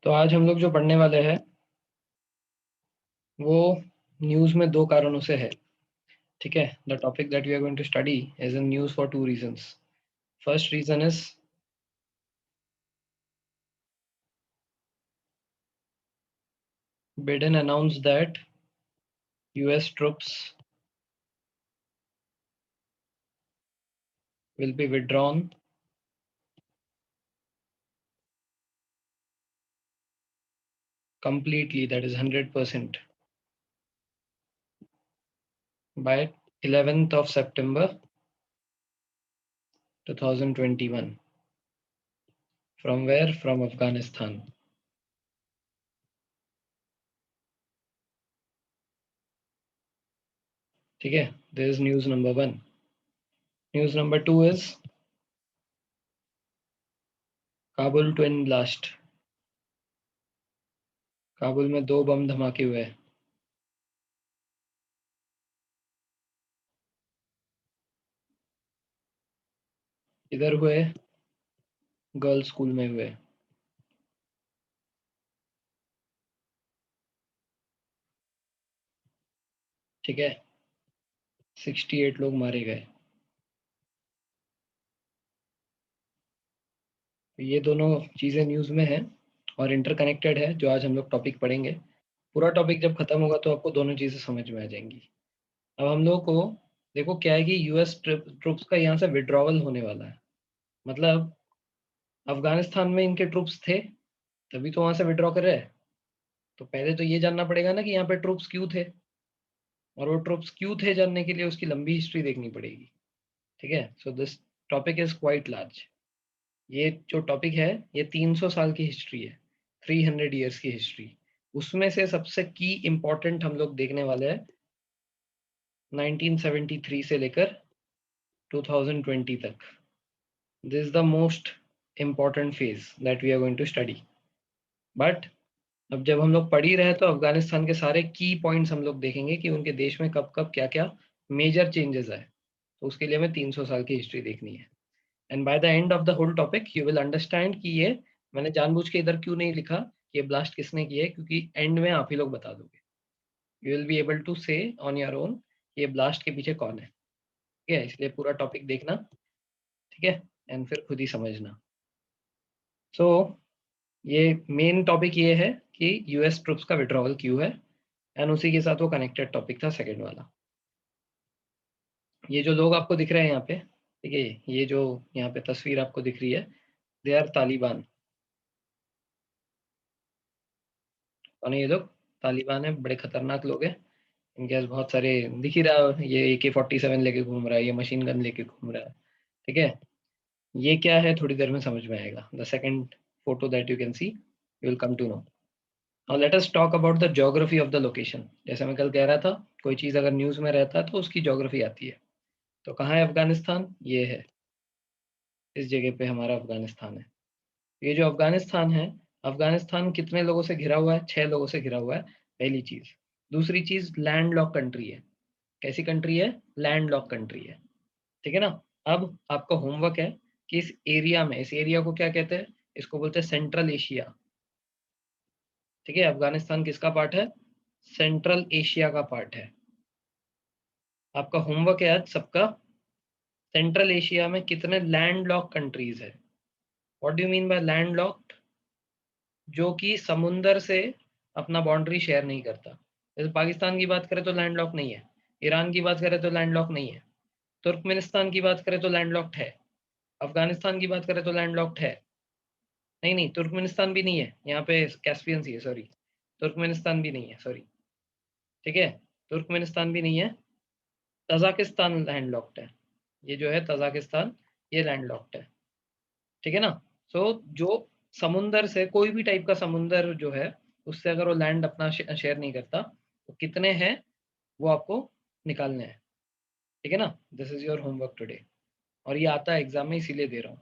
तो आज हम लोग जो पढ़ने वाले हैं वो न्यूज़ में दो कारणों से है। ठीक है, the topic that we are going to study is in news for two reasons. First reason is Biden announced that US troops will be withdrawn completely, that is 100%, by 11th of September 2021. From where? From Afghanistan. ठीक है, this is news number 1. News number 2 is Kabul twin blast. Kabul में 2 बम धमाके हुए। इधर हुए, girls school में हुए। ठीक है, 68 लोग मारे गए। ये दोनों चीज़ें न्यूज़ में हैं और इंटरकनेक्टेड है, जो आज हम लोग टॉपिक पढ़ेंगे। पूरा टॉपिक जब खत्म होगा तो आपको दोनों चीज़ें समझ में आ जाएंगी। अब हम लोग को देखो क्या है कि यूएस ट्रूप्स का यहाँ से विड्रॉवल होने वाला है। मतलब अफगानिस्तान में इनके ट्रूप्स थे, तभी तो वहाँ से विड्रॉ कर रहे हैं। तो पहले तो ये जानना पड़ेगा ना कि यहाँ पे ट्रूप्स क्यों थे, और वो ट्रूप्स क्यों थे जानने के लिए उसकी लंबी हिस्ट्री देखनी पड़ेगी। ठीक है, so this topic is quite large. ये जो टॉपिक है ये 300 साल की हिस्ट्री है, 300 ईयर्स की हिस्ट्री। उसमें से सबसे की इम्पोर्टेंट हम लोग देखने वाले हैं 1973 से लेकर 2020 तक। This is the most important phase that we are going to study. But अब जब हम लोग पढ़ ही रहे तो अफगानिस्तान के सारे की पॉइंट्स हम लोग देखेंगे कि उनके देश में कब कब क्या क्या मेजर चेंजेस आए। तो उसके लिए हमें 300 साल की हिस्ट्री देखनी है। And by the end of the whole topic you will understand कि ये मैंने जानबूझ के इधर क्यों नहीं लिखा कि ये ब्लास्ट किसने किया है, क्योंकि एंड में आप ही लोग बता दोगे। You will be able to say on your own ये ब्लास्ट के पीछे कौन है। ठीक है, इसलिए पूरा टॉपिक देखना। ठीक है, एंड फिर खुद ही समझना। सो ये मेन टॉपिक ये है कि यूएस ट्रुप्स का विड्रॉवल क्यों है, एंड उसी के साथ वो कनेक्टेड टॉपिक था सेकेंड वाला। ये जो लोग आपको दिख रहे हैं यहाँ पे, ठीक है, ये जो यहाँ पे तस्वीर आपको दिख रही है, दे आर तालिबान। और ये लोग तालिबान है, बड़े खतरनाक लोग हैं। इनके पास बहुत सारे दिख ही रहा है, ये AK-47 लेके घूम रहा है, ये मशीन गन लेके घूम रहा है। ठीक है, ये क्या है थोड़ी देर में समझ में आएगा। The second photo that you can see you will come to know. Now let us talk about the geography of the location. जैसे मैं कल कह रहा था, कोई चीज़ अगर न्यूज़ में रहता है तो उसकी ज्योग्राफी आती है। तो कहाँ है अफगानिस्तान? ये है, इस जगह पे हमारा अफगानिस्तान है। ये जो अफगानिस्तान है, अफगानिस्तान कितने लोगों से घिरा हुआ है? 6 लोगों से घिरा हुआ है, पहली चीज़। दूसरी चीज़, लैंड लॉक कंट्री है। कैसी कंट्री है? लैंड लॉक कंट्री है। ठीक है ना। अब आपका होमवर्क है कि इस एरिया में, इस एरिया को क्या कहते हैं? इसको बोलते हैं सेंट्रल एशिया। ठीक है, अफगानिस्तान किसका पार्ट है? सेंट्रल एशिया का पार्ट है। आपका होमवर्क है आज सबका, सेंट्रल एशिया में कितने लैंड लॉक कंट्रीज है। What do you mean by land locked? जो कि समुंदर से अपना बाउंड्री शेयर नहीं करता। जैसे पाकिस्तान की बात करें तो लैंड लॉक नहीं है, ईरान की बात करें तो लैंड लॉक नहीं है, तुर्कमेनिस्तान की बात करें तो लैंड लॉक्ड है, अफगानिस्तान की बात करें तो लैंड लॉक्ड है। नहीं नहीं, तुर्कमेनिस्तान भी नहीं है, यहाँ पे कैस्पियन सी है, सॉरी। तुर्कमेनिस्तान भी नहीं है, सॉरी। ठीक है, तुर्कमेनिस्तान भी नहीं है। तजाकिस्तान लैंड लॉक्ड है। ये जो है तजाकिस्तान, ये लैंड लॉक्ड है। ठीक है ना। सो जो समुंदर से, कोई भी टाइप का समुंदर जो है, उससे अगर वो लैंड अपना शेयर नहीं करता तो कितने हैं वो आपको निकालने हैं। ठीक है ना। This is your homework today, और ये आता है एग्जाम में, इसीलिए दे रहा हूँ।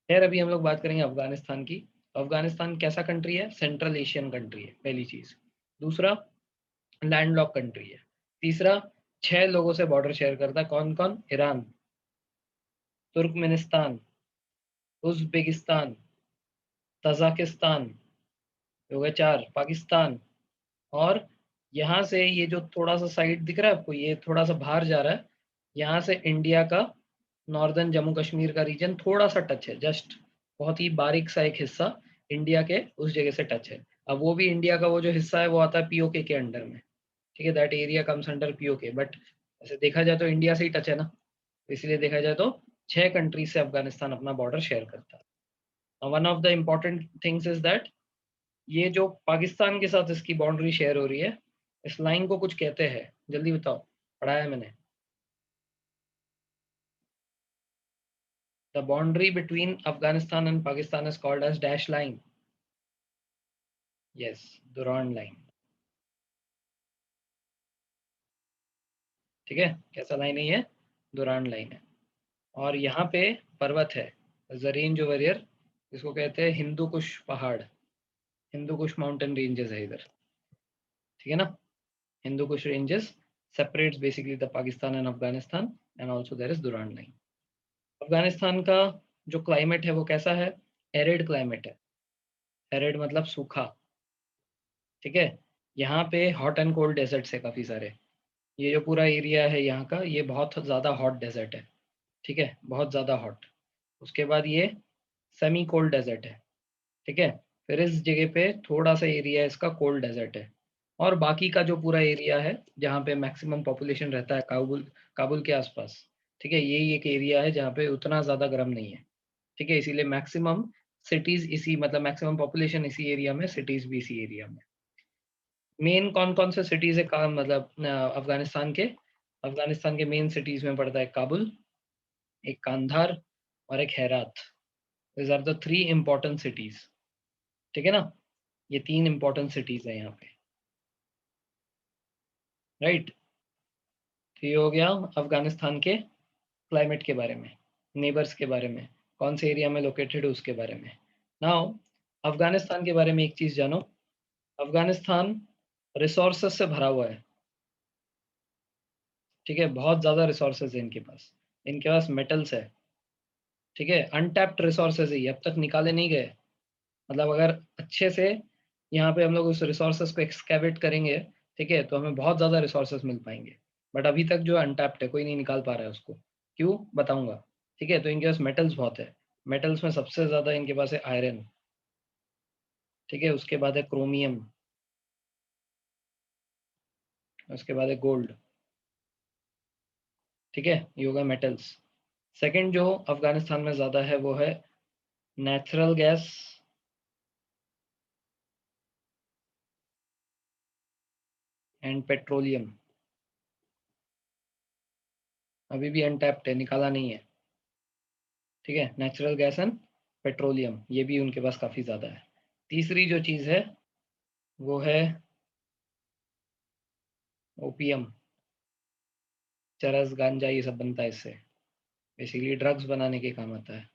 खैर, अभी हम लोग बात करेंगे अफगानिस्तान की। अफगानिस्तान कैसा कंट्री है? सेंट्रल एशियन कंट्री है, पहली चीज। दूसरा, लैंडलॉक कंट्री है। तीसरा, 6 लोगों से बॉर्डर शेयर करता है। कौन कौन? ईरान, तुर्कमेनिस्तान, उज्बेकिस्तान, तजाकिस्तान, हो गए 4, पाकिस्तान। और यहाँ से ये जो थोड़ा सा साइड दिख रहा है आपको, ये थोड़ा सा बाहर जा रहा है, यहाँ से इंडिया का नॉर्दर्न जम्मू कश्मीर का रीजन थोड़ा सा टच है, जस्ट बहुत ही बारीक सा एक हिस्सा इंडिया के उस जगह से टच है। अब वो भी इंडिया का वो जो हिस्सा है वो आता है पीओके के अंडर में, ठीक है, that area comes under PoK, but ऐसे देखा जाए तो इंडिया से ही टच है ना, तो इसलिए देखा जाए तो 6 कंट्रीज से अफगानिस्तान अपना बॉर्डर शेयर करता है। One of the important things is that ये जो पाकिस्तान के साथ इसकी बाउंड्री शेयर हो रही है, इस लाइन को कुछ कहते हैं, जल्दी बताओ, पढ़ाया है मैंने। The boundary between Afghanistan and Pakistan is called as dash line. Yes, Durand line. ठीक है, कैसा लाइन है ये? दुरान लाइन है। और यहाँ पे पर्वत है, द रेंज ओवर हियर, इसको कहते हैं हिंदू कुश पहाड़, हिंदू कुश माउंटेन रेंजेस है इधर, ठीक है ना। Hindu Kush ranges separates basically the Pakistan and Afghanistan, and also there is Durand line. Afghanistan का जो क्लाइमेट है वो कैसा है? एरिड क्लाइमेट है। एरिड मतलब सूखा, ठीक है। यहाँ पे हॉट एंड कोल्ड डेजर्ट्स है काफ़ी सारे। ये जो पूरा एरिया है यहाँ का, ये बहुत ज़्यादा हॉट डेजर्ट है, ठीक है, बहुत ज़्यादा हॉट। उसके बाद ये सेमी कोल्ड डेजर्ट है, ठीक है। फिर इस जगह पे थोड़ा सा एरिया इसका कोल्ड डेजर्ट है। और बाकी का जो पूरा एरिया है जहाँ पे मैक्सिमम पॉपुलेशन रहता है, काबुल, काबुल के आसपास, ठीक है, यही एक एरिया है जहाँ पे उतना ज़्यादा गर्म नहीं है, ठीक है। इसीलिए मैक्सिमम सिटीज इसी, मतलब मैक्सिमम पॉपुलेशन इसी एरिया में, सिटीज भी इसी एरिया में। मेन कौन कौन से सिटीज है का मतलब अफगानिस्तान के मेन सिटीज में पड़ता है काबुल, एक कांधार, और एक Herat. This are the 3 important cities, ठीक है ना। ये 3 इम्पोर्टेंट सिटीज है यहाँ पे, राइट। तो ये हो गया अफगानिस्तान के क्लाइमेट के बारे में, नेबर्स के बारे में, कौन से एरिया में लोकेटेड है उसके बारे में। नाउ अफगानिस्तान के बारे में एक चीज जानो, अफगानिस्तान रिसोर्सेस से भरा हुआ है, ठीक है, बहुत ज़्यादा रिसोर्सेज है इनके पास मेटल्स है, ठीक है, अनटैप्ड रिसोर्सेज है, ये अब तक निकाले नहीं गए। मतलब अगर अच्छे से यहाँ पे हम लोग उस रिसोर्सेज को एक्सकैवेट करेंगे, ठीक है, तो हमें बहुत ज़्यादा रिसोर्सेज मिल पाएंगे। बट अभी तक जो अनटैप्ड है, कोई नहीं निकाल पा रहा है उसको, क्यों बताऊंगा, ठीक है। तो इनके पास मेटल्स बहुत है, मेटल्स में सबसे ज़्यादा इनके पास है आयरन, ठीक है, उसके बाद है क्रोमियम, उसके बाद है गोल्ड, ठीक है, ये होगा मेटल्स। सेकंड जो अफगानिस्तान में ज़्यादा है वो है नेचुरल गैस एंड पेट्रोलियम। अभी भी अनटैप्ड है, निकाला नहीं है, ठीक है, नेचुरल गैस एंड पेट्रोलियम, ये भी उनके पास काफ़ी ज़्यादा है। तीसरी जो चीज़ है वो है ओपियम, चरस, गांजा, ये सब बनता है इससे, बेसिकली ड्रग्स बनाने के काम आता है।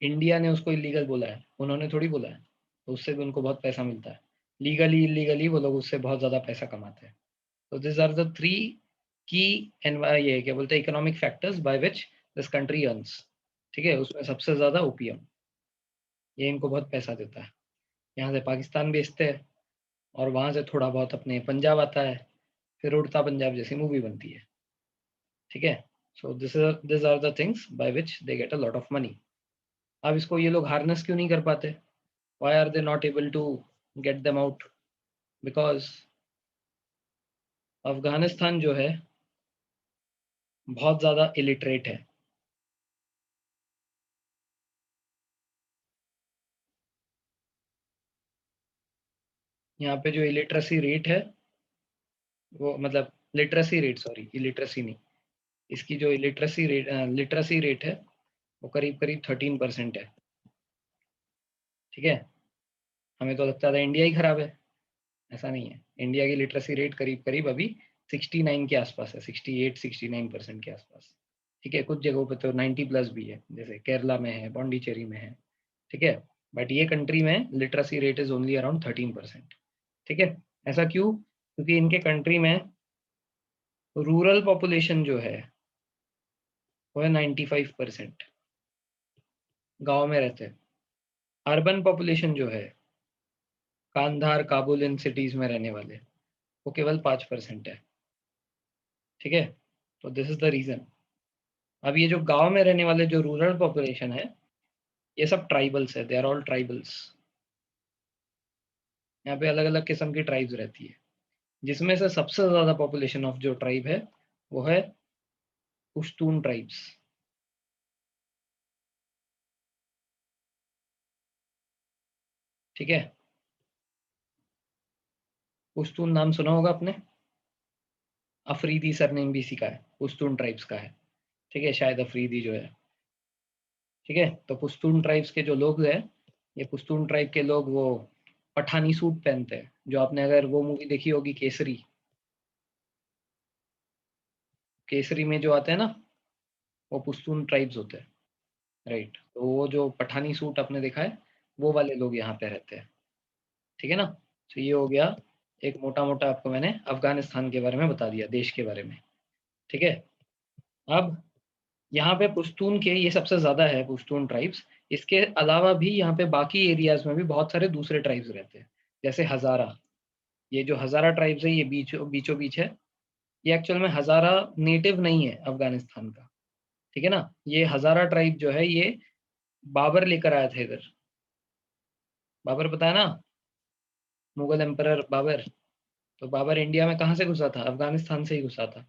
इंडिया ने उसको इलीगल बोला है, उन्होंने थोड़ी बोला है, तो उससे भी उनको बहुत पैसा मिलता है। लीगली इलीगली वो लोग उससे बहुत ज़्यादा पैसा कमाते हैं। तो दिस आर द 3 की ये क्या बोलते हैं economic factors by which this country earns, ठीक है। उसमें सबसे ज़्यादा ओपियम, ये इनको बहुत पैसा देता है। यहाँ से पाकिस्तान बेचते हैं, और वहाँ से थोड़ा बहुत अपने पंजाब आता है, फिर उड़ता पंजाब जैसी मूवी बनती है, ठीक है। So this are the things by which they get a lot of money. अब इसको ये लोग हार्नेस क्यों नहीं कर पाते? Why are they not able to get them out? Because Afghanistan जो है बहुत ज़्यादा इलिटरेट है। यहाँ पे जो इलिटरेसी रेट है वो, मतलब लिटरेसी रेट, सॉरी, इलिटरेसी नहीं, इसकी जो इलिटरेसी रेट, लिटरेसी रेट है वो करीब करीब 13% है, ठीक है। हमें तो लगता था इंडिया ही खराब है, ऐसा नहीं है। इंडिया की लिटरेसी रेट करीब करीब अभी 69 के आसपास है, 68-69% के आसपास, ठीक है। कुछ जगहों पे तो 90+ भी है, जैसे केरला में है, पौंडीचेरी में है, ठीक है। बट ये कंट्री में literacy rate is only around 13%, ठीक है। ऐसा क्यों? क्योंकि इनके कंट्री में रूरल पॉपुलेशन जो है वो है 95%, गाँव में रहते हैं। अर्बन पॉपुलेशन जो है कांधार, काबुल, इन सिटीज में रहने वाले, वो केवल 5% है। ठीक है, तो दिस इज द रीजन। अब ये जो गांव में रहने वाले जो रूरल पॉपुलेशन है, ये सब ट्राइबल्स है, दे आर ऑल ट्राइबल्स। यहाँ पे अलग अलग किस्म की ट्राइब्स रहती है, जिसमें से सबसे ज्यादा पॉपुलेशन ऑफ जो ट्राइब है वो है पुश्तून ट्राइब्स। ठीक है, पुश्तून नाम सुना होगा आपने, अफरीदी सरनेम भी इसी का है, पुश्तून ट्राइब्स का है। ठीक है, शायद अफरीदी जो है। ठीक है, तो पुश्तून ट्राइब्स के जो लोग हैं, ये पुश्तून ट्राइब के लोग वो पठानी सूट पहनते हैं, जो आपने अगर वो मूवी देखी होगी केसरी, केसरी में जो आते हैं ना, वो पुश्तून ट्राइब्स होते हैं। राइट, तो वो जो पठानी सूट आपने देखा है, वो वाले लोग यहाँ पे रहते हैं। ठीक है ना, तो ये हो गया एक मोटा मोटा, आपको मैंने अफगानिस्तान के बारे में बता दिया, देश के बारे में। ठीक है, अब यहाँ पे पुश्तून के ये सबसे ज्यादा है, पुश्तून ट्राइब्स। इसके अलावा भी यहाँ पे बाकी एरियाज में भी बहुत सारे दूसरे ट्राइब्स रहते हैं, जैसे हजारा। ये जो हजारा ट्राइब्स है, ये बीचों बीच है। ये एक्चुअल में हजारा नेटिव नहीं है अफगानिस्तान का। ठीक है ना, ये हजारा ट्राइब जो है, ये बाबर लेकर आया था इधर। बाबर पता है ना, मुगल एम्परर बाबर। तो बाबर इंडिया में कहाँ से घुसा था, अफगानिस्तान से ही घुसा था।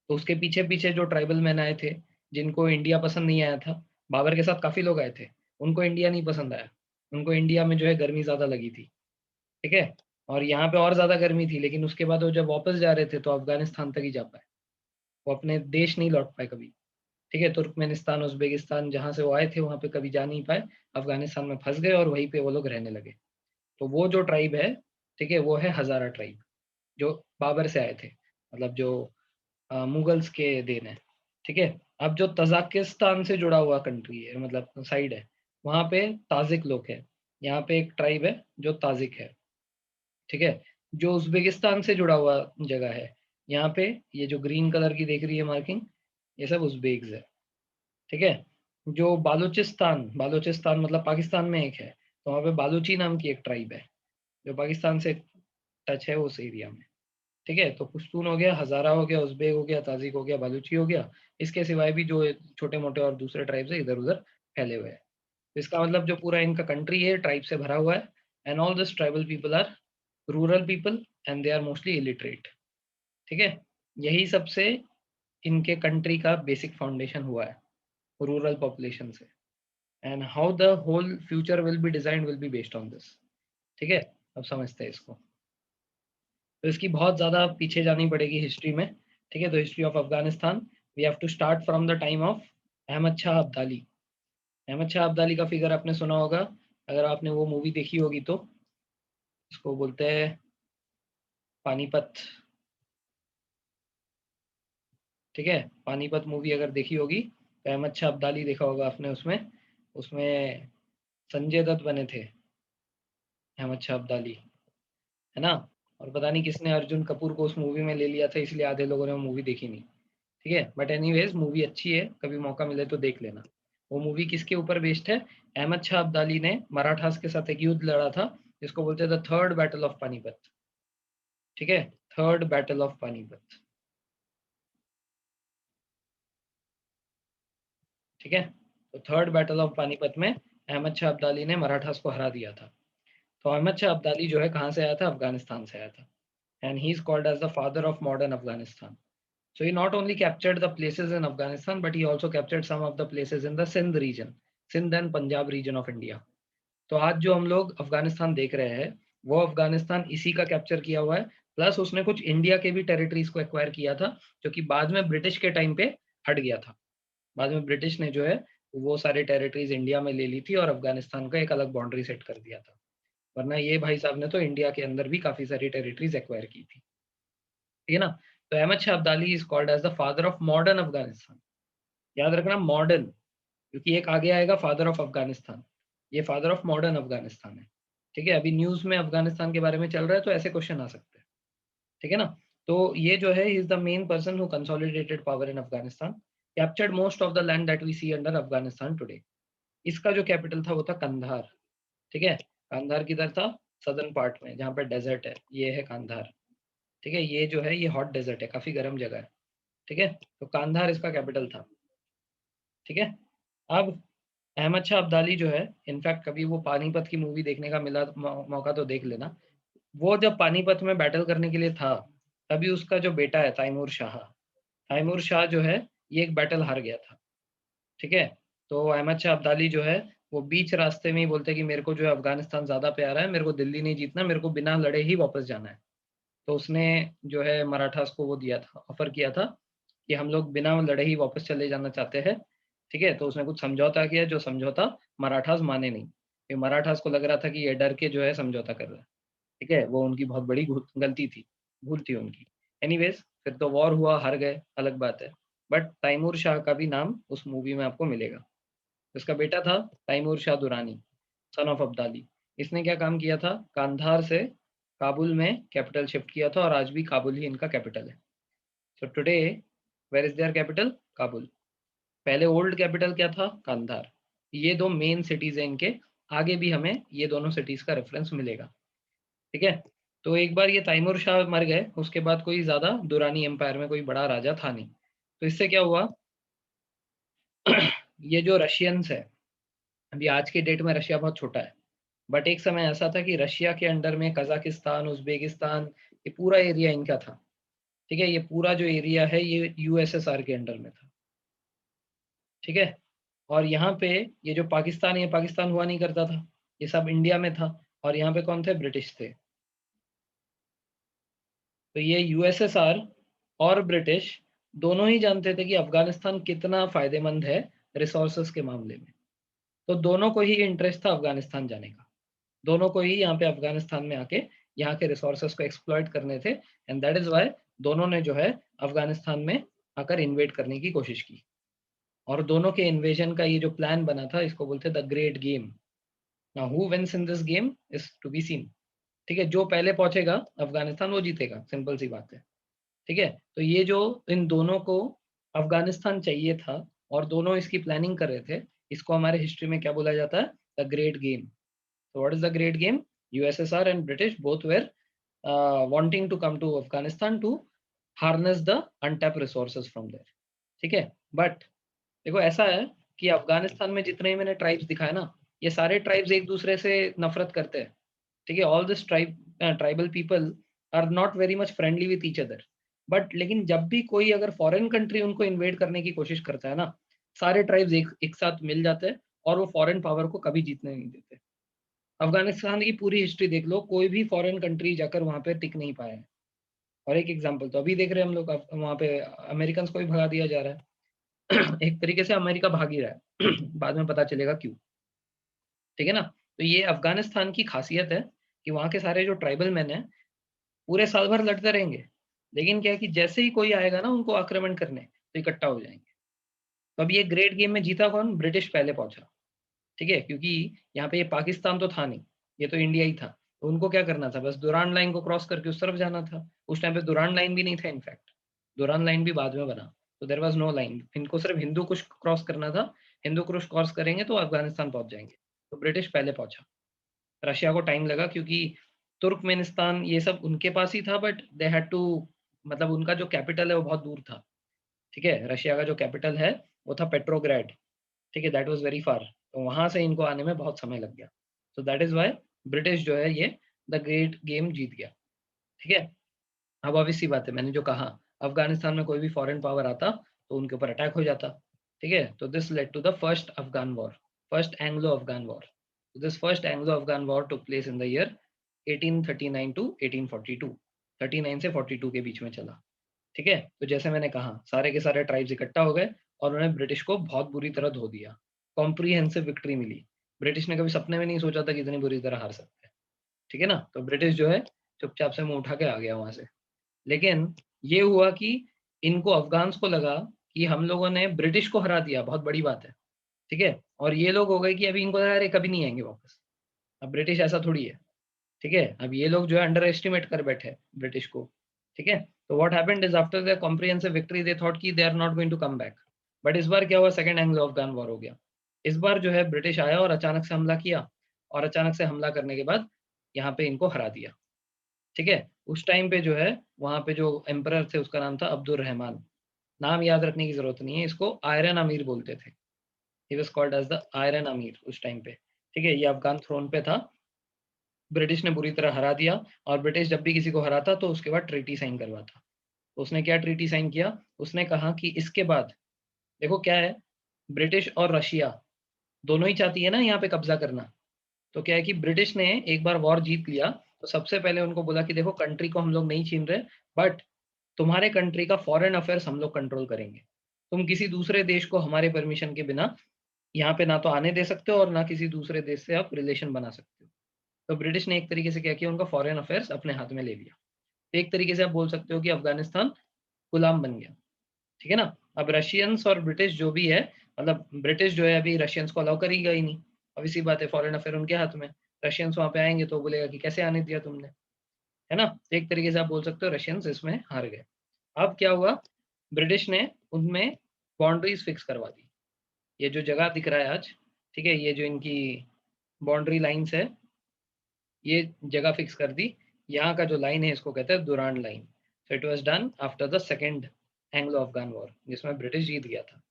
तो उसके पीछे पीछे जो ट्राइबल मैन आए थे, जिनको इंडिया पसंद नहीं आया था, बाबर के साथ काफी लोग आए थे, उनको इंडिया नहीं पसंद आया। उनको इंडिया में जो है गर्मी ज्यादा लगी थी। ठीक है, और यहाँ पे और ज्यादा गर्मी थी, लेकिन उसके बाद वो जब वापस जा रहे थे तो अफगानिस्तान तक ही जा पाए, वो अपने देश नहीं लौट पाए कभी। ठीक है, तुर्कमेनिस्तान, उज्बेकिस्तान, जहाँ से वो आए थे वहां पे कभी जा नहीं पाए, अफगानिस्तान में फंस गए और वहीं पे वो लोग रहने लगे। तो वो जो ट्राइब है, ठीक है, वो है हजारा ट्राइब, जो बाबर से आए थे, मतलब जो मुगल्स के देन है। ठीक है, अब जो तजाकिस्तान से जुड़ा हुआ कंट्री है, मतलब साइड है, वहां पे ताजिक लोग हैं। यहाँ पे एक ट्राइब है जो ताजिक है। ठीक है, जो उज्बेकिस्तान से जुड़ा हुआ जगह है, यहाँ पे ये जो ग्रीन कलर की देख रही है मार्किंग, ये सब उज्बेक्स है। ठीक है, जो बालूचिस्तान, बालूचिस्तान मतलब पाकिस्तान में एक है, तो वहाँ पे बालूची नाम की एक ट्राइब है, जो पाकिस्तान से टच है उस एरिया में। ठीक है, तो पुश्तून हो गया, हजारा हो गया, उज्बेक हो गया, ताजिक हो गया, बलूची हो गया। इसके सिवाय भी जो छोटे मोटे और दूसरे ट्राइब्स है इधर उधर फैले हुए हैं। तो इसका मतलब जो पूरा इनका कंट्री है ट्राइब से भरा हुआ है। And all this tribal people are rural people and they are mostly illiterate. ठीक है, यही सबसे इनके कंट्री का बेसिक फाउंडेशन हुआ है, रूरल पॉपुलेशन से। And how the whole future will be design will be based on this. ठीक है, अब समझते हैं इसको। तो इसकी बहुत ज़्यादा पीछे जानी पड़ेगी हिस्ट्री में। ठीक है, तो history of Afghanistan, we have to start from the time of Ahmad Shah Abdali. Ahmad Shah Abdali का फिगर आपने सुना होगा, अगर आपने वो मूवी देखी होगी तो। इसको बोलते हैं पानीपत। ठीक है, पानीपत मूवी अगर देखी होगी तो अहमद शाह अब्दाली देखा होगा आपने उसमें। उसमें संजय दत्त बने थे अहमद शाह अब्दाली, है ना। और पता नहीं किसने अर्जुन कपूर को उस मूवी में ले लिया था, इसलिए आधे लोगों ने वो मूवी देखी नहीं। ठीक है, बट एनीवेज मूवी अच्छी है, कभी मौका मिले तो देख लेना। वो मूवी किसके ऊपर बेस्ड है, अहमद शाह अब्दाली ने मराठास के साथ एक युद्ध लड़ा था, जिसको बोलते हैं the third battle of Panipat. ठीक है, थर्ड बैटल ऑफ पानीपत। ठीक है, तो थर्ड बैटल ऑफ पानीपत में अहमद शाह अब्दाली ने मराठास को हरा दिया था। तो अहमद शाह अब्दाली जो है कहाँ से आया था, अफगानिस्तान से आया था। And he is called as the father of modern Afghanistan. So he not only captured the places in Afghanistan, but he also captured some of the places in the Sindh region, Sindh and Punjab region of India. तो आज जो हम लोग अफगानिस्तान देख रहे हैं, वो अफगानिस्तान इसी का कैप्चर किया हुआ है। प्लस उसने कुछ इंडिया के भी टेरिटरीज को एक्वायर किया था, जो कि बाद में ब्रिटिश के टाइम पे हट गया था। बाद में ब्रिटिश ने जो है वो सारे टेरिटरीज इंडिया में ले ली थी और अफगानिस्तान का एक अलग बाउंड्री सेट कर दिया था। वरना ये भाई साहब ने तो इंडिया के अंदर भी काफी सारी टेरिटरीज एक्वायर की थी। ठीक है ना, तो Ahmad Shah Abdali is called as the father of modern Afghanistan. याद रखना मॉडर्न, क्योंकि एक आगे आएगा फादर ऑफ अफगानिस्तान, ये फादर ऑफ मॉडर्न अफगानिस्तान है। ठीक है, अभी न्यूज में अफगानिस्तान के बारे में चल रहा है तो ऐसे क्वेश्चन आ सकते हैं। ठीक है ना, तो ये जो है is the main person who consolidated power in Afghanistan, captured most of the land that we see under Afghanistan today. इसका जो कैपिटल था वो था कंधार। ठीक है, कंधार किधर था, सदर्न पार्ट में जहाँ पे डेजर्ट है, ये है कांधार। ठीक है, ये जो है ये हॉट डेजर्ट है, काफी गर्म जगह है। ठीक है, तो कांधार इसका कैपिटल था। ठीक है, अब अहमद शाह अब्दाली जो है, इनफैक्ट कभी वो पानीपत की मूवी देखने का मिला मौका तो देख लेना। वो जब पानीपत में बैटल करने के लिए था, तभी उसका जो बेटा है तैमूर शाह जो है, ये एक बैटल हार गया था। ठीक है, तो अहमद शाह अब्दाली जो है, वो बीच रास्ते में ही बोलते कि मेरे को जो है अफगानिस्तान ज्यादा प्यारा है, मेरे को दिल्ली नहीं जीतना, मेरे को बिना लड़े ही वापस जाना है। तो उसने जो है मराठास को वो दिया था, ऑफर किया था कि हम लोग बिना लड़े ही वापस चले जाना चाहते हैं। ठीक है, तो उसने कुछ समझौता किया, जो समझौता मराठास माने नहीं, कि मराठास को लग रहा था कि ये डर के जो है समझौता कर रहा है। ठीक है, वो उनकी बहुत बड़ी गलती थी, भूल थी उनकी। एनीवेज, फिर तो वॉर हुआ, हार गए, अलग बात है। बट तैमूर शाह का भी नाम उस मूवी में आपको मिलेगा। उसका बेटा था तैमूर शाह दुरानी, सन ऑफ अब्दाली। इसने क्या काम किया था, कांधार से काबुल में कैपिटल शिफ्ट किया था, और आज भी काबुल ही इनका कैपिटल है। So today where is their capital, Kabul. पहले ओल्ड कैपिटल क्या था, कांधार। ये दो मेन सिटीज हैं इनके। आगे भी हमें ये दोनों सिटीज का रेफरेंस मिलेगा। ठीक है, तो एक बार ये तैमूर शाह मर गए, उसके बाद कोई ज्यादा दुरानी एम्पायर में कोई बड़ा राजा था नहीं। तो इससे क्या हुआ, ये जो रशियंस है, अभी आज के डेट में रशिया बहुत छोटा है, बट एक समय ऐसा था कि रशिया के अंडर में कजाकिस्तान, उज्बेकिस्तान, ये पूरा एरिया इनका था। ठीक है, ये पूरा जो एरिया है ये यूएसएसआर के अंडर में था। ठीक है, और यहाँ पे ये जो पाकिस्तान है, ये पाकिस्तान हुआ नहीं करता था, ये सब इंडिया में था। और यहाँ पे कौन थे, ब्रिटिश थे। तो ये यूएसएसआर और ब्रिटिश दोनों ही जानते थे कि अफगानिस्तान कितना फायदेमंद है रिसोर्सेस के मामले में। तो दोनों को ही इंटरेस्ट था अफगानिस्तान जाने का। दोनों को ही यहाँ पे अफगानिस्तान में आके यहाँ के रिसोर्सेस को एक्सप्लॉइट करने थे। एंड दैट इज वाई दोनों ने जो है अफगानिस्तान में आकर इन्वेड करने की कोशिश की। और दोनों के इन्वेजन का ये जो प्लान बना था, इसको बोलते the great game. Now who wins in this game is to be seen. ठीक है, जो पहले पहुंचेगा अफगानिस्तान, वो जीतेगा, सिंपल सी बात है। ठीक है, तो ये जो इन दोनों को अफगानिस्तान चाहिए था और दोनों इसकी प्लानिंग कर रहे थे, इसको हमारे हिस्ट्री में क्या बोला जाता है, the great game. So what is the great game? USSR and British both were wanting to come to Afghanistan to harness the untapped resources from there. ठीक है, बट देखो ऐसा है कि अफगानिस्तान में जितने ही मैंने ट्राइब्स दिखाए ना, ये सारे ट्राइब्स एक दूसरे से नफरत करते हैं। ठीक है, all this tribal people are not very much friendly with each other. But लेकिन जब भी कोई अगर फॉरेन कंट्री उनको इन्वेड करने की कोशिश करता है ना, सारे ट्राइब्स एक साथ मिल जाते हैं और वो फॉरेन पावर को कभी जीतने नहीं देते। अफगानिस्तान की पूरी हिस्ट्री देख लो, कोई भी फॉरेन कंट्री जाकर वहां पे टिक नहीं पाया है। और एक एग्जांपल तो अभी देख रहे हैं हम लोग, वहां पे अमेरिकन को भी भगा दिया जा रहा है। एक तरीके से अमेरिका भाग ही रहा है। बाद में पता चलेगा क्यों। ठीक है ना, तो ये अफगानिस्तान की खासियत है कि वहाँ के सारे जो ट्राइबल मैन है, पूरे साल भर लड़ते रहेंगे, लेकिन क्या है कि जैसे ही कोई आएगा ना उनको आक्रमण करने, तो इकट्ठा हो जाएंगे। तो अब ये ग्रेट गेम में जीता कौन, ब्रिटिश पहले पहुंचा। ठीक है, क्योंकि यहाँ पे ये पाकिस्तान तो था नहीं, ये तो इंडिया ही था। तो उनको क्या करना था, बस दुरान लाइन को क्रॉस करके उस तरफ जाना था। उस टाइम पे दुरान लाइन भी नहीं था, इनफैक्ट दुरान लाइन भी बाद में बना। तो देयर वाज नो लाइन, इनको सिर्फ हिंदू कुश क्रॉस करना था। हिंदू कुश क्रॉस करेंगे तो अफगानिस्तान पहुंच जाएंगे। तो ब्रिटिश पहले पहुंचा, रशिया को टाइम लगा, क्योंकि तुर्कमेनिस्तान ये सब उनके पास ही था, बट दे हैड टू, मतलब उनका जो कैपिटल है वो बहुत दूर था। ठीक है, रशिया का जो कैपिटल है वो था पेट्रोग्रेड। ठीक है, दैट वाज वेरी फार। तो वहां से इनको आने में बहुत समय लग गया। So that is why British जो है ये द ग्रेट गेम जीत गया। ठीक है, अब obvious सी बात है, मैंने जो कहा, अफगानिस्तान में कोई भी फॉरेन पावर आता तो उनके ऊपर अटैक हो जाता। ठीक है, तो this led to the first Afghan war, first Anglo Afghan war. This first Anglo Afghan war took place in the year 1839 to 1842। 39 से 42 के बीच में चला। ठीक है, तो जैसे मैंने कहा, सारे के सारे ट्राइब्स इकट्ठा हो गए और उन्हें ब्रिटिश को बहुत बुरी तरह धो दिया। कॉम्प्रीहेंसिव विक्ट्री मिली। ब्रिटिश ने कभी सपने में नहीं सोचा था कि इतनी बुरी तरह हार सकते हैं। ठीक है ना, तो ब्रिटिश जो है चुपचाप से मुंह उठा के आ गया वहां से। लेकिन ये हुआ कि इनको अफगान्स को लगा कि हम लोगों ने ब्रिटिश को हरा दिया, बहुत बड़ी बात है। ठीक है, और ये लोग हो गए कि अभी इनको लगा अरे कभी नहीं आएंगे वापस। अब ब्रिटिश ऐसा थोड़ी है। ठीक है, अब ये लोग जो है अंडर एस्टिमेट कर बैठे हैं ब्रिटिश को। ठीक है, तो what happened is after the comprehensive victory they thought कि they are not going to come back. But इस बार क्या हुआ, सेकंड एंग्लो अफगान वॉर हो गया। इस बार जो है ब्रिटिश आया और अचानक से हमला किया। और अचानक से हमला करने के बाद यहाँ पे इनको हरा दिया। ठीक है, उस टाइम पे जो है वहाँ पे जो एम्परर थे उसका नाम था अब्दुल रहमान। नाम याद रखने की जरूरत नहीं है, इसको आयरन अमीर बोलते थे। He was called as the iron Amir उस टाइम पे। ठीक है, ये अफगान थ्रोन पे था, ब्रिटिश ने बुरी तरह हरा दिया, और ब्रिटिश जब भी किसी को हराता तो उसके बाद ट्रीटी साइन करवाता। तो उसने क्या ट्रीटी साइन किया, उसने कहा कि इसके बाद देखो क्या है, ब्रिटिश और रशिया दोनों ही चाहती है ना यहाँ पे कब्जा करना। तो क्या है कि ब्रिटिश ने एक बार वॉर जीत लिया, तो सबसे पहले उनको बोला कि देखो कंट्री को हम लोग नहीं छीन रहे, बट तुम्हारे कंट्री का फॉरेन अफेयर्स हम लोग कंट्रोल करेंगे। तुम किसी दूसरे देश को हमारे परमिशन के बिना यहाँ पे ना तो आने दे सकते हो और ना किसी दूसरे देश से आप रिलेशन बना सकते हो। तो ब्रिटिश ने एक तरीके से क्या किया, उनका फॉरेन अफेयर्स अपने हाथ में ले लिया। तो एक तरीके से आप बोल सकते हो कि अफगानिस्तान गुलाम बन गया। ठीक है ना? अब रशियंस और ब्रिटिश जो भी है, मतलब ब्रिटिश जो है अभी रशियंस को अलाउ करेगा ही नहीं। अब इसी बात है, फॉरेन अफेयर उनके हाथ में। रशियंस वहाँ पे आएँगे तो बोलेगा कि कैसे आने दिया तुमने, है ना? तो एक तरीके से आप बोल सकते हो रशियंस इसमें हार गए। अब क्या हुआ, ब्रिटिश ने उनमें बाउंड्रीज़ फिक्स करवा दी। ये जो जगह दिख रहा है आज, ठीक है? ये जो इनकी बाउंड्री लाइन्स है, ये जगह फिक्स कर दी। यहाँ का जो लाइन है इसको कहते हैं दुरान line. So it was done after the second Anglo Afghan war, जिसमें ब्रिटिश जीत गया था।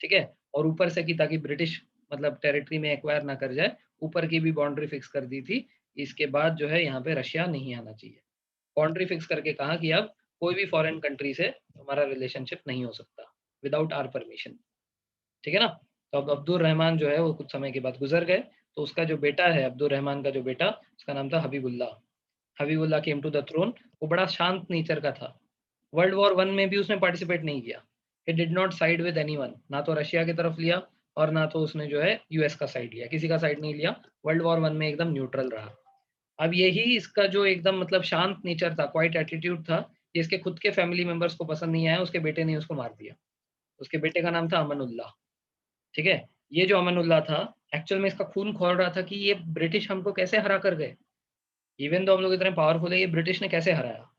ठीक है? और ऊपर से कि ताकि ब्रिटिश मतलब टेरिटरी में एक्वायर ना कर जाए, ऊपर की भी बाउंड्री फिक्स कर दी थी। इसके बाद जो है यहाँ पे रशिया नहीं आना चाहिए। बाउंड्री फिक्स करके कहा कि अब कोई भी फॉरेन कंट्री से हमारा रिलेशनशिप नहीं हो सकता विदाउट आवर परमिशन। ठीक है ना? तो अब अब्दुल रहमान जो है वो कुछ समय के बाद गुज़र गए, तो उसका जो बेटा है, अब्दुल रहमान का जो बेटा, उसका नाम था Habibullah. Habibullah came to the throne. वो बड़ा शांत नेचर का था। वर्ल्ड वॉर 1 में भी उसने पार्टिसिपेट नहीं किया। ही did not side with anyone, ना तो रशिया की तरफ लिया और ना तो उसने जो है यूएस का साइड लिया, किसी का साइड नहीं लिया। वर्ल्ड वॉर 1 में एकदम न्यूट्रल रहा। अब यही इसका जो एकदम मतलब शांत नेचर था, क्वाइट एटीट्यूड था, ये इसके खुद के फैमिली मेंबर्स को पसंद नहीं आया, उसके बेटे ने उसको मार दिया। उसके बेटे का नाम था अमनुल्लाह। ठीक है? ये जो अमनुल्लाह था, एक्चुअल में इसका खून खौल रहा था कि ये ब्रिटिश हमको कैसे हरा कर गए। इवन दो हम लोग इतने पावरफुल है, ये ब्रिटिश ने कैसे हराया?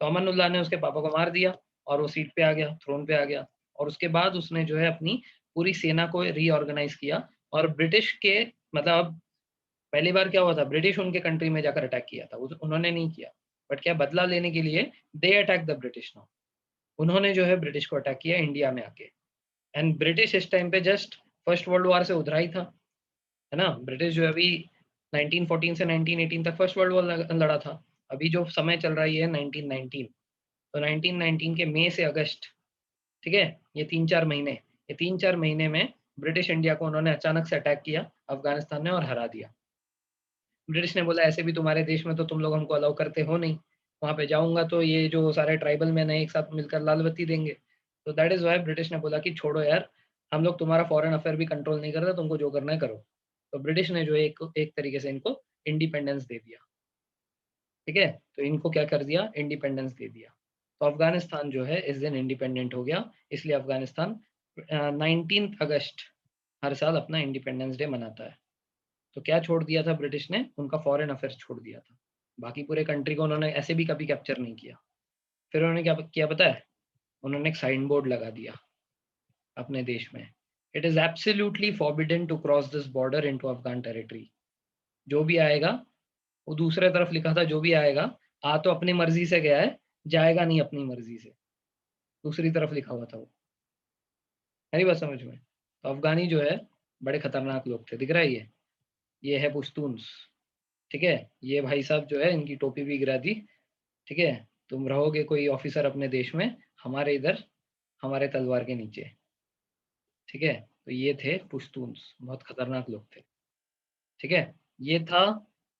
तो अमानुल्लाह ने उसके पापा को मार दिया और वो सीट पे आ गया, थ्रोन पे आ गया, और उसके बाद उसने जो है अपनी पूरी सेना को रीऑर्गेनाइज़ किया, और ब्रिटिश के मतलब अब पहली बार क्या हुआ था, ब्रिटिश उनके कंट्री में जाकर अटैक किया था, उन्होंने नहीं किया। बट क्या बदला लेने के लिए they attack the British now. उन्होंने जो है ब्रिटिश को अटैक किया इंडिया में आके। एंड ब्रिटिश इस टाइम पे जस्ट फर्स्ट वर्ल्ड वॉर से उधरा ही था, है ना? ब्रिटिश जो है अभी 1914 से 1918 तक फर्स्ट वर्ल्ड वॉर लड़ा था। अभी जो समय चल रहा है ये है 1919। तो 1919 के मई से अगस्त, ठीक है? ये 3-4 महीने, ये 3-4 महीने में ब्रिटिश इंडिया को उन्होंने अचानक से अटैक किया अफ़गानिस्तान ने और हरा दिया। ब्रिटिश ने बोला ऐसे भी तुम्हारे देश में तो तुम लोग हमको अलाउ करते हो नहीं। वहाँ पे जाऊँगा तो ये जो सारे ट्राइबल मैन हैं एक साथ मिलकर लाल बत्ती देंगे। तो दैट इज़ व्हाई ब्रिटिश ने बोला कि छोड़ो यार, हम लोग तुम्हारा फॉरेन अफेयर भी कंट्रोल नहीं कर रहे, तुमको जो करना है करो। तो ब्रिटिश ने जो है एक एक तरीके से इनको इंडिपेंडेंस दे दिया। ठीक है? तो इनको क्या कर दिया, इंडिपेंडेंस दे दिया। तो अफ़गानिस्तान जो है इस दिन इंडिपेंडेंट हो गया, इसलिए अफ़गानिस्तान 19th अगस्त हर साल अपना इंडिपेंडेंस डे मनाता है। तो क्या छोड़ दिया था ब्रिटिश ने? उनका फॉरेन अफेयर्स छोड़ दिया था। बाकी पूरे कंट्री को उन्होंने ऐसे भी कभी कैप्चर नहीं किया। फिर उन्होंने क्या किया पता है? उन्होंने एक साइन बोर्ड लगा दिया अपने देश में। It is absolutely forbidden to cross this border into Afghan territory. जो भी आएगा, वो दूसरे तरफ लिखा था जो भी आएगा, आ तो अपनी मर्ज़ी से गया है, जाएगा नहीं अपनी मर्ज़ी से। दूसरी तरफ लिखा हुआ था वो। आई बात समझ में? तो अफ़गानी जो है, बड़े खतरनाक लोग थे। दिख रहा है ये? ये है पुश्तून्स। ठीक है? ये भाई साहब जो है इनकी टोपी भी गिरा दी। ठीक है? तुम रहोगे कोई ऑफ़िसर अपने देश में, हमारे इधर, हमारे तलवार के नीचे। ठीक है? तो ये थे पुश्तून्स, बहुत खतरनाक लोग थे। ठीक है? ये था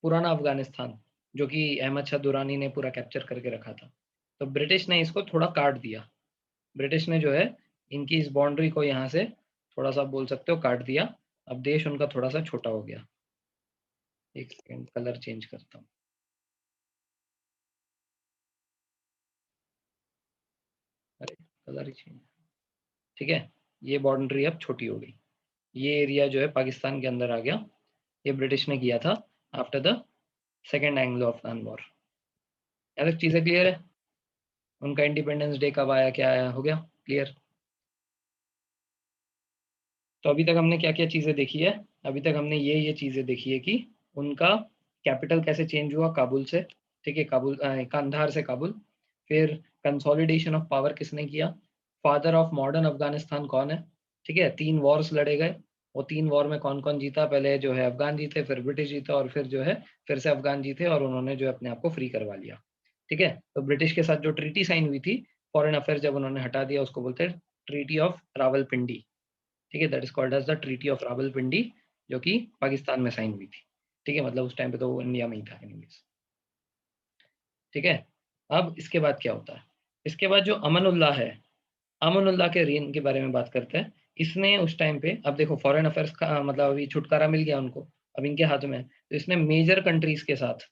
पुराना अफ़गानिस्तान, जो कि अहमद शाह दुरानी ने पूरा कैप्चर करके रखा था। तो ब्रिटिश ने इसको थोड़ा काट दिया। ब्रिटिश ने जो है इनकी इस बाउंड्री को यहाँ से थोड़ा-सा बोल सकते हो काट दिया। अब देश उनका थोड़ा-सा छोटा हो गया। 1 सेकंड कलर चेंज करता हूँ। अरे! कलर ही चेंज, ठीक है? ये बाउंड्री अब छोटी हो गई। ये एरिया जो है पाकिस्तान के अंदर आ गया। ये ब्रिटिश ने किया था after the second Anglo Afghan war. यहाँ तक चीज़ें क्लियर है? उनका इंडिपेंडेंस डे कब आया, क्या आया, हो गया क्लियर? तो अभी तक हमने क्या-क्या चीज़ें देखी है? अभी तक हमने ये चीज़ें देखी है कि उनका कैपिटल कैसे चेंज हुआ काबुल से, ठीक है, कांधार से काबुल। फिर कंसोलिडेशन ऑफ पावर किसने किया, फादर ऑफ मॉडर्न अफगानिस्तान कौन है, ठीक है, 3 वॉर्स लड़े गए, वो 3 वॉर में कौन कौन जीता, पहले जो है अफगान जीते, फिर ब्रिटिश जीता, और फिर जो है फिर से अफगान जीते, और उन्होंने जो है अपने आप को फ्री करवा लिया, ठीक है। तो ब्रिटिश के साथ जो ट्रीटी साइन हुई थी फॉरेन अफेयर्स जब उन्होंने हटा दिया, उसको बोलते हैं ट्रीटी ऑफ रावलपिंडी, ठीक है, that is called as the treaty of Rawalpindi, जो कि पाकिस्तान में साइन हुई थी, ठीक है, मतलब उस टाइम पे तो वो इंडिया में ही था एनीवेज, ठीक है। अब इसके बाद क्या होता है, इसके बाद जो अमनुल्लाह है, अमनुल्लाह के रेन के बारे में बात करते हैं। इसने उस टाइम पे, अब देखो फॉरेन अफेयर्स का मतलब अभी छुटकारा मिल गया उनको, अब इनके हाथ में है। तो इसने मेजर कंट्रीज के साथ,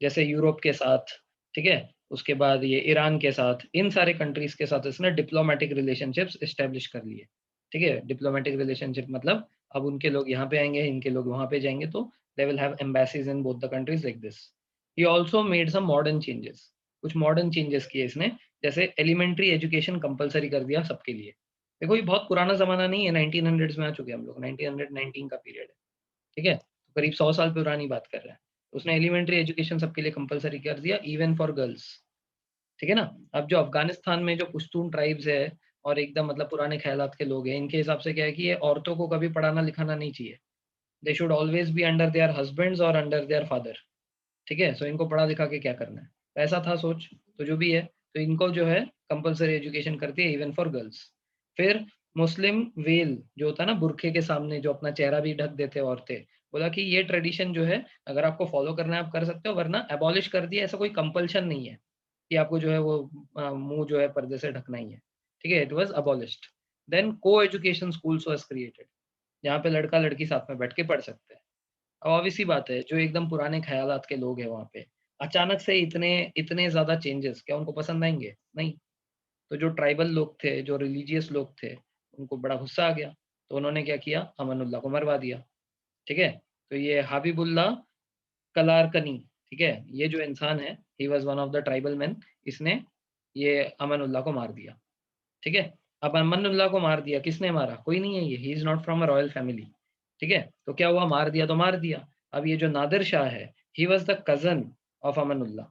जैसे यूरोप के साथ, ठीक है, उसके बाद ये ईरान के साथ, इन सारे कंट्रीज के साथ इसने डिप्लोमेटिक रिलेशनशिप्स एस्टेब्लिश कर लिए, ठीक है। डिप्लोमेटिक रिलेशनशिप मतलब अब उनके लोग यहाँ पे आएंगे, इनके लोग वहाँ पे जाएंगे, तो they will have embassies in both the countries like this. He also made some modern changes, कुछ मॉडर्न चेंजेस किए इसने, जैसे एलिमेंट्री एजुकेशन कंपलसरी कर दिया सबके लिए। देखो ये बहुत पुराना ज़माना नहीं है, 1900s में आ चुके हैं हम लोग, 1919 का पीरियड है, ठीक है? तो करीब 100 साल पुरानी बात कर रहे हैं। उसने एलिमेंट्री एजुकेशन सबके लिए कंपलसरी कर दिया, इवन फॉर गर्ल्स, ठीक है ना? अब जो अफ़गानिस्तान में जो पश्तून ट्राइब्स है और एकदम मतलब पुराने ख़यालात के लोग हैं, इनके हिसाब से क्या है कि ये औरतों को कभी पढ़ाना-लिखाना नहीं चाहिए। They should always be under their husbands और अंडर देयर फादर। ठीक है? सो इनको पढ़ा लिखा के क्या करना है? तो ऐसा था सोच, तो जो भी है, तो इनको जो है कंपल्सरी एजुकेशन कर दी है इवन फॉर गर्ल्स। फिर मुस्लिम वेल जो होता है ना बुर्के के सामने जो अपना चेहरा भी ढक देते हैं औरतें, बोला कि ये ट्रेडिशन जो है अगर आपको फॉलो करना है आप कर सकते हो वरना एबॉलिश कर दिया, ऐसा कोई कंपल्शन नहीं है कि आपको जो है वो मुँह जो है पर्दे से ढकना ही है। ठीक है? It was abolished. Then coeducation schools was created, जहाँ पे लड़का-लड़की साथ में बैठ के पढ़ सकते हैं। अब ऑब्वियस सी बात है, जो एकदम पुराने ख़यालात के लोग हैं वहाँ पे, अचानक से इतने इतने ज़्यादा चेंजेज़ क्या उनको पसंद आएँगे? नहीं। तो जो ट्राइबल लोग थे, जो रिलीजियस लोग थे, उनको बड़ा गुस्सा आ गया। तो उन्होंने क्या किया, अमानुल्लाह को मरवा दिया, ठीक है? तो ये हबीबुल्लाह कलारकनी, ठीक है? ये जो इंसान है, he was one of the tribal main, इसने ये अमानुल्लाह को मार दिया, ठीक है? अब अमानुल्लाह को मार दिया, किसने मारा? कोई नहीं है ये, he is not from a royal family, ठीक है? तो क्या हुआ, मार दिया तो मार दिया। अब ये जो नादिर शाह है, he was the cousin of Amanullah.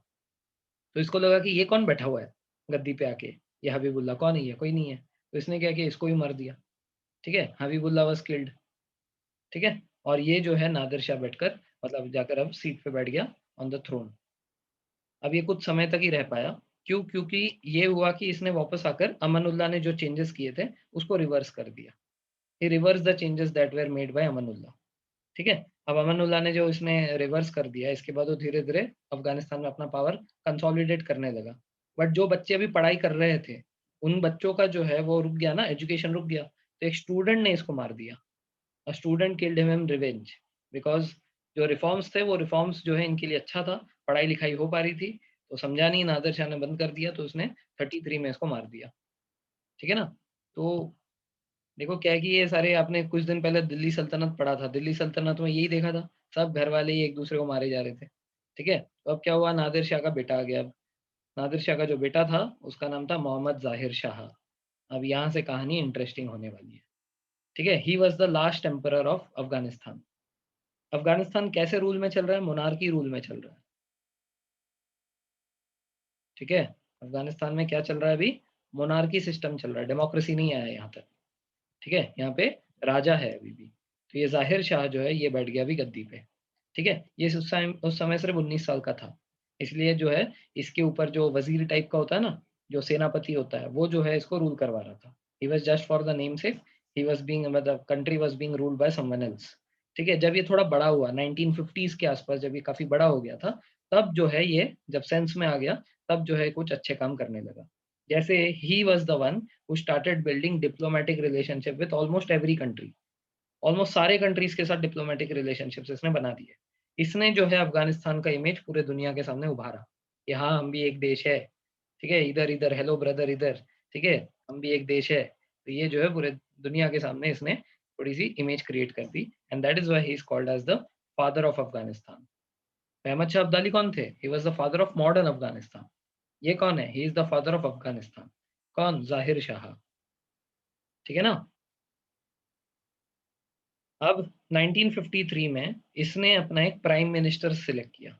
तो इसको लगा कि ये कौन बैठा हुआ है गद्दी पे आके, ये हबीबुल्लाह कौन है ये? कोई नहीं है। तो इसने क्या किया, इसको भी मार दिया, ठीक है? हबीबुल्लाह वाज़ किल्ड, ठीक है? और ये जो है नादिर शाह बैठकर मतलब जाकर अब सीट पे बैठ गया ऑन द थ्रोन। अब ये कुछ समय तक ही रह पाया। क्यों? क्योंकि ये हुआ कि इसने वापस आकर अमानुल्लाह ने जो चेंजेज़ किए थे, उसको रिवर्स कर दिया। He reverse the changes that were made by Amanullah, ठीक है? अब अमानुल्लाह ने जो इसने रिवर्स कर दिया, इसके बाद वो धीरे-धीरे अफ़गानिस्तान में अपना पावर कंसोलिडेट करने लगा। बट जो बच्चे अभी पढ़ाई कर रहे थे, उन बच्चों का जो है वो रुक गया ना, एजुकेशन रुक गया। तो एक स्टूडेंट ने इसको मार दिया। A student killed him in revenge because जो रिफॉर्म्स थे, वो रिफॉर्म्स जो है इनके लिए अच्छा था, पढ़ाई-लिखाई हो पा रही थी, तो समझा नहीं, नादिर शाह ने बंद कर दिया, तो उसने 33 में इसको मार दिया। ठीक है ना? तो देखो क्या है कि ये सारे आपने कुछ दिन पहले दिल्ली सल्तनत पढ़ा था, दिल्ली सल्तनत में यही देखा था, सब घरवाले ही एक-दूसरे को मारे जा रहे थे, ठीक है? तो अब क्या हुआ, नादिर शाह का बेटा आ गया अब। नादिर शाह का जो बेटा था, उसका नाम था मोहम्मद ज़ाहिर शाह। अब यहाँ से कहानी इंटरेस्टिंग होने वाली है, ठीक है? He was the last emperor of Afghanistan. Afghanistan कैसे रूल में चल रहा है? मोनार्की रूल में चल रहा है, ठीक है? अफ़गानिस्तान में क्या चल रहा है अभी? मोनार्की सिस्टम चल रहा है, डेमोक्रेसी नहीं आया है यहाँ तक। ठीक है? यहाँ पे राजा है अभी भी। तो ये ज़ाहिर शाह जो है ये बैठ गया अभी गद्दी पे। ठीक है? ये उस समय सिर्फ़ 19 साल का था। इसलिए जो है इसके ऊपर जो वज़ीर टाइप का होता है ना, जो सेनापति होता है, वो जो है इसको रूल करवा रहा था। He was just for the namesake, he was being मतलब country was being ruled by someone else. ठीक है? जब ये थोड़ा बड़ा हुआ 1950s के आस-पास जब ये काफ़ी बड़ा हो गया था, तब जो है ये जब सेंस में आ गया, तब जो है कुछ अच्छे काम करने लगा। जैसे ही was the one who started building diplomatic relationship with almost every country. Almost सारे कंट्रीज़ के साथ डिप्लोमैटिक रिलेशनशिप्स इसने बना दिए। इसने जो है अफ़गानिस्तान का इमेज पूरे दुनिया के सामने उभारा, कि हाँ, हम भी एक देश है, ठीक है? इधर-इधर हेलो ब्रदर इधर, ठीक है? हम भी एक देश है। तो ये जो है पूरे दुनिया के सामने इसने थोड़ी-सी इमेज क्रिएट कर दी and that is why he is called as the father of Afghanistan. Ahmad Shah Abdali कौन थे? He was the father of modern Afghanistan. ये कौन है? He is the father of Afghanistan. कौन? ज़ाहिर शाह, ठीक है ना? अब 1953 में इसने अपना एक प्राइम मिनिस्टर सिलेक्ट किया,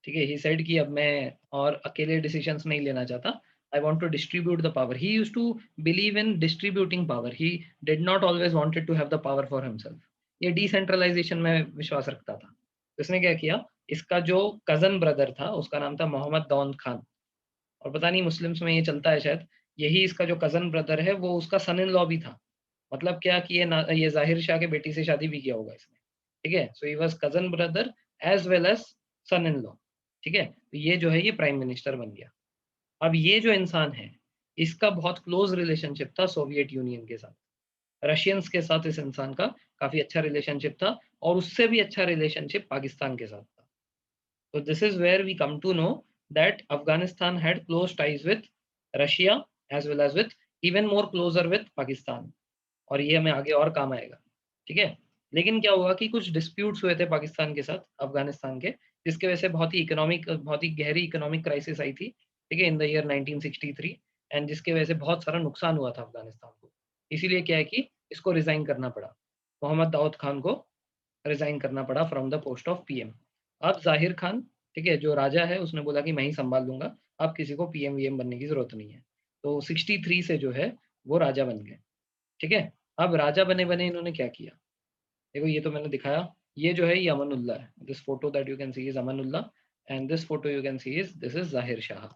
ठीक है। ही सेड कि अब मैं और अकेले डिसीजंस नहीं लेना चाहता, I want to distribute the power. He used to believe in distributing power, he did not always wanted to have the power for himself. ये डिसेंट्रलाइजेशन में विश्वास रखता था। तो इसने क्या किया, इसका जो कजन ब्रदर था उसका नाम था मोहम्मद दाऊद खान, और पता नहीं मुस्लिम्स में ये चलता है शायद, यही इसका जो कज़न ब्रदर है वो उसका सन इन लॉ भी था। मतलब क्या कि ये ज़ाहिर शाह के बेटी से शादी भी किया होगा इसने, ठीक है? So he was cousin brother as well as son in law, ठीक है? तो ये जो है ये प्राइम मिनिस्टर बन गया। अब ये जो इंसान है, इसका बहुत क्लोज़ रिलेशनशिप था सोवियत यूनियन के साथ। रशियंस के साथ इस इंसान का काफ़ी अच्छा रिलेशनशिप था, और उससे भी अच्छा रिलेशनशिप पाकिस्तान के साथ था। So this is where we come to know that Afghanistan had close ties with Russia as well as with even more closer with Pakistan, और ये हमें आगे और काम आएगा, ठीक है। लेकिन क्या हुआ कि कुछ डिस्प्यूट्स हुए थे पाकिस्तान के साथ अफगानिस्तान के, जिसकी वजह से बहुत ही गहरी इकोनॉमिक क्राइसिस आई थी, ठीक है, इन द ईयर 1963, एंड जिसकी वजह से बहुत सारा नुकसान हुआ था अफगानिस्तान को। इसीलिए क्या है कि इसको रिजाइन करना पड़ा, मोहम्मद दाऊद खान को रिज़ाइन करना पड़ा from the post of PM. अब ज़ाहिर खान, ठीक है, जो राजा है उसने बोला कि मैं ही सँभाल लूँगा, अब किसी को पीएम-वीएम बनने की ज़रूरत नहीं है। तो 63 से जो है वो राजा बन गए, ठीक है? अब राजा बने-बने इन्होंने क्या किया? देखो ये तो मैंने दिखाया, ये जो है ये अमानुल्लाह है। This photo that you can C is Amanullah, and this photo you can C is this is ज़ाहिर शाह,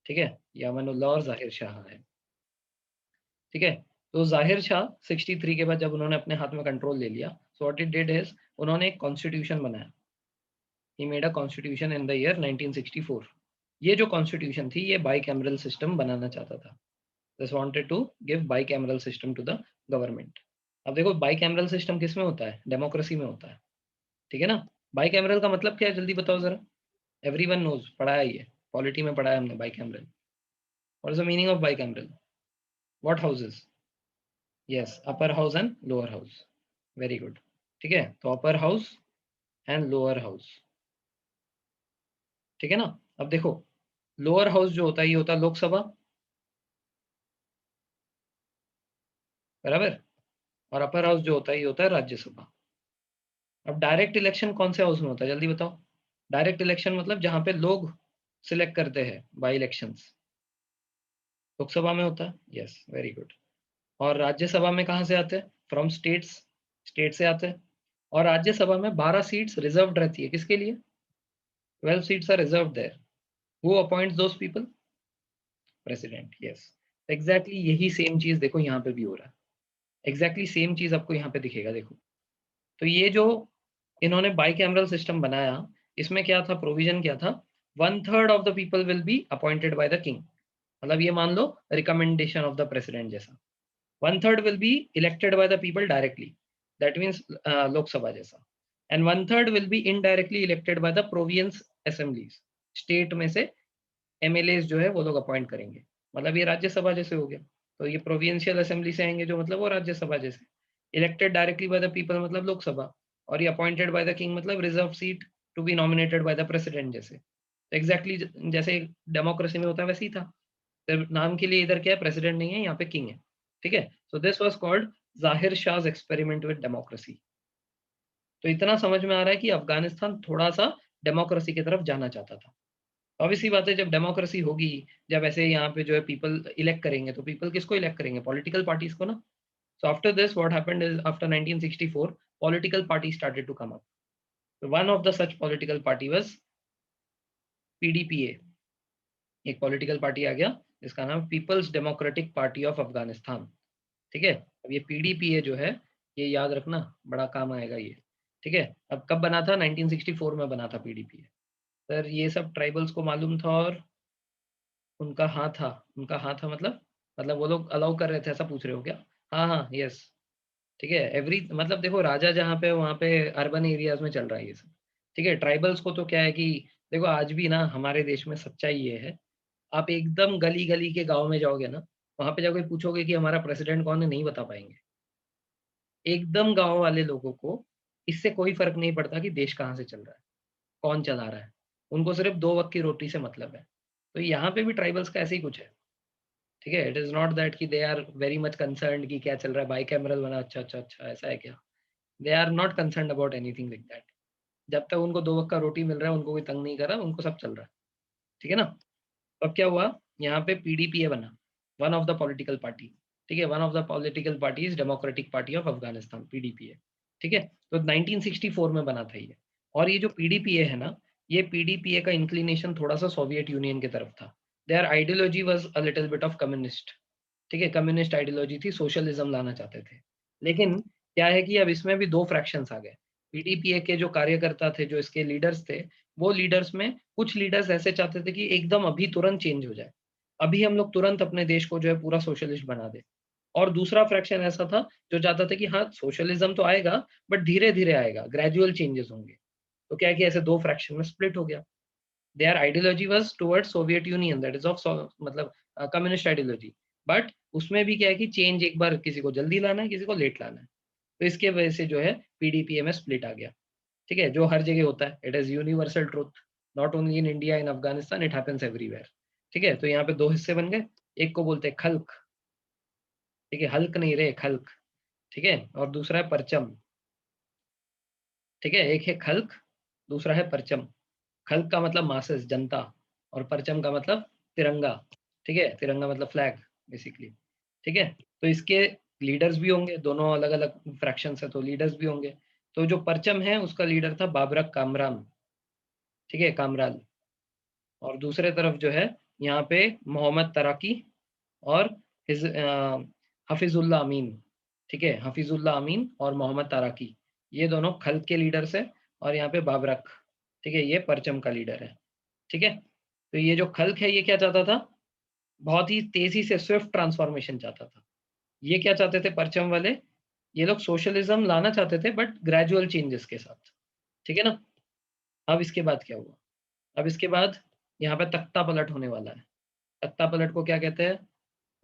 ठीक है? ये अमानुल्लाह और ज़ाहिर शाह है, ठीक है? तो ज़ाहिर शाह 63 के बाद जब उन्होंने अपने हाथ में कंट्रोल ले लिया, so what it did is उन्होंने एक कॉन्स्टिट्यूशन बनाया। He made a constitution in the year 1964. ये जो कॉन्स्टिट्यूशन थी ये बाइकैमरल सिस्टम बनाना चाहता था। This wanted to give bicameral system to the government. अब देखो बाइकैमरल सिस्टम किस में होता है? डेमोक्रेसी में होता है, ठीक है ना? बाइकैमरल का मतलब क्या है जल्दी बताओ ज़रा? एवरीवन नोज़, पढ़ा है ये, पॉलिटी में पढ़ा है हमने bicameral. What is the meaning of bicameral? What houses? Yes, upper house and lower house. Very good, ठीक है? तो upper house and lower house, ठीक है ना? अब देखो लोअर हाउस जो होता है ये होता है लोकसभा, बराबर? और अपर हाउस जो होता है ये होता है राज्यसभा। अब डायरेक्ट इलेक्शन कौन से हाउस में होता है जल्दी बताओ? डायरेक्ट इलेक्शन मतलब जहाँ पे लोग सिलेक्ट करते हैं बाय इलेक्शंस, लोकसभा में होता है। Yes, very good. और राज्यसभा में कहाँ से आते हैं? फ्रॉम स्टेट्स, स्टेट से आते हैं। और राज्यसभा में 12 सीट्स रिजर्व्ड रहती है, किसके लिए? 12 seats are reserved there. Who appoints those people? President, yes. Exactly यही सेम चीज देखो यहाँ पे भी हो रहा है। एग्जैक्टली सेम चीज आपको यहाँ पे दिखेगा, देखो। तो ये जो इन्होंने बाइकैमरल सिस्टम बनाया, इसमें क्या था, प्रोविजन क्या था? 1/3 of the people will be appointed by the king. मतलब ये मान लो रिकमेंडेशन ऑफ द प्रेसिडेंट जैसा। 1/3 will be elected by the people directly, that means Lok Sabha जैसा। And 1/3 will be indirectly elected by the province assemblies, state में से MLAs जो है वो लोग अपॉइंट करेंगे। मतलब ये राज्यसभा जैसे हो गया। तो ये प्रोविंशियल असेंबली से आएंगे जो, मतलब वो राज्यसभा जैसे। Elected directly by the people मतलब लोकसभा, और ये अपॉइंटेड बाय द किंग मतलब reserve seat to be nominated by the president जैसे। तो एग्जैक्टली जैसे डेमोक्रेसी में होता है वैसे ही था। सिर्फ नाम के लिए इधर क्या है, प्रेसिडेंट नहीं है, यहाँ पे किंग है, ठीक है। सो दिस वाज कॉल्ड जाहिर शाह एक्सपेरिमेंट विद डेमोक्रेसी। तो इतना समझ में आ रहा है कि अफगानिस्तान थोड़ा सा डेमोक्रेसी की तरफ जाना चाहता था। ऑब्वियस सी बात है, जब डेमोक्रेसी होगी, जब ऐसे यहाँ पे जो है पीपल इलेक्ट करेंगे, तो पीपल किसको इलेक्ट करेंगे? पॉलिटिकल पार्टीज को ना। So after this what happened is after 1964 political party started to come up. One of the such political party was PDPA. एक पॉलिटिकल पार्टी आ गया जिसका नाम people's democratic party of Afghanistan, ठीक है। अब ये पीडीपीए जो है, ये याद रखना, बड़ा काम आएगा ये, ठीक है। अब कब बना था? 1964 में बना था पीडीपीए। सर ये सब ट्राइबल्स को मालूम था, और उनका हाँ था। उनका हाँ था मतलब वो लोग अलाउ कर रहे थे, ऐसा पूछ रहे हो क्या? हाँ, हाँ, यस, ठीक है। एवरी मतलब देखो राजा जहाँ पे वहाँ पे अर्बन एरियाज़ में चल रहा है ये सब, ठीक है। ट्राइबल्स को तो क्या है कि देखो आज भी ना हमारे देश में सच्चाई ये है, आप एकदम गली-गली के गाँव में जाओगे ना, वहाँ पे जाके पूछोगे कि हमारा प्रेसिडेंट कौन है, नहीं बता पाएँगे। एकदम गाँव वाले लोगों को इससे कोई फ़र्क नहीं पड़ता कि देश कहाँ से चल रहा है, कौन चला रहा है। उनको सिर्फ़ 2 वक़्त की रोटी से मतलब है। तो यहाँ पे भी ट्राइबल्स का ऐसे ही कुछ है। ठीक है, इट इज़ नॉट दैट कि they are very much concerned कि क्या चल रहा है, बाइकैमरल बना, अच्छा, अच्छा, अच्छा, ऐसा है क्या? They are not concerned about anything like that. जब तक उनको 2 वक़्त का रोटी मिल रहा है, उनको कोई तंग नहीं कर रहा, उनको सब चल रहा है। ठीक है ना? अब क्या हुआ, यहाँ पे पीडीपीए बना, one of the political party. ठीक है, one of the political party is democratic party of Afghanistan, PDPA. ठीक है, तो 1964 में बना था ये। और ये जो पीडीपीए है ना, ये पीडीपीए का इंक्लिनेशन थोड़ा सा सोवियत यूनियन की तरफ था। There ideology was a little bit of communist. ठीक है, कम्युनिस्ट आइडियोलॉजी थी, सोशलिज्म लाना चाहते थे। लेकिन क्या है कि अब इसमें भी 2 फ्रैक्शंस आ गए। पीडीपीए के जो कार्यकर्ता थे, जो इसके लीडर्स थे, वो लीडर्स में कुछ लीडर्स ऐसे चाहते थे कि एकदम अभी तुरंत चेंज हो जाए। अभी हम लोग तुरंत अपने देश को जो है पूरा सोशलिस्ट बना दें। और दूसरा फ्रैक्शन ऐसा था जो चाहता था कि हाँ, सोशलिज्म तो आएगा बट धीरे-धीरे आएगा, ग्रेजुअल चेंजेस होंगे। तो क्या है कि ऐसे 2 फ्रैक्शन में स्प्लिट हो गया। There ideology was towards Soviet union, that is of मतलब कम्युनिस्ट आइडियोलॉजी। बट उसमें भी क्या है कि चेंज एक बार किसी को जल्दी लाना है, किसी को लेट लाना है। तो इसके वजह से जो है पीडीपीए में स्प्लिट आ गया। ठीक है? जो हर जगह होता है। It is universal truth, not only in India, in Afghanistan, it happens everywhere. ठीक है? तो यहाँ पे 2 हिस्से बन गए। एक को बोलते हैं खल्क, ठीक है? हल्क नहीं रे, खल्क। ठीक है? और दूसरा है परचम। ठीक है? एक है खल्क, दूसरा है परचम। खल्क का मतलब मासेस, जनता, और परचम का मतलब तिरंगा। ठीक है? तिरंगा मतलब फ्लैग बेसिकली। ठीक है? तो इसके लीडर्स भी होंगे, दोनों अलग-अलग फ्रैक्शंस हैं, तो लीडर्स भी होंगे। तो जो परचम है उसका लीडर था बाबरक कामरान। ठीक है? कामरान। और दूसरे तरफ जो है यहाँ पे मोहम्मद तराकी और हफीजुल्लाह अमीन। ठीक है? हफीजुल्लाह अमीन और मोहम्मद तराकी, ये दोनों खल्क के लीडर्स हैं। और यहाँ पे बाबरक, ठीक है, ये परचम का लीडर है। ठीक है? तो ये जो खल्क है ये क्या चाहता था? बहुत ही तेज़ी से स्विफ्ट ट्रांसफॉर्मेशन चाहता था। ये क्या चाहते थे परचम वाले? ये लोग सोशलिज़्म लाना चाहते थे बट ग्रेजुअल चेंजेस के साथ। ठीक है ना? अब इसके बाद क्या हुआ? अब इसके बाद यहाँ पे तख्ता पलट होने वाला है। तख्ता पलट को क्या कहते हैं?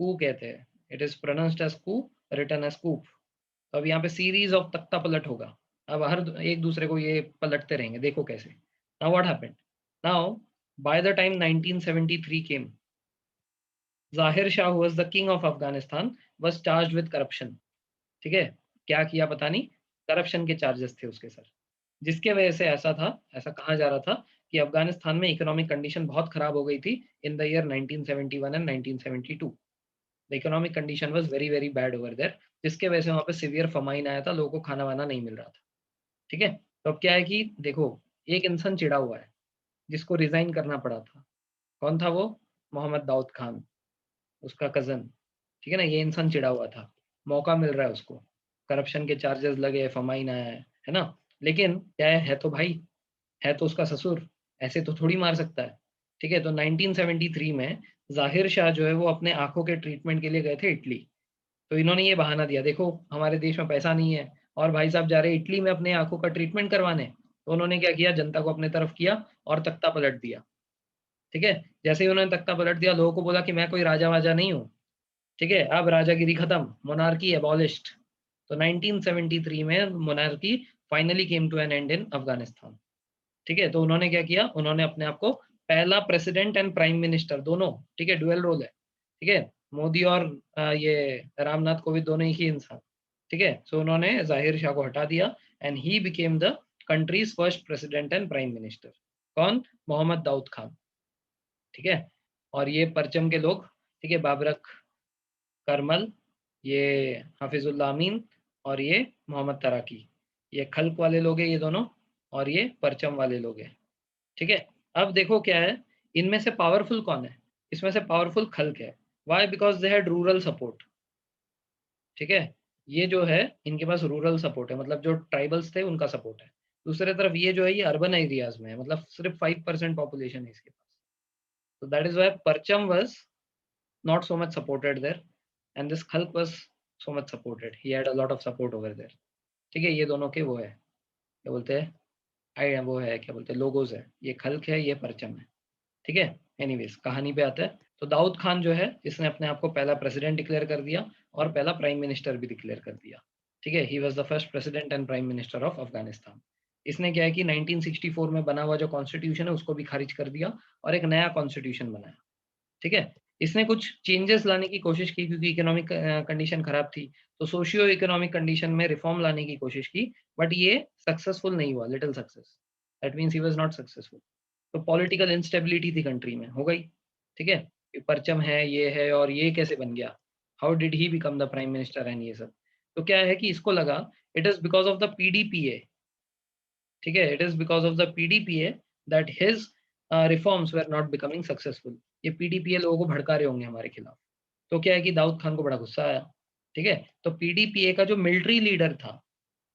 कू कहते हैं। It is pronounced as coup, written as coup. तो अब यहाँ पे सीरीज़ ऑफ तख्ता पलट होगा। अब हर द एक दूसरे को ये पलटते रहेंगे, देखो कैसे। Now what happened? Now by the time 1973 came, Zahir Shah who was the king of Afghanistan was charged with corruption. ठीक है? क्या किया पता नहीं, करप्शन के चार्जेस थे उसके सर। जिसके वजह से ऐसा था, ऐसा कहा जा रहा था कि अफ़गानिस्तान में इकोनॉमिक कंडीशन बहुत खराब हो गई थी in the year 1971 and 1972। The economic condition was very, very bad over there, जिसके वजह से वहाँ पे सीवियर फ़माइन आया था, लोगों को खाना-वाना नहीं मिल रहा था। ठीक है? तो अब क्या है कि देखो, एक इंसान चिढ़ा हुआ है, जिसको रिज़ाइन करना पड़ा था। कौन था वो? मोहम्मद दाऊद खान, उसका कज़न। ठीक है ना? ये इंसान चिढ़ा हुआ था, मौका मिल रहा है उसको, करप्शन के चार्जेस लगे, फ़माइन आया है ना? लेकिन क्या है तो भाई, है तो उसका ससुर, ऐसे तो थोड़ी मार सकता है। ठीक है? तो 1973 में ज़ाहिर शाह जो है वो अपने आँखों के ट्रीटमेंट के लिए गए थे इटली। तो इन्होंने ये बहाना दिया, देखो हमारे देश में पैसा नहीं है और भाई साहब जा रहे हैं इटली में अपने आँखों का ट्रीटमेंट करवाने। तो उन्होंने क्या किया, जनता को अपने तरफ किया और तख्ता पलट दिया। ठीक है? जैसे ही उन्होंने तख्ता पलट दिया, लोगों को बोला कि मैं कोई राजा-वाजा नहीं हूँ। ठीक है? अब राजागिरी खत्म, मोनार्की एबॉलिश्ड। तो 1973 में monarchy finally came to an end in Afghanistan. ठीक है? तो उन्होंने क्या किया, उन्होंने अपने आप को पहला प्रेसिडेंट एंड प्राइम मिनिस्टर दोनों, ठीक है? डुअल रोल है। ठीक है? मोदी और ये रामनाथ कोविंद दोनों एक ही इंसान। ठीक है? सो उन्होंने ज़ाहिर शाह को हटा दिया and he became the countries first president and prime minister. कौन? मोहम्मद दाऊद खान। ठीक है? और ये परचम के लोग, ठीक है? बाबरक करमल, ये हफीजुल्लाह अमीन और ये मोहम्मद तराकी। ये खल्क वाले लोग हैं ये दोनों, और ये परचम वाले लोग हैं। ठीक है? अब देखो क्या है, इनमें से पावरफुल कौन है? इसमें से पावरफुल खल्क है। Why? Because they had rural support. ठीक है? ये जो है इनके पास रूरल सपोर्ट है, मतलब जो ट्राइबल्स थे उनका सपोर्ट है। दूसरी तरफ ये जो है ये अर्बन एरियाज़ में है, मतलब सिर्फ 5% पॉपुलेशन है इसके पास। So that is why Parcham was not so much supported there and this Khalq was so much supported. He had a lot of support over there. ठीक है? ये दोनों के वो है, क्या बोलते हैं, आई वो है, क्या बोलते हैं, लोगोज़ है। ये खल्क है, ये परचम है। ठीक है? एनीवेज़ कहानी पे आते हैं। तो दाऊद खान जो है, इसने अपने आप को पहला प्रेसिडेंट डिक्लेयर कर दिया और पहला प्राइम मिनिस्टर भी डिक्लेयर कर दिया। ठीक है? He was the first president and prime minister of Afghanistan. इसने क्या है कि 1964 में बना हुआ जो कॉन्स्टिट्यूशन है, उसको भी खारिज कर दिया और एक नया कॉन्स्टिट्यूशन बनाया। ठीक है? इसने कुछ चेंजेस लाने की कोशिश की क्योंकि इकोनॉमिक कंडीशन खराब थी, तो सोशियो इकोनॉमिक कंडीशन में रिफॉर्म लाने की कोशिश की, बट ये सक्सेसफुल नहीं हुआ, little success. That means he was not successful. तो पॉलिटिकल इंस्टेबिलिटी थी कंट्री में, हो गई, ठीक है? ये परचम है, ये है और ये कैसे बन गया? How did he become the prime minister and ये सब। तो क्या है कि इसको लगा it is because of the PDPA, ठीक है? It is because of the PDPA that his reforms were not becoming successful. ये पीडीपीए लोगों को भड़का रहे होंगे हमारे खिलाफ। तो क्या है कि दाऊद खान को बड़ा गुस्सा आया, ठीक है? तो पीडीपीए का जो मिलिट्री लीडर था,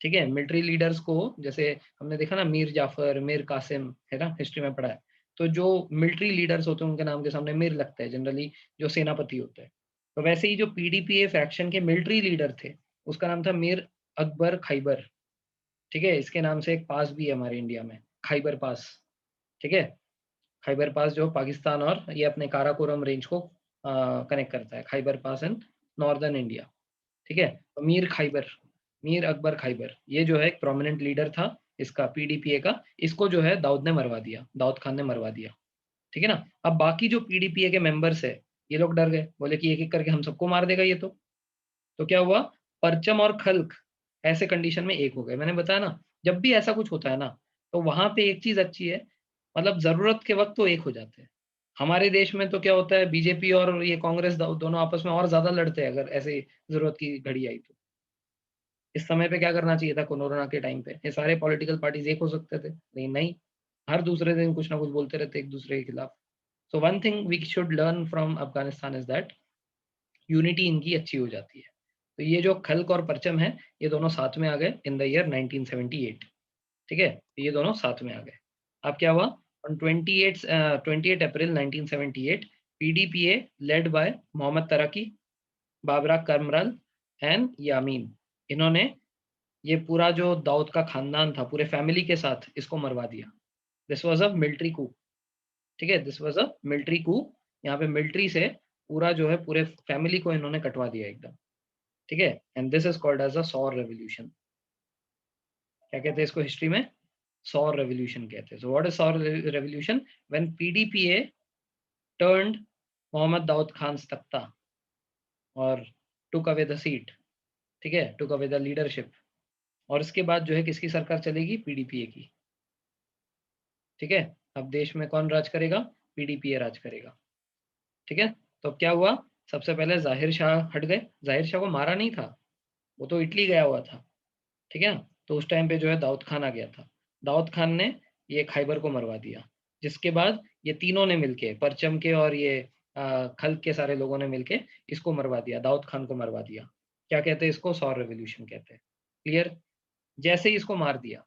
ठीक है? मिलिट्री लीडर्स को जैसे हमने देखा ना मीर जाफ़र, मीर कासिम, है ना? हिस्ट्री में पढ़ा है। तो जो मिलिट्री लीडर्स होते हैं उनके नाम के सामने मीर लगता है जनरली जो सेनापति होते हैं। तो वैसे ही जो पीडीपीए फैक्शन के मिलिट्री लीडर थे, उसका नाम था मीर अकबर खैबर, ठीक है? इसके नाम से एक पास भी है हमारे इंडिया में, खैबर पास, ठीक है? खैबर पास जो पाकिस्तान और ये अपने काराकोरम रेंज को कनेक्ट करता है, खैबर पास इन नॉर्दर्न इंडिया, ठीक है? तो मीर अकबर खैबर, ये जो है एक प्रोमिनेंट लीडर था इसका पीडीपीए का, इसको जो है दाऊद ने मरवा दिया, दाऊद खान ने मरवा दिया, ठीक है ना? अब बाकी जो पीडीपीए के मेंबर्स है, ये लोग डर गए, बोले कि एक-एक करके हम सबको मार देगा ये तो। तो क्या हुआ? परचम और खल्क ऐसे कंडीशन में एक हो गए। मैंने बताया ना, जब भी ऐसा कुछ होता है ना, तो वहाँ पे एक चीज़ अच्छी है, मतलब ज़रूरत के वक़्त तो एक हो जाते हैं। हमारे देश में तो क्या होता है बीजेपी और ये कांग्रेस दोनों आपस में और ज़्यादा लड़ते हैं अगर ऐसे ज़रूरत की घड़ी आई तो। इस समय पे क्या करना चाहिए था कोरोना के टाइम पे? ये सारे पॉलिटिकल पार्टीज़ एक हो सकते थे, लेकिन नहीं, हर दूसरे दिन कुछ ना कुछ बोलते रहते एक दूसरे के खिलाफ। So one thing we should learn from Afghanistan is that unity इनकी अच्छी हो जाती है। तो ये जो खल्क और परचम है, ये दोनों साथ में आ गए इन द ईयर 1978, ठीक है? ये दोनों साथ में आ गए। अब क्या हुआ? On 28 April 1978 PDPA led by Mohammad Taraki, Babrak करमरल and यामीन, इन्होंने ये पूरा जो दाऊद का खानदान था, पूरे फैमिली के साथ इसको मरवा दिया। दिस वाज़ अ मिलिट्री कू, ठीक है? दिस वाज़ अ मिलिट्री कू। यहाँ पे मिलिट्री से पूरा जो है पूरे फैमिली को इन्होंने कटवा दिया एकदम। ठीक है? And this is called as a सौर रिवॉल्यूशन। क्या कहते हैं इसको हिस्ट्री में? सौर रिवॉल्यूशन कहते हैं। So what is Saur revolution? When PDPA turned Mohammad Daoud Khan's तख्ता और टूक अवे द सीट, ठीक है? टूक अवे द लीडरशिप और इसके बाद जो है किसकी सरकार चलेगी? पीडीपीए की, ठीक है? अब देश में कौन राज करेगा? पीडीपीए राज करेगा, ठीक है? तो अब क्या हुआ? सबसे पहले ज़ाहिर शाह हट गए। ज़ाहिर शाह को मारा नहीं था, वो तो इटली गया हुआ था। ठीक है ना? तो उस टाइम पे जो है दाऊद खान आ गया था। दाऊद खान ने ये खैबर को मरवा दिया, जिसके बाद ये तीनों ने मिलके परचम के और ये खल्क के सारे लोगों ने मिलके इसको मरवा दिया, दाऊद खान को मरवा दिया। क्या कहते हैं इसको? सौर रिवॉल्यूशन कहते हैं। क्लियर? जैसे ही इसको मार दिया,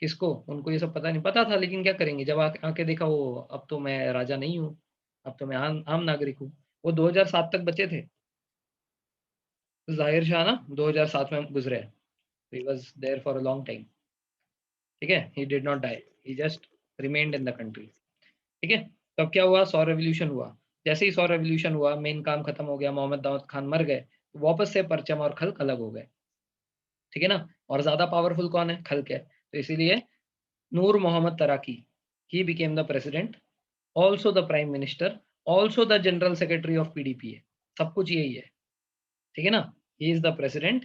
किसको? उनको ये सब पता नहीं पता था लेकिन क्या करेंगे जब आके देखा वो अब तो मैं राजा नहीं हूँ, अब तो मैं आम आम नागरिक हूँ। वो 2007 तक बचे थे। ज़ाहिर शाह ना 2007 में गुज़रे। He was there for a long time. ठीक है? He did not die, he just remained in the country. ठीक है? तो अब क्या हुआ? सौर रिवॉल्यूशन हुआ। जैसे ही सौर रिवॉल्यूशन हुआ, मेन काम खत्म हो गया, मोहम्मद दाऊद खान मर गए, वापस से परचम और खल्क अलग हो गए। ठीक है ना? और ज़्यादा पावरफुल कौन है? खल्क है। तो इसीलिए Nur Mohammad Taraki, he became the president, also the prime minister, also the general secretary of PDPA. सब कुछ यही है। ठीक है ना? He is the president,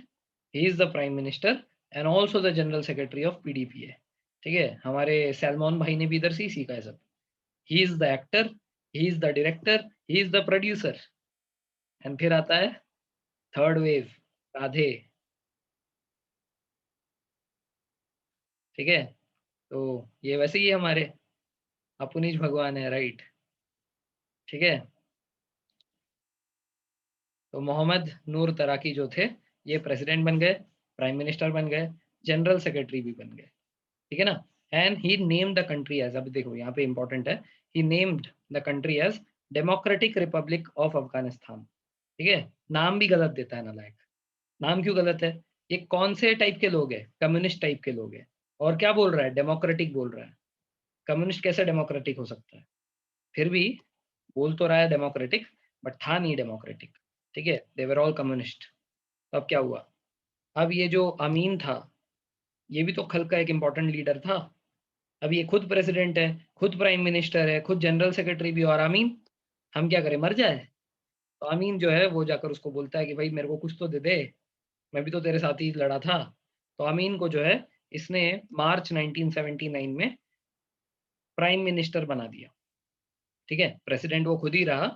he is the prime minister and also the general secretary of PDPA. ठीक है? हमारे सैलमोन भाई ने भी इधर से ही सीखा है सब। ही is the actor, he is the director, he is the producer and फिर आता है थर्ड वेव, राधे। ठीक है? तो ये वैसे ही है हमारे अपुनीश भगवान है, राइट? ठीक है? तो मोहम्मद नूर तराकी जो थे, ये प्रेसिडेंट बन गए, प्राइम मिनिस्टर बन गए, जनरल सेक्रेटरी भी बन गए। ठीक है ना? And he named the country as, अब देखो यहाँ पे इम्पोर्टेंट है, he named the country as democratic republic of Afghanistan. ठीक है? नाम भी गलत देता है नालायक। नाम क्यों गलत है? ये कौन से टाइप के लोग हैं? कम्युनिस्ट टाइप के लोग हैं। और क्या बोल रहा है? डेमोक्रेटिक बोल रहा है। कम्युनिस्ट कैसे डेमोक्रेटिक हो सकता है? फिर भी बोल तो रहा है डेमोक्रेटिक, बट था नहीं डेमोक्रेटिक। ठीक है? दे वर ऑल कम्युनिस्ट। तो अब क्या हुआ? अब ये जो अमीन था, ये भी तो खल्क का एक इम्पोर्टेंट लीडर था। अब ये खुद प्रेसिडेंट है, खुद प्राइम मिनिस्टर है, खुद जनरल सेक्रेटरी भी और अमीन। हम क्या करें, मर जाए? तो अमीन जो है वो जाकर उसको बोलता है कि भाई मेरे को कुछ तो दे दे, मैं भी तो तेरे साथ ही लड़ा था। तो अमीन को जो है इसने मार्च 1979 में प्राइम मिनिस्टर बना दिया। ठीक है? प्रेसिडेंट वो खुद ही रहा,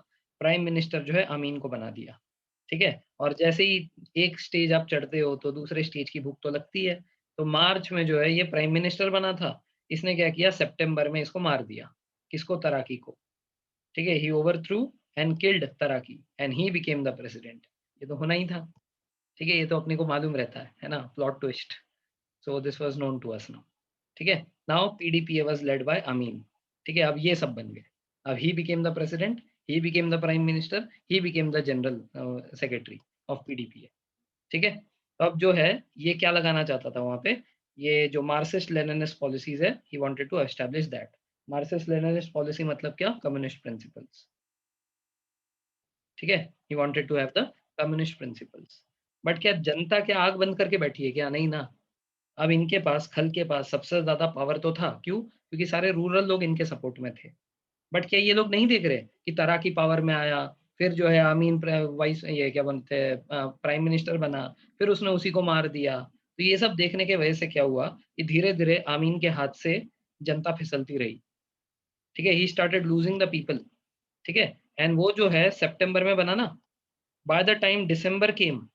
प्राइम मिनिस्टर जो है अमीन को बना दिया। ठीक है? और जैसे ही एक स्टेज आप चढ़ते हो तो दूसरे स्टेज की भूख तो लगती है। तो मार्च में जो है ये प्राइम मिनिस्टर बना था, इसने क्या किया सितंबर में इसको मार दिया। किसको? तराकी को। ठीक है? He overthrew and killed Taraki and he became the president. ये तो होना ही था। ठीक है? ये तो अपने को मालूम रहता है ना? Plot twist. So this was known to us now. ठीक है? Now PDPA was led by Amin. ठीक है? अब ये सब बन गए। अब he became the president, he became the prime minister, he became the general secretary of PDPA. ठीक है? तो अब जो है ये क्या लगाना चाहता था वहाँ पे, ये जो मार्क्सिस्ट लेनिनिस्ट पॉलिसीज़ है, he wanted to establish that. Marxist Leninist policy मतलब क्या? Communist principles. ठीक है? He wanted to have the communist principles. But क्या जनता क्या आँख बंद करके बैठी है क्या? नहीं ना। अब इनके पास, खल के पास सबसे ज़्यादा पावर तो था। क्यों? क्योंकि सारे रूरल लोग इनके सपोर्ट में थे। बट क्या ये लोग नहीं देख रहे कि तराकी पावर में आया, फिर जो है अमीन वाइस ये क्या बोलते हैं प्राइम मिनिस्टर बना, फिर उसने उसी को मार दिया। तो ये सब देखने की वजह से क्या हुआ कि धीरे-धीरे अमीन के हाथ से जनता फिसलती रही। ठीक है? He started losing the people. ठीक है? एंड वो जो है सितंबर में बना ना, बाय द टाइम डिसेंबर केम,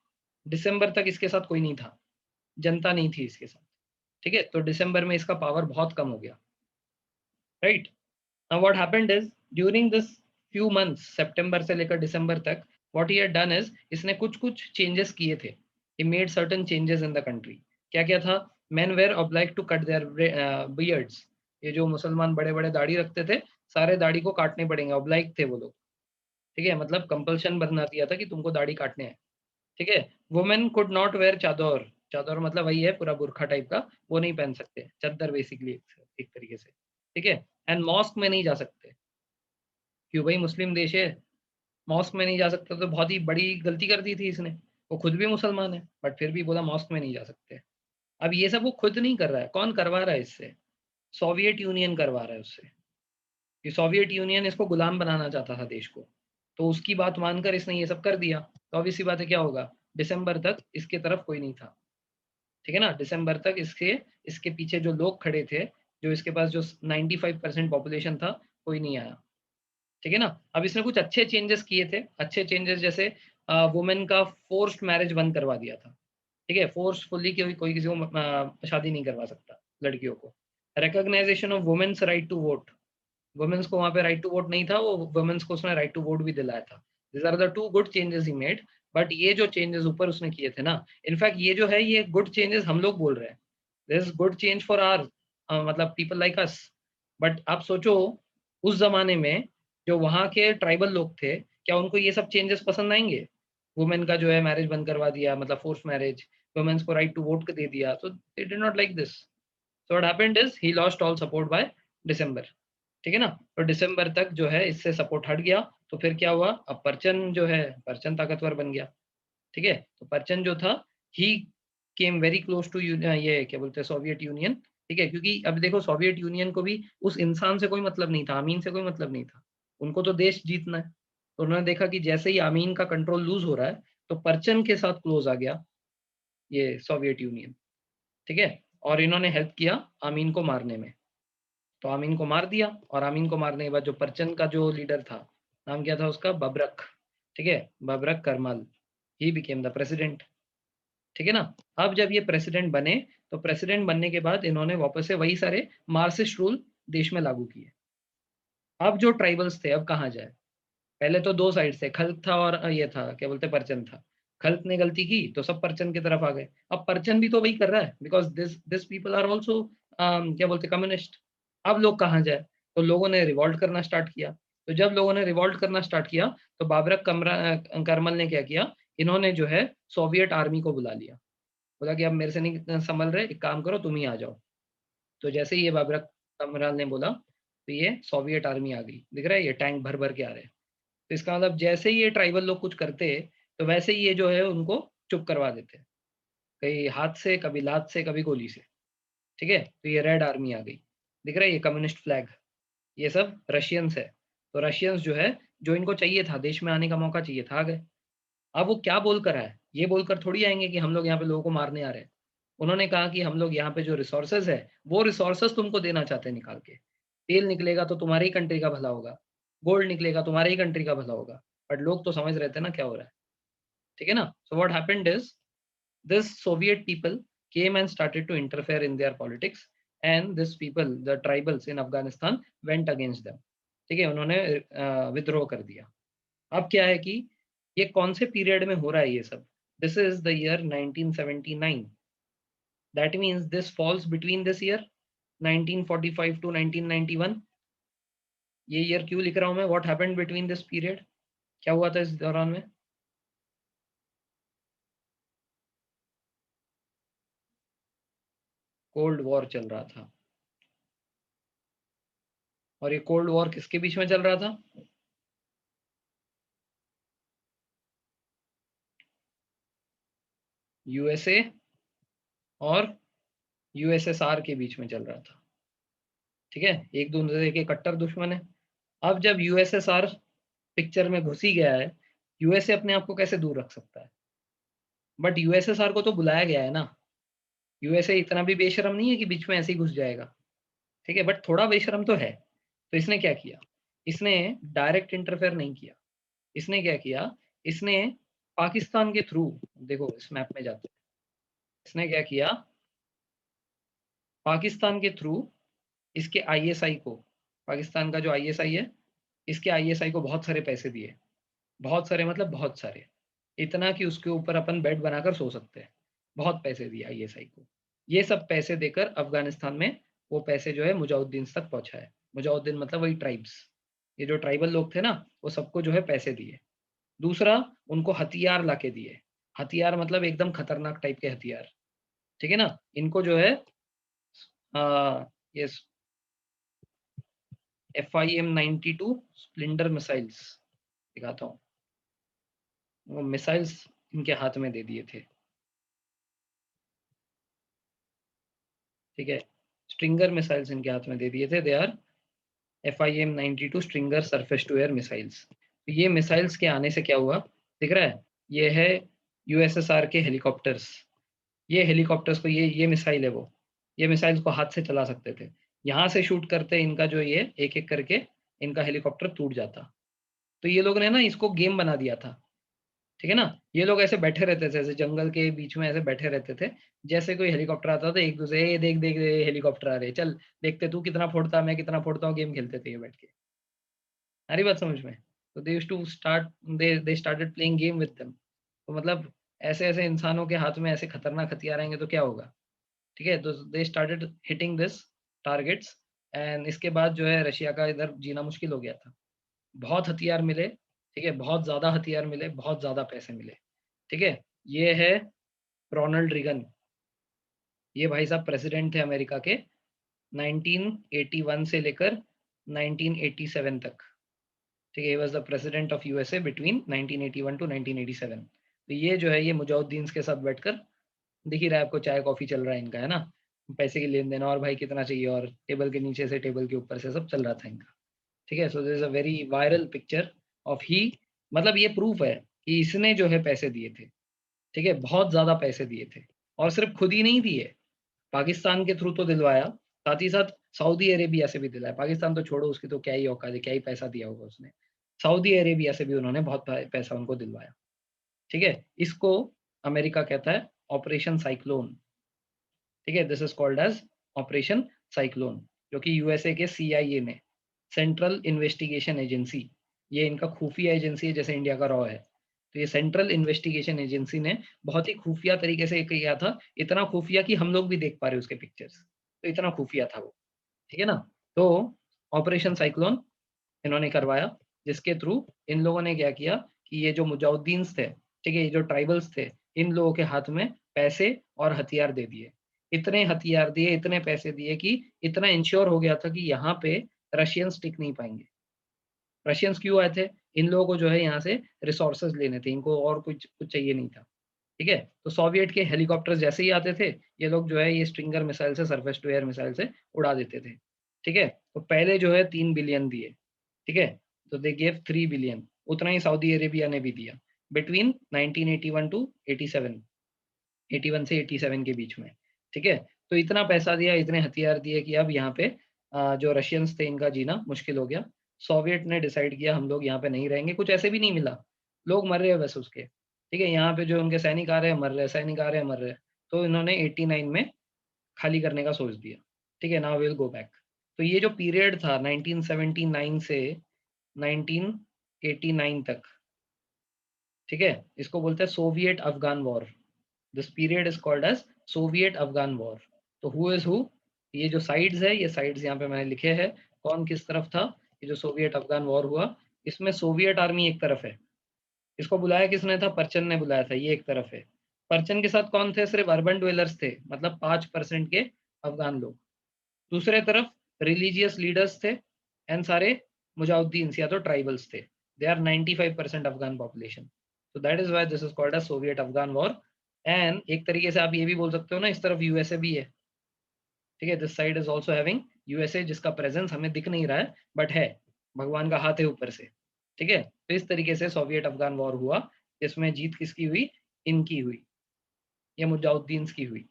दिसंबर तक इसके साथ कोई नहीं था। जनता नहीं थी इसके साथ। ठीक है? तो दिसंबर में इसका पावर बहुत कम हो गया। Right? Now what happened is during this few months सितंबर से लेकर दिसंबर तक what he had done is इसने कुछ-कुछ चेंजेस किए थे। He made certain changes in the country. क्या-क्या था? Men were obliged to cut their beards. ये जो मुसलमान बड़े-बड़े दाढ़ी रखते थे, सारे दाढ़ी को काटने पड़ेंगे, obliged थे वो लोग। ठीक है? मतलब कंपल्शन बना दिया था कि तुमको दाढ़ी काटने हैं। ठीक है? वुमेन कुड नॉट वेयर चादर। चादर मतलब वही है पूरा बुर्खा टाइप का, वो नहीं पहन सकते। चद्दर बेसिकली एक एक तरीके से। ठीक है? एंड मॉस्क में नहीं जा सकते। क्यों भई मुस्लिम देश है, मॉस्क में नहीं जा सकते तो बहुत ही बड़ी गलती कर दी थी इसने। वो खुद भी मुसलमान है, बट फिर भी बोला मॉस्क में नहीं जा सकते। अब ये सब वो खुद नहीं कर रहा है, कौन करवा रहा है इससे? सोवियत यूनियन करवा रहा है उससे। कि सोवियत यूनियन इसको गुलाम बनाना चाहता था देश को। तो उसकी बात मानकर इसने ये सब कर दिया। तो ऑब्वियस सी बात है क्या होगा? दिसंबर तक इसके तरफ कोई नहीं था। ठीक है ना? दिसंबर तक इसके इसके पीछे जो लोग खड़े थे, जो इसके पास जो 95% पॉपुलेशन था, कोई नहीं आया। ठीक है ना? अब इसने कुछ अच्छे चेंजेस किए थे। अच्छे चेंजेस जैसे वुमेन का फ़ोर्स्ड मैरिज बंद करवा दिया था। ठीक है? फ़ोर्सफुली कोई कोई किसी को शादी नहीं करवा सकता, लड़कियों को। Recognisation of women's right to vote. Women's को वहाँ पे राइट टू वोट नहीं था, वो वुमेन्स को उसने राइट टू वोट भी दिलाया था। These are the 2 good changes he made. But ये जो चेंजेस ऊपर उसने किए थे ना, इनफैक्ट ये जो है ये गुड चेंजेस हम लोग बोल रहे हैं। This is good change for मतलब पीपल लाइक अस। बट आप सोचो उस ज़माने में जो वहाँ के ट्राइबल लोग थे, क्या उनको ये सब चेंजेस पसंद आएँगे? वुमेन का जो है मैरिज बंद करवा दिया मतलब फ़ोर्स्ड मैरिज, वुमेन्स को राइट टू वोट दे दिया, so they did not like this. So what happened is he lost all support by December. ठीक है ना? तो दिसंबर तक जो है इससे सपोर्ट हट गया, तो फिर क्या हुआ? अब परचन जो है, परचन ताकतवर बन गया। ठीक है? तो परचन जो था, ही केम वेरी क्लोज टू ये क्या बोलते हैं सोवियत यूनियन। ठीक है? क्योंकि अब देखो सोवियत यूनियन को भी उस इंसान से कोई मतलब नहीं था, अमीन से कोई मतलब नहीं था। उनको तो देश जीतना है। तो उन्होंने देखा कि जैसे ही अमीन का कंट्रोल लूज़ हो रहा है, तो परचन के साथ क्लोज आ गया ये सोवियत यूनियन। ठीक है? और इन्होंने हेल्प किया अमीन को मारने में। तो आमीन को मार दिया और आमीन को मारने के बाद जो परचन का जो लीडर था, नाम क्या था उसका? बबरक, ठीक है? Babrak Karmal, he became the president, ठीक है ना? अब जब ये प्रेसिडेंट बने, तो प्रेसिडेंट बनने के बाद इन्होंने वापस से वही सारे मार्क्सिस्ट रूल देश में लागू किए। अब जो ट्राइबल्स थे, अब कहाँ जाए? पहले तो 2 साइड से खल्क था और ये था, क्या बोलते हैं परचन था। खल्क ने गलती की, तो सब परचन की तरफ आ गए। अब परचन भी तो वही कर रहा है because this this people are also क्या बोलते हैं कम्युनिस्ट। अब लोग कहाँ जाए? तो लोगों ने रिवोल्ट करना स्टार्ट किया। तो जब लोगों ने रिवोल्ट करना स्टार्ट किया, तो करमल ने क्या किया, इन्होंने जो है सोवियत आर्मी को बुला लिया। बोला कि अब मेरे से नहीं संभल रहे, एक काम करो तुम ही आ जाओ। तो जैसे ही ये बाबरक करमल ने बोला, तो ये सोवियत आर्मी आ गई। दिख रहा है ये टैंक भर-भर के आ रहे हैं। तो इसका मतलब जैसे ही ये ट्राइबल लोग कुछ करते, तो वैसे ही ये जो है उनको चुप करवा देते। कहीं हाथ से, कभी लात से, कभी गोली से। ठीक है? तो ये रेड आर्मी आ गई। दिख रहा है ये कम्युनिस्ट फ्लैग, ये सब रशियंस है। तो रशियंस जो है जो इनको चाहिए था, देश में आने का मौका चाहिए था, आ गए। अब वो क्या बोलकर आए? ये बोलकर थोड़ी आएँगे कि हम लोग यहाँ पे लोगों को मारने आ रहे हैं। उन्होंने कहा कि हम लोग यहाँ पे जो रिसोर्सेज़ है, वो रिसोर्सेज़ तुमको देना चाहते हैं निकाल के। तेल निकलेगा तो तुम्हारी ही कंट्री का भला होगा, गोल्ड निकलेगा तुम्हारी ही कंट्री का भला होगा। बट लोग तो समझ रहे थे ना क्या हो रहा है, ठीक है ना? सो what happened is this Soviet people came and started to interfere in their politics and this people, the tribals in Afghanistan went against them. ठीक है, उन्होंने विद्रोह कर दिया। अब क्या है कि ये कौन से पीरियड में हो रहा है ये सब? This is the year 1979। That means this falls between this year 1945 to 1991। ये ईयर क्यों लिख रहा हूँ मैं? What happened between this period? क्या हुआ था इस दौरान में? कोल्ड वॉर चल रहा था। और ये कोल्ड वॉर किसके बीच में चल रहा था? यूएसए और यूएसएसआर के बीच में चल रहा था। ठीक है? एक दूसरे के कट्टर दुश्मन है। अब जब यूएसएसआर पिक्चर में घुस ही गया है, यूएसए अपने आप को कैसे दूर रख सकता है? बट यूएसएसआर को तो बुलाया गया है ना। यूएसए इतना भी बेशर्म नहीं है कि बीच में ऐसे ही घुस जाएगा। ठीक है? बट थोड़ा बेशर्म तो है। तो इसने क्या किया? इसने डायरेक्ट इंटरफेयर नहीं किया। इसने क्या किया? इसने पाकिस्तान के थ्रू, देखो इस मैप में जाते हैं। इसने क्या किया? पाकिस्तान के थ्रू इसके आईएसआई को, पाकिस्तान का जो आईएसआई है, इसके आईएसआई को बहुत सारे पैसे दिए। बहुत सारे मतलब बहुत सारे। इतना कि उसके ऊपर अपन बेड बनाकर सो सकते हैं। बहुत पैसे दिए आईएसआई को। ये सब पैसे देकर अफ़गानिस्तान में वो पैसे जो है मुजाहिदीन तक पहुँचाए। मुजाहिदीन मतलब वही ट्राइब्स। ये जो ट्राइबल लोग थे ना, वो सबको जो है पैसे दिए। दूसरा, उनको हथियार लाके दिए। हथियार मतलब एकदम खतरनाक टाइप के हथियार। ठीक है ना? इनको जो है ये FIM 92 स्प्लेंडर मिसाइल्स दिखाता हूँ। वो मिसाइल्स इनके हाथ में दे दिए थे। ठीक है? स्ट्रिंगर मिसाइल्स इनके हाथ में दे दिए थे। They are FIM 92 stringer surface to air missiles. तो ये मिसाइल्स के आने से क्या हुआ? दिख रहा है? ये है यूएसएसआर के हेलीकॉप्टर्स। ये हेलीकॉप्टर्स को ये मिसाइल है वो। ये मिसाइल्स को हाथ से चला सकते थे। यहाँ से शूट करते इनका जो ये एक-एक करके इनका हेलीकॉप्टर टूट जाता। तो ये लोगों ने ना इसको गेम बना दिया था। ठीक है ना? ये लोग ऐसे बैठे रहते थे, ऐसे जंगल के बीच में ऐसे बैठे रहते थे। जैसे कोई हेलीकॉप्टर आता था, एक-दूसरे, "ए देख, देख, देख हेलीकॉप्टर आ रहे हैं, चल देखते तू कितना फोड़ता, मैं कितना फोड़ता हूँ।" गेम खेलते थे ये बैठ के। आ रही बात समझ में? तो they used to start they started playing game with them. तो मतलब ऐसे-ऐसे इंसानों के हाथ में ऐसे खतरनाक हथियार आएँगे तो क्या होगा? ठीक है? तो they started hitting this targets and इसके बाद जो है रशिया का इधर जीना मुश्किल हो गया था। बहुत हथियार मिले, ठीक है? बहुत ज़्यादा हथियार मिले, बहुत ज़्यादा पैसे मिले। ठीक है? ये है रोनाल्ड रीगन। ये भाई साहब प्रेसिडेंट थे अमेरिका के 1981 से लेकर 1987 तक। ठीक है? He was the president of USA between 1981 to 1987। तो ये जो है ये मुजाहिदीन के साथ बैठकर दिख ही रहा है आपको, चाय-कॉफ़ी चल रहा है इनका, है ना? पैसे की लेन-देन और भाई कितना चाहिए और टेबल के नीचे से टेबल के ऊपर से सब चल रहा था इनका। ठीक है? So there is a very viral picture of he, मतलब ये प्रूफ है कि इसने जो है पैसे दिए थे। ठीक है? बहुत ज़्यादा पैसे दिए थे और सिर्फ़ खुद ही नहीं दिए, पाकिस्तान के थ्रू तो दिलवाया, साथ ही साथ सऊदी अरेबिया से भी दिलाया। पाकिस्तान तो छोड़ो, उसकी तो क्या ही औकात है, क्या ही पैसा दिया होगा उसने। सऊदी अरेबिया से भी उन्होंने बहुत पैसा उनको दिलवाया। ठीक है? इसको अमेरिका कहता है ऑपरेशन साइक्लोन। ठीक है? This is called as operation cyclone, जो कि यूएसए के सीआईए ने, सेंट्रल इन्वेस्टिगेशन एजेंसी, ये इनका खुफिया एजेंसी है जैसे इंडिया का रॉ है। तो ये सेंट्रल इन्वेस्टिगेशन एजेंसी ने बहुत ही खुफिया तरीके से किया था, इतना खुफिया कि हम लोग भी देख पा रहे हैं उसके पिक्चर्स। तो इतना खुफिया था वो, ठीक है ना? तो ऑपरेशन साइक्लोन इन्होंने करवाया, जिसके थ्रू इन लोगों ने क्या किया कि ये जो मुजाहिदीन्स थे, ठीक है? ये जो ट्राइबल्स थे, इन लोगों के हाथ में पैसे और हथियार दे दिए। इतने हथियार दिए, इतने पैसे दिए कि इतना इंश्योर हो गया था कि यहाँ पे रशियंस टिक नहीं पाएँगे। रशियंस क्यों आए थे? इन लोगों को जो है यहाँ से रिसोर्सेज़ लेने थे, इनको और कुछ कुछ चाहिए नहीं था। ठीक है? तो सोवियत के हेलीकॉप्टर्स जैसे ही आते थे, ये लोग जो है ये स्ट्रिंगर मिसाइल से, सरफेस टू एयर मिसाइल से उड़ा देते थे। ठीक है? तो पहले जो है 3 बिलियन दिए। ठीक है? तो दे गेव 3 बिलियन, उतना ही सऊदी अरेबिया ने भी दिया बिटवीन 1981 टू 87, 81 से 87 के बीच में, ठीक है? तो इतना पैसा दिया, इतने हथियार दिए कि अब यहाँ पे जो रशियंस थे इनका जीना मुश्किल हो गया। सोवियत ने डिसाइड किया हम लोग यहाँ पे नहीं रहेंगे, कुछ ऐसे भी नहीं मिला, लोग मर रहे हैं बस उसके, ठीक है? यहाँ पे जो उनके सैनिक आ रहे हैं, मर रहे हैं, सैनिक आ रहे हैं, मर रहे हैं। तो इन्होंने 89 में खाली करने का सोच दिया, ठीक है? Now we will go back. तो ये जो पीरियड था 1979 से 1989 तक, ठीक है? इसको बोलते हैं Soviet Afghan war. This period is called as Soviet Afghan war. तो हू इज़ हू? ये जो साइड्स है, ये साइड्स यहाँ पे मैंने लिखे हैं, कौन किस तरफ था? ये जो सोवियत अफ़गान वॉर हुआ, इसमें सोवियत आर्मी एक तरफ है। इसको बुलाया किसने था? परचन ने बुलाया था, ये एक तरफ है। परचन के साथ कौन थे? सिर्फ अर्बन ड्वेलर्स थे, मतलब 5% के अफ़गान लोग। दूसरे तरफ रिलीजियस लीडर्स थे एंड सारे मुजाहिदीन्स या तो ट्राइबल्स थे। They are 95% Afghan population. So that is why this is called as Soviet Afghan war. And एक तरीके से आप ये भी बोल सकते हो ना, इस तरफ यूएसए भी है, ठीक है? This side is also having USA, जिसका प्रेजेंस हमें दिख नहीं रहा है बट है, भगवान का हाथ है ऊपर से, ठीक है? तो इस तरीके से सोवियत अफ़गान वॉर हुआ, जिसमें जीत किसकी हुई? इनकी हुई, ये मुजाहिदीन की हुई।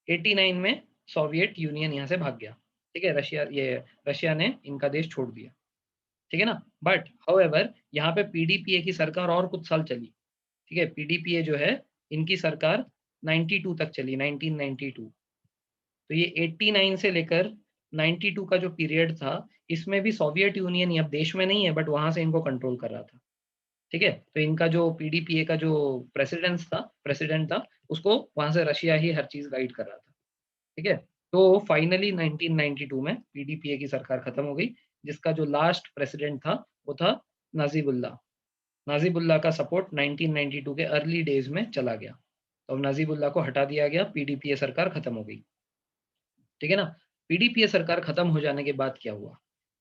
89 में सोवियत यूनियन यहाँ से भाग गया, ठीक है? रशिया ने इनका देश छोड़ दिया, ठीक है ना? बट हाउएवर यहाँ पे पीडीपीए की सरकार और कुछ साल चली, ठीक है? पीडीपीए जो है, इनकी सरकार 92 तक चली, 1992। तो ये 89 से लेकर 92 का जो पीरियड था, इसमें भी सोवियत यूनियन ही अब देश में नहीं है बट वहाँ से इनको कंट्रोल कर रहा था, ठीक है? तो इनका जो पीडीपीए का जो प्रेसिडेंट था, उसको वहाँ से रशिया ही हर चीज़ गाइड कर रहा था, ठीक है? तो फाइनली 1992 में पीडीपीए की सरकार खत्म हो गई, जिसका जो लास्ट प्रेसिडेंट था, वो था नाज़िबुल्लाह। नाज़िबुल्लाह का सपोर्ट 1992 के अर्ली डेज़ में चला गया। तो अब नाज़िबुल्लाह को हटा दिया गया, पीडीपीए सरकार खत्म हो गई, ठीक है ना? पीडीपीए सरकार खत्म हो जाने के बाद क्या हुआ?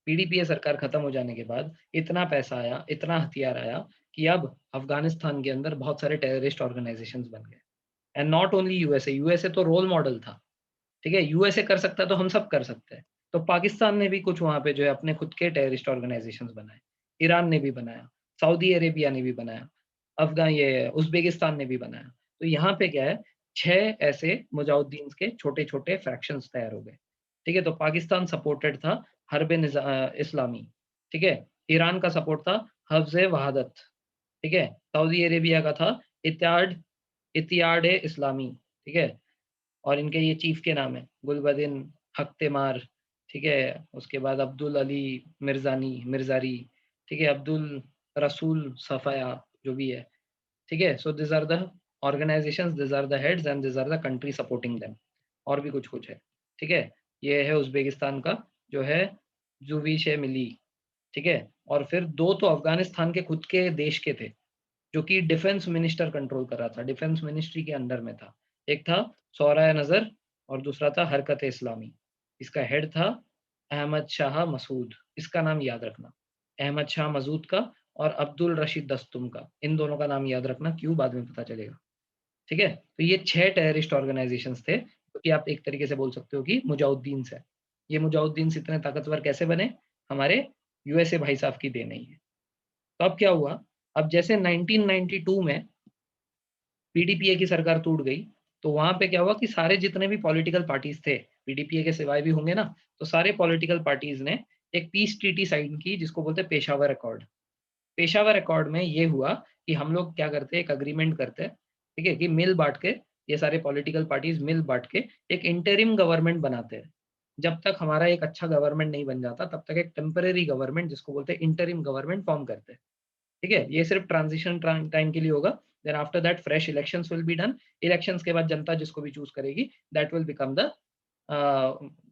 पीडीपीए सरकार खत्म हो जाने के बाद इतना पैसा आया, इतना हथियार आया कि अब अफ़गानिस्तान के अंदर बहुत सारे टेररिस्ट ऑर्गनाइज़ेशंस बन गए। And not only USA, USA तो रोल मॉडल था, ठीक है? यूएसए कर सकता है तो हम सब कर सकते हैं। तो पाकिस्तान ने भी कुछ वहाँ पे जो है अपने खुद के टेररिस्ट ऑर्गनाइज़ेशंस बनाए। ईरान ने भी बनाया, सऊदी अरेबिया ने भी बनाया, ये उज़्बेकिस्तान ने भी बनाया। तो यहाँ पे क्या है, 6 ऐसे मुजाहिदीन के छोटे-छोटे फ्रैक्शंस तैयार हो गए। ठीक है? तो पाकिस्तान सपोर्टेड था इस्लामी, ठीक है? ईरान का सपोर्ट था हफ्ज़-ए-वहादत, ठीक है? सऊदी अरेबिया का था इत्तेहाद-ए-इस्लामी, ठीक है? और इनके ये चीफ के नाम हैं, गुलबदीन हक़्तेमार, ठीक है? उसके बाद अब्दुल अली मिर्ज़ारी, ठीक है? अब्दुल रसूल सफ़ाया, जो भी है, ठीक है? So these are the organisations, these are the heads and these are the country supporting them. और भी कुछ-कुछ है, ठीक है? ये है उज़्बेकिस्तान का जो है ज़ुविशेमिली, ठीक है? और फिर 2 तो अफ़गानिस्तान के खुद के देश के थे, जो कि डिफेंस मिनिस्टर कंट्रोल कर रहा था, डिफेंस मिनिस्ट्री के अंडर में था। एक था सौराय नज़र और दूसरा था हरकत-ए-इस्लामी। इसका हेड था अहमद शाह मसूद, इसका नाम याद रखना। अहमद शाह मसूद का और अब्दुल रशीद दस्तुम का, इन दोनों का नाम याद रखना, क्यों बाद में पता चलेगा, ठीक है? तो ये 6 टेररिस्ट ऑर्गनाइज़ेशंस थे, जो कि आप एक तरीके से बोल सकते हो कि मुजाहिदीन्स हैं। ये मुजाहिदीन्स इतने ताकतवर कैसे बने? हमारे यूएसए भाई साहब की देन है ये। तो अब क्या हुआ? अब जैसे 1992 में पीडीपीए की सरकार टूट गई, तो वहाँ पे क्या हुआ कि सारे जितने भी पॉलिटिकल पार्टीज़ थे, पीडीपीए के सिवाय भी होंगे ना, तो सारे पॉलिटिकल पार्टीज़ ने एक पीस ट्रीटी साइन की, जिसको बोलते हैं पेशावर अकॉर्ड। पेशावर अकॉर्ड में ये हुआ कि हम लोग क्या करते हैं, एक एग्रीमेंट करते हैं, ठीक है? कि मिल बाँट के, ये सारे पॉलिटिकल पार्टीज़ मिल बाँट के एक इंटरिम गवर्नमेंट बनाते हैं। जब तक हमारा एक अच्छा गवर्नमेंट नहीं बन जाता, तब तक एक टेम्परेरी गवर्नमेंट, जिसको बोलते हैं इंटरिम गवर्नमेंट, फॉर्म करते हैं। ठीक है? ये सिर्फ ट्रांज़िशन टाइम के लिए होगा, then after that fresh elections will be done. Elections के बाद जनता जिसको भी चूज़ करेगी, that will become the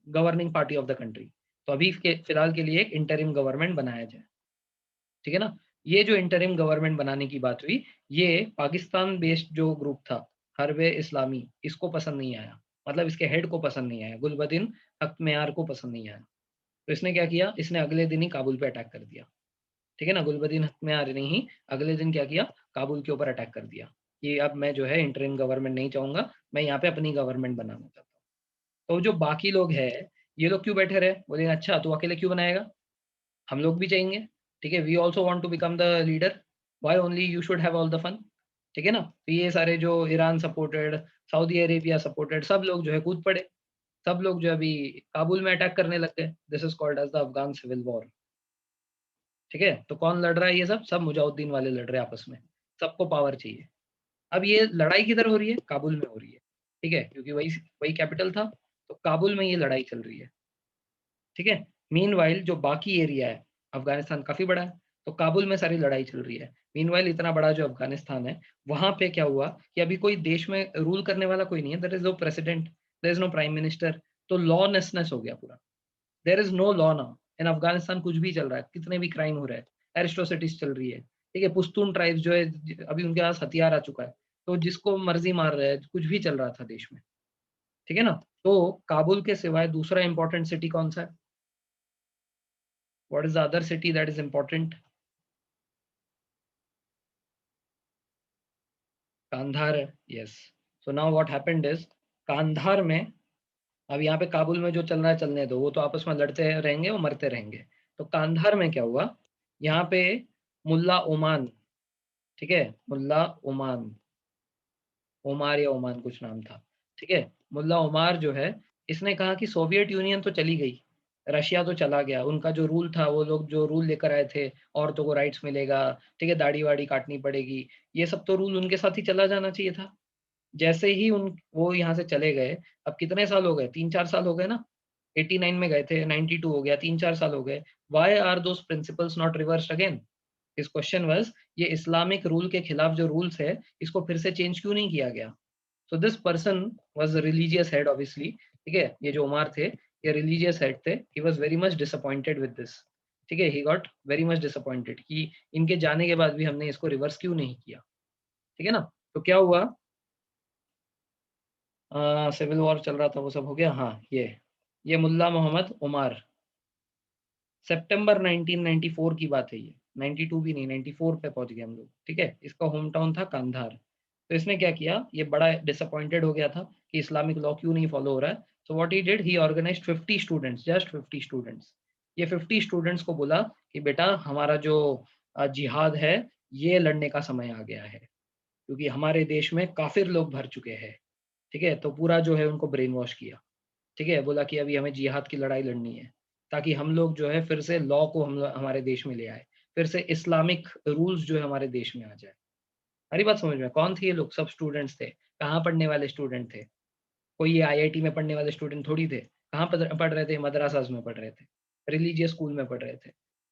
governing party of the country. तो अभी के फिलहाल के लिए एक इंटरिम गवर्नमेंट बनाया जाए, ठीक है ना? ये जो इंटरिम गवर्नमेंट बनाने की बात हुई, ये पाकिस्तान बेस्ड जो ग्रुप था, हर्ब-ए-इस्लामी, इसको पसंद नहीं आया। मतलब इसके हेड को पसंद नहीं आया, गुलबदीन हक़्मयार को पसंद नहीं आया। तो इसने क्या किया, इसने अगले दिन ही काबुल पे अटैक कर दिया। ठीक है ना? गुलबदीन हक़्मयार ने ही अगले दिन क्या किया, काबुल के ऊपर अटैक कर दिया, कि अब मैं जो है इंटरिम गवर्नमेंट नहीं चाहूँगा, मैं यहाँ पे अपनी गवर्नमेंट बनाना चाहता हूँ। तो जो बाकी लोग हैं, ये लोग क्यों बैठे रहे? बोले अच्छा तू अकेले क्यों बनाएगा? हम लोग भी चाहेंगे। ठीक है, we also want to become the leader, why only you should have all the fun. ठीक है ना, तो ये सारे जो Iran supported, Saudi Arabia supported सब लोग जो है कूद पड़े, सब लोग जो है अभी काबुल में अटैक करने लग गए। This is called as the Afghan civil war. ठीक है, तो कौन लड़ रहा है? ये सब सब मुजाहिदीन वाले लड़ रहे हैं आपस में, सबको पावर चाहिए। अब ये लड़ाई किधर हो रही है? काबुल में हो रही है। ठीक है, क्योंकि वही वही कैपिटल था, तो काबुल में ये लड़ाई चल रही है। ठीक है, मीनवाइल जो बाकी एरिया है, अफगानिस्तान काफी बड़ा है, तो काबुल में सारी लड़ाई चल रही है। मीनवाइल इतना बड़ा जो अफगानिस्तान है, वहां पे क्या हुआ कि अभी कोई देश में रूल करने वाला कोई नहीं है। There is no president, there is no prime minister, तो लॉलेसनेस हो गया पूरा। There is no law now in Afghanistan. कुछ भी चल रहा है, कितने भी क्राइम हो रहे हैं, एरिस्ट्रोसिटीज चल रही है। ठीक है, पुश्तून ट्राइब्स जो है अभी उनके पास हथियार आ चुका है, तो जिसको मर्जी मार रहे हैं, कुछ भी चल रहा था देश में। ठीक है ना, तो काबुल के सिवाय दूसरा इंपॉर्टेंट सिटी कौन सा है? What is the other city that is important? Kandahar है, yes. So now what happened is, Kandahar में, अब यहाँ पे काबुल में जो चल रहा है चलने दो, वो तो आपस में लड़ते रहेंगे और मरते रहेंगे। तो कांधार में क्या हुआ, यहाँ पे मुल्ला ओमान, ठीक है, मुल्ला ओमान, ओमार या ओमान कुछ नाम था। ठीक है, मुल्ला ओमार जो है, इसने कहा कि सोवियत यूनियन तो चली गई, रशिया तो चला गया, उनका जो रूल था, वो लोग जो रूल लेकर आए थे, औरतों को राइट्स मिलेगा, ठीक है, दाढ़ी वाड़ी काटनी पड़ेगी, ये सब तो रूल उनके साथ ही चला जाना चाहिए था। जैसे ही उन वो यहाँ से चले गए, अब कितने साल हो गए? 3-4 साल हो गए ना। 89 में गए थे, 92 हो गया, 3-4 साल हो गए। Why are those principles not reversed again? His question was, ये इस्लामिक रूल के खिलाफ जो रूल्स है, इसको फिर से चेंज क्यों नहीं किया गया? So this person was religious head obviously. ठीक है, ये जो उमार थे, ये रिलीजियस हेड थे। He was very much disappointed with this. ठीक है, he got very much disappointed कि इनके जाने के बाद भी हमने इसको रिवर्स क्यों नहीं किया। ठीक है ना, तो क्या हुआ, सिविल वॉर चल रहा था, वो सब हो गया। हाँ, ये मुल्ला मोहम्मद उमार, सितंबर 1994 की बात है ये, 92 भी नहीं, 94 पे पहुंच गए हम लोग। ठीक है, इसका होम टाउन था कंधार। तो इसने क्या किया, ये बड़ा डिसअपॉइंटेड हो गया था कि इस्लामिक लॉ क्यों नहीं फॉलो हो रहा है। So what he did, he organised 50 students, just 50 students. ये 50 स्टूडेंट्स को बोला कि बेटा, हमारा जो जिहाद है, ये लड़ने का समय आ गया है, क्योंकि हमारे देश में काफिर लोग भर चुके हैं। ठीक है, तो पूरा जो है उनको ब्रेन वॉश किया। ठीक है, बोला कि अभी हमें जिहाद की लड़ाई लड़नी है, ताकि हम लोग जो है फिर से लॉ को हम हमारे देश में ले आए, फिर से इस्लामिक रूल्स जो है हमारे देश में आ जाए। हमारी बात समझ में? कौन थे ये लोग? सब स्टूडेंट्स थे। कहाँ पढ़ने वाले स्टूडेंट थे? कोई ये आईआईटी में पढ़ने वाले स्टूडेंट थोड़ी थे। कहाँ पढ़ रहे थे? मदरसास में पढ़ रहे थे, रिलीजियस स्कूल में पढ़ रहे थे।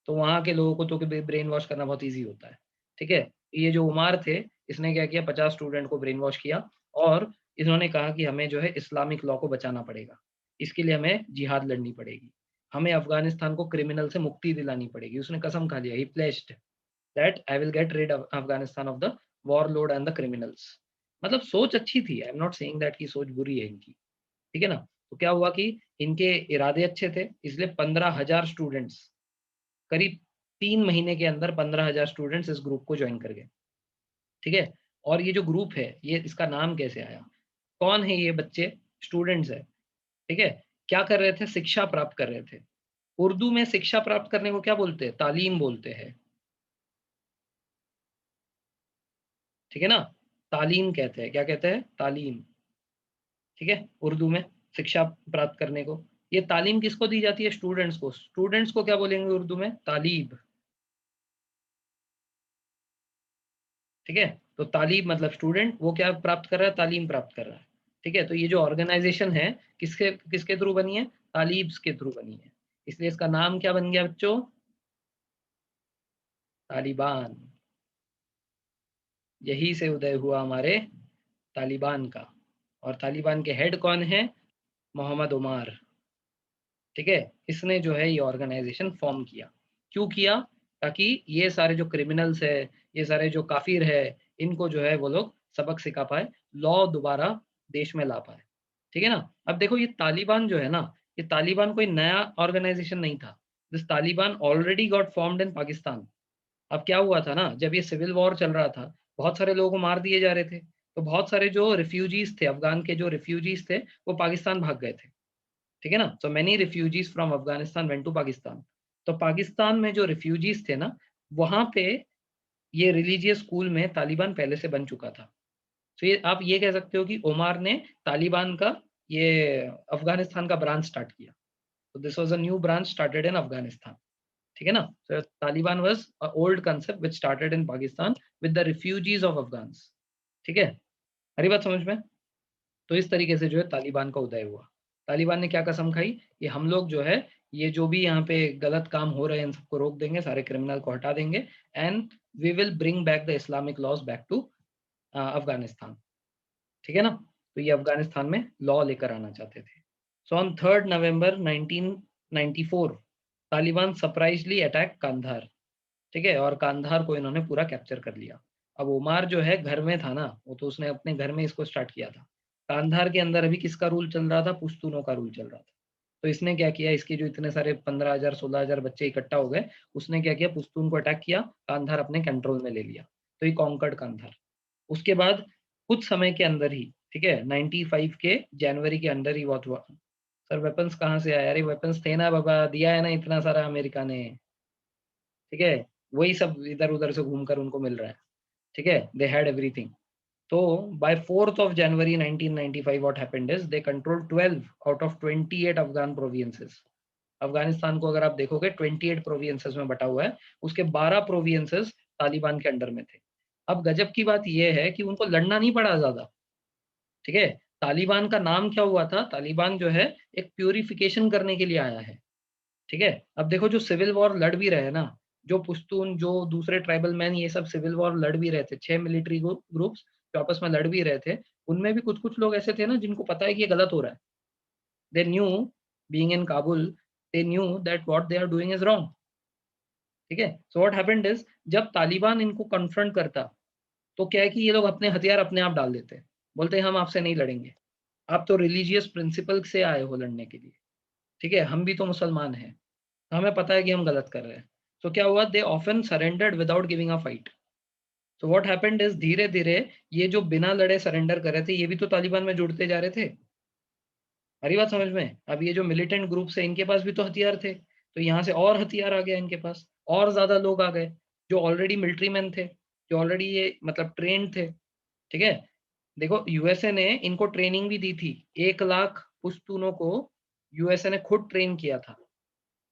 तो वहाँ के लोगों को तो ब्रेन वॉश करना बहुत ईजी होता है। ठीक है, ये जो उमार थे, इसने क्या किया, 50 स्टूडेंट को ब्रेन वॉश किया, और इन्होंने कहा कि हमें जो है इस्लामिक लॉ को बचाना पड़ेगा, इसके लिए हमें जिहाद लड़नी पड़ेगी, हमें अफगानिस्तान को क्रिमिनल से मुक्ति दिलानी पड़ेगी। उसने कसम खा लिया, he pledged that I will get rid Afghanistan of the warlord and the criminals. मतलब सोच अच्छी थी, I am not saying that की सोच बुरी है इनकी। ठीक है ना, तो क्या हुआ कि इनके इरादे अच्छे थे, इसलिए 15,000 स्टूडेंट्स, करीब 3 महीने के अंदर 15,000 स्टूडेंट्स इस ग्रुप को ज्वाइन कर गए। ठीक है, और ये जो ग्रुप है, ये इसका नाम कैसे आया? कौन है ये बच्चे? स्टूडेंट्स है। ठीक है, क्या कर रहे थे? शिक्षा प्राप्त कर रहे थे। उर्दू में शिक्षा प्राप्त करने को क्या बोलते हैं? तालीम बोलते हैं। ठीक है ना, तालीम कहते हैं। क्या कहते हैं? तालीम। ठीक है, उर्दू में शिक्षा प्राप्त करने को, ये तालीम किसको दी जाती है? स्टूडेंट्स को। स्टूडेंट्स को क्या बोलेंगे उर्दू में? तालीब। ठीक है, तो तालीब मतलब स्टूडेंट, वो क्या प्राप्त कर रहा है? तालीम प्राप्त कर रहा है। ठीक है, तो ये जो ऑर्गेनाइजेशन है, किसके किसके थ्रू बनी है? तालीब्स के थ्रू बनी है, इसलिए इसका नाम क्या बन गया बच्चों? तालिबान। यही से उदय हुआ हमारे तालिबान का। और तालिबान के हेड कौन है? मोहम्मद उमार। ठीक है, इसने जो है ये ऑर्गेनाइजेशन फॉर्म किया। क्यों किया? ताकि ये सारे जो क्रिमिनल्स है, ये सारे जो काफिर है, इनको जो है वो लोग सबक सिखा पाए, लॉ दोबारा देश में ला पाए। ठीक है ना, अब देखो ये तालिबान जो है ना, ये तालिबान कोई नया ऑर्गेनाइजेशन नहीं था। This Taliban already got formed in Pakistan. अब क्या हुआ था ना, जब ये सिविल वॉर चल रहा था, बहुत सारे लोगों को मार दिए जा रहे थे, तो बहुत सारे जो रिफ्यूजीज थे, अफगान के जो रिफ्यूजीज थे, वो पाकिस्तान भाग गए थे। ठीक है ना, so many refugees from Afghanistan went to Pakistan. तो पाकिस्तान में जो रिफ्यूजीज थे ना, वहां पे ये रिलीजियस स्कूल में तालिबान पहले से बन चुका था। तो ये आप ये कह सकते हो कि ओमार ने तालिबान का ये अफगानिस्तान का ब्रांच स्टार्ट किया। तो this was a new branch started in Afghanistan. ठीक है ना? So Taliban was a old concept which started in Pakistan with the refugees of Afghans. ठीक है? हरी बात समझ में? तो इस तरीके से जो है तालिबान का उदय हुआ। तालिबान ने क्या कसम खाई कि हम लोग जो है ये जो भी यहाँ पे गलत काम हो रहे हैं इन सबको रोक देंगे, सारे क्रिमिनल को हटा देंगे and we will bring back the Islamic laws back to Afghanistan. ठीक है ना? तो ये अफगानिस्तान में लॉ लेकर आना चाहते थे। So on 3 November 1994 Taliban सरप्राइजली attack Kandahar. ठीक है? और कांधार को इन्होंने पूरा कैप्चर कर लिया। अब उमार जो है घर में था ना, वो तो उसने अपने घर में इसको स्टार्ट किया था। कांधार के अंदर अभी किसका रूल चल रहा था? पुश्तूनों का रूल चल रहा था। तो इसने क्या किया, इसके जो इतने सारे 15,000 16,000 बच्चे इकट्ठा हो गए, उसने क्या किया, पुश्तून को अटैक किया, कांधार अपने कंट्रोल में ले लिया। तो ये कॉन्कर्ड कांधार। उसके बाद कुछ समय के अंदर ही, ठीक है, 95 के जनवरी के अंदर ही बहुत हुआ। सर वेपन्स कहाँ से आया? अरे वेपन्स थे ना बाबा, दिया है ना इतना सारा अमेरिका ने। ठीक है? वही सब इधर-उधर से घूमकर उनको मिल रहा है। ठीक है? They had everything. तो by 4th of January 1995 what happened is they control 12 out of 28 Afghan provinces. Afghanistan को अगर आप देखोगे 28 प्रोविंसेस में बटा हुआ है, उसके 12 प्रोविंसेस तालिबान के अंडर में थे। अब गजब की बात ये है कि उनको लड़ना नहीं पड़ा ज़्यादा। ठीक है? तालिबान का नाम क्या हुआ था? तालिबान जो है एक प्यूरिफिकेशन करने के लिए आया है। ठीक है? अब देखो जो सिविल वॉर लड़ भी रहे हैं ना, जो पुश्तून, जो दूसरे ट्राइबल मैन ये सब सिविल वॉर लड़ भी रहे थे, 6 मिलिट्री ग्रुप्स जो आपस में लड़ भी रहे थे, उनमें भी कुछ-कुछ लोग ऐसे थे ना जिनको पता है कि ये गलत हो रहा है। They knew being in Kabul, they knew that what they are doing is wrong. ठीक है? सो व्हाट हैपेंड इज़ जब तालिबान इनको कन्फ्रंट करता, तो क्या है कि ये लोग अपने हथियार अपने आप डाल देते हैं। बोलते हैं हम आपसे नहीं लड़ेंगे। आप तो रिलीजियस प्रिंसिपल से आए हो लड़ने के लिए। ठीक है? हम भी तो मुसलमान हैं। हमें पता है कि हम गलत कर रहे हैं। तो क्या हुआ, they often surrendered without giving a fight. So what happened is धीरे-धीरे ये जो बिना लड़े सरेंडर कर रहे थे, ये भी तो तालिबान में जुड़ते जा रहे थे। आ रही बात समझ में? अब ये जो मिलिटेंट ग्रुप्स हैं, इनके पास भी तो हथियार थे। तो यहाँ से और हथियार आ गया इनके पास, और ज़्यादा लोग आ गए, जो ऑलरेडी मिलिट्री मैन थे, जो ऑलरेडी ये मतलब ट्रेन्ड थे। ठीक है? देखो यूएसए ने इनको ट्रेनिंग भी दी थी। 1 लाख पुश्तूनों को यूएसए ने खुद ट्रेन किया था।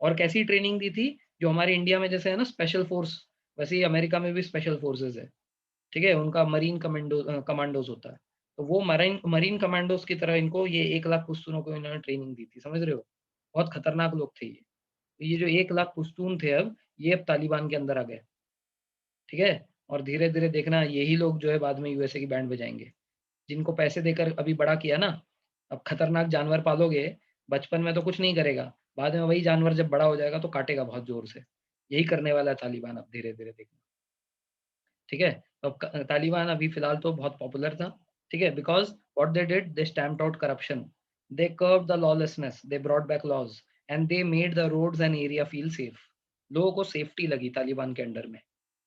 और कैसी ट्रेनिंग दी थी? जो हमारे इंडिया में जैसे है ना स्पेशल फ़ोर्स, वैसे ही अमेरिका में भी स्पेशल फ़ोर्सेस है। ठीक है? उनका मरीन कमांडोज़ होता है। तो वो मराइन मरीन कमांडोज़ की तरह इनको ये 1 लाख पुश्तूनों को इन्होंने ट्रेनिंग दी थी, समझ रहे हो? बहुत खतरनाक लोग थे ये। तो ये जो 1 लाख पुश्तून थे अब, ये अब तालिबान के अंदर आ गए। ठीक है? और धीरे-धीरे देखना यही लोग जो है बाद में यूएसए की बैंड बजाएँगे। जिनको पैसे देकर अभी बड़ा किया ना, अब खतरनाक जानवर पालोगे, बचपन में तो कुछ नहीं करेगा, बाद में वही जानवर जब बड़ा हो जाएगा तो काटेगा बहुत ज़ोर से। यही करने वाला है तालिबान अब धीरे-धीरे देखना। ठीक है? तो तालिबान अभी फ़िलहाल तो बहुत पॉपुलर था। ठीक है? Because what they did, they stamped out corruption, they curbed the lawlessness, they brought back laws and they made the roads and area feel safe. लोगों को सेफ्टी लगी तालिबान के अंडर में।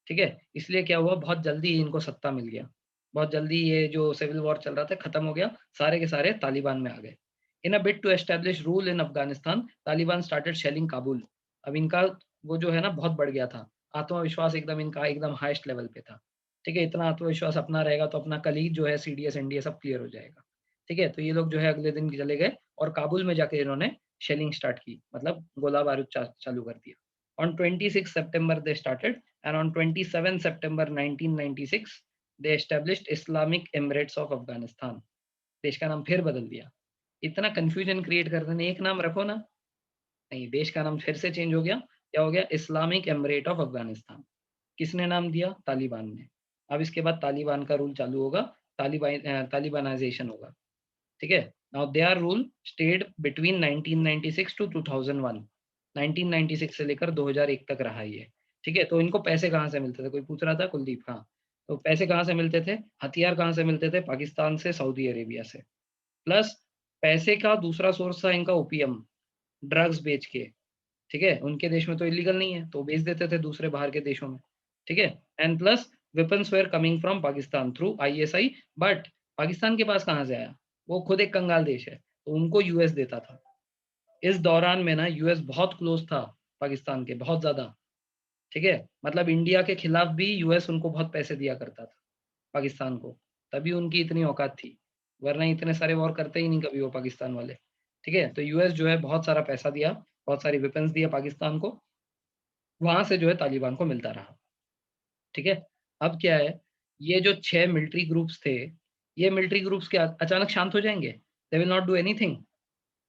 ठीक है? इसलिए क्या हुआ, बहुत जल्दी इनको सत्ता मिल गया। बहुत जल्दी ये जो सिविल वॉर चल रहा था खत्म हो गया, सारे के सारे तालिबान में आ गए। In a bid to establish rule in Afghanistan, Taliban started shelling Kabul. अब इनका वो जो है ना बहुत बढ़ गया था। आत्मविश्वास एकदम इनका एकदम हाईएस्ट लेवल पे था। ठीक है? इतना आत्मविश्वास अपना रहेगा तो अपना कल ही जो है सीडीएस, एनडीए सब क्लियर हो जाएगा। ठीक है? तो ये लोग जो है अगले दिन चले गए और काबुल में जाके इन्होंने शेलिंग स्टार्ट की, मतलब गोला-बारूद चालू कर दिया। On 26 September they started and on 27 September 1996 they established Islamic Emirates of Afghanistan। देश का नाम फिर बदल दिया। इतना कंफ्यूजन क्रिएट करते हैं, एक नाम रखो ना। नहीं, देश का नाम फिर से चेंज हो गया। क्या हो गया? Islamic emirate of Afghanistan. किसने नाम दिया? तालिबान ने। अब इसके बाद तालिबान का रूल चालू होगा, तालिबानाइजेशन होगा। ठीक है? Now their rule stayed between 1996 to 2001। 1996 से लेकर 2001 तक रहा ये। ठीक है? तो इनको पैसे कहाँ से मिलते थे? कोई पूछ रहा था कुलदीप? हाँ। तो पैसे कहाँ से मिलते थे? हथियार कहाँ से मिलते थे? पाकिस्तान से, सऊदी अरेबिया से। प्लस पैसे का दूसरा सोर्स था इनका ओपियम, ड्रग्स बेच के। ठीक है? उनके देश में तो इल्लीगल नहीं है, तो बेच देते थे दूसरे बाहर के देशों में। ठीक है? And plus weapons were coming from Pakistan through ISI, but Pakistan के पास कहाँ से आया? वो खुद एक कंगाल देश है, तो उनको यूएस देता था। इस दौरान में ना यूएस बहुत क्लोज़ था पाकिस्तान के, बहुत ज़्यादा, ठीक है? मतलब इंडिया के खिलाफ भी यूएस उनको बहुत पैसे दिया करता था, पाकिस्तान को, तभी उनकी इतनी औकात थी, वरना इतने सारे वॉर करते ही नहीं कभी वो पाकिस्तान वाले, ठीक है? तो यूएस जो है बहुत सारा पैसा दिया, बहुत सारी वेपन्स दिया पाकिस्तान को, वहाँ से जो है तालिबान को मिलता रहा, ठीक है? अब क्या है, ये जो 6 मिलिट्री ग्रुप्स थे, ये मिलिट्री ग्रुप्स क्या अचानक शांत हो जाएँगे? They will not do anything.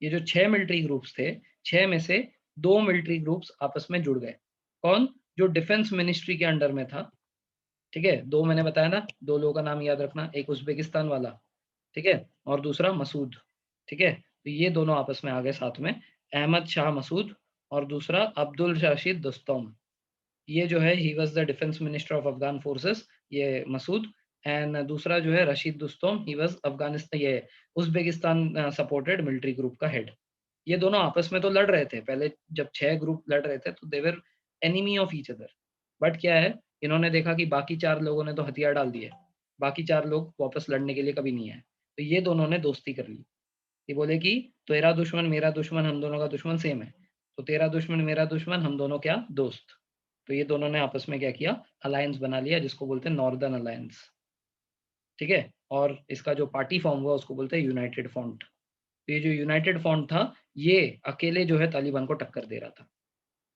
ये जो 6 मिलिट्री ग्रुप्स थे, 6 में से 2 मिलिट्री ग्रुप्स आपस में जुड़ गए। कौन? जो डिफेंस मिनिस्ट्री के अंडर में था, ठीक है? 2 मैंने बताया ना, 2 लोगों का नाम याद रखना, एक उज़्बेकिस्तान वाला, ठीक है? और दूसरा मसूद, ठीक है? तो ये दोनों आपस में आ गए साथ में, अहमद शाह मसूद और दूसरा अब्दुल रशीद दोस्तम। ये जो है he was the defence minister of Afghan forces, ये मसूद, एंड दूसरा जो है रशीद दोस्तम, ही वाज़ अफ़गानिस्तान ये उज़्बेकिस्तान सपोर्टेड मिलिट्री ग्रुप का हेड। ये दोनों आपस में तो लड़ रहे थे, पहले जब 6 ग्रुप लड़ रहे थे तो they were enemy of each other. But क्या है, इन्होंने देखा कि बाकी 4 लोगों ने तो हथियार डाल दिए, बाकी 4 लोग वापस लड़ने के लिए कभी नहीं आए। तो ये दोनों ने दोस्ती कर ली। ये बोले कि तेरा दुश्मन मेरा दुश्मन, हम दोनों का दुश्मन सेम है। तो तेरा दुश्मन मेरा दुश्मन, हम दोनों क्या दोस्त। तो ये दोनों ने आपस में क्या किया, अलायंस बना लिया जिसको बोलते हैं नॉर्दर्न अलायंस, ठीक है? और इसका जो पार्टी फॉर्म हुआ उसको बोलते हैं यूनाइटेड फ्रंट। तो ये जो यूनाइटेड फ्रंट था, ये अकेले जो है तालिबान को टक्कर दे रहा था,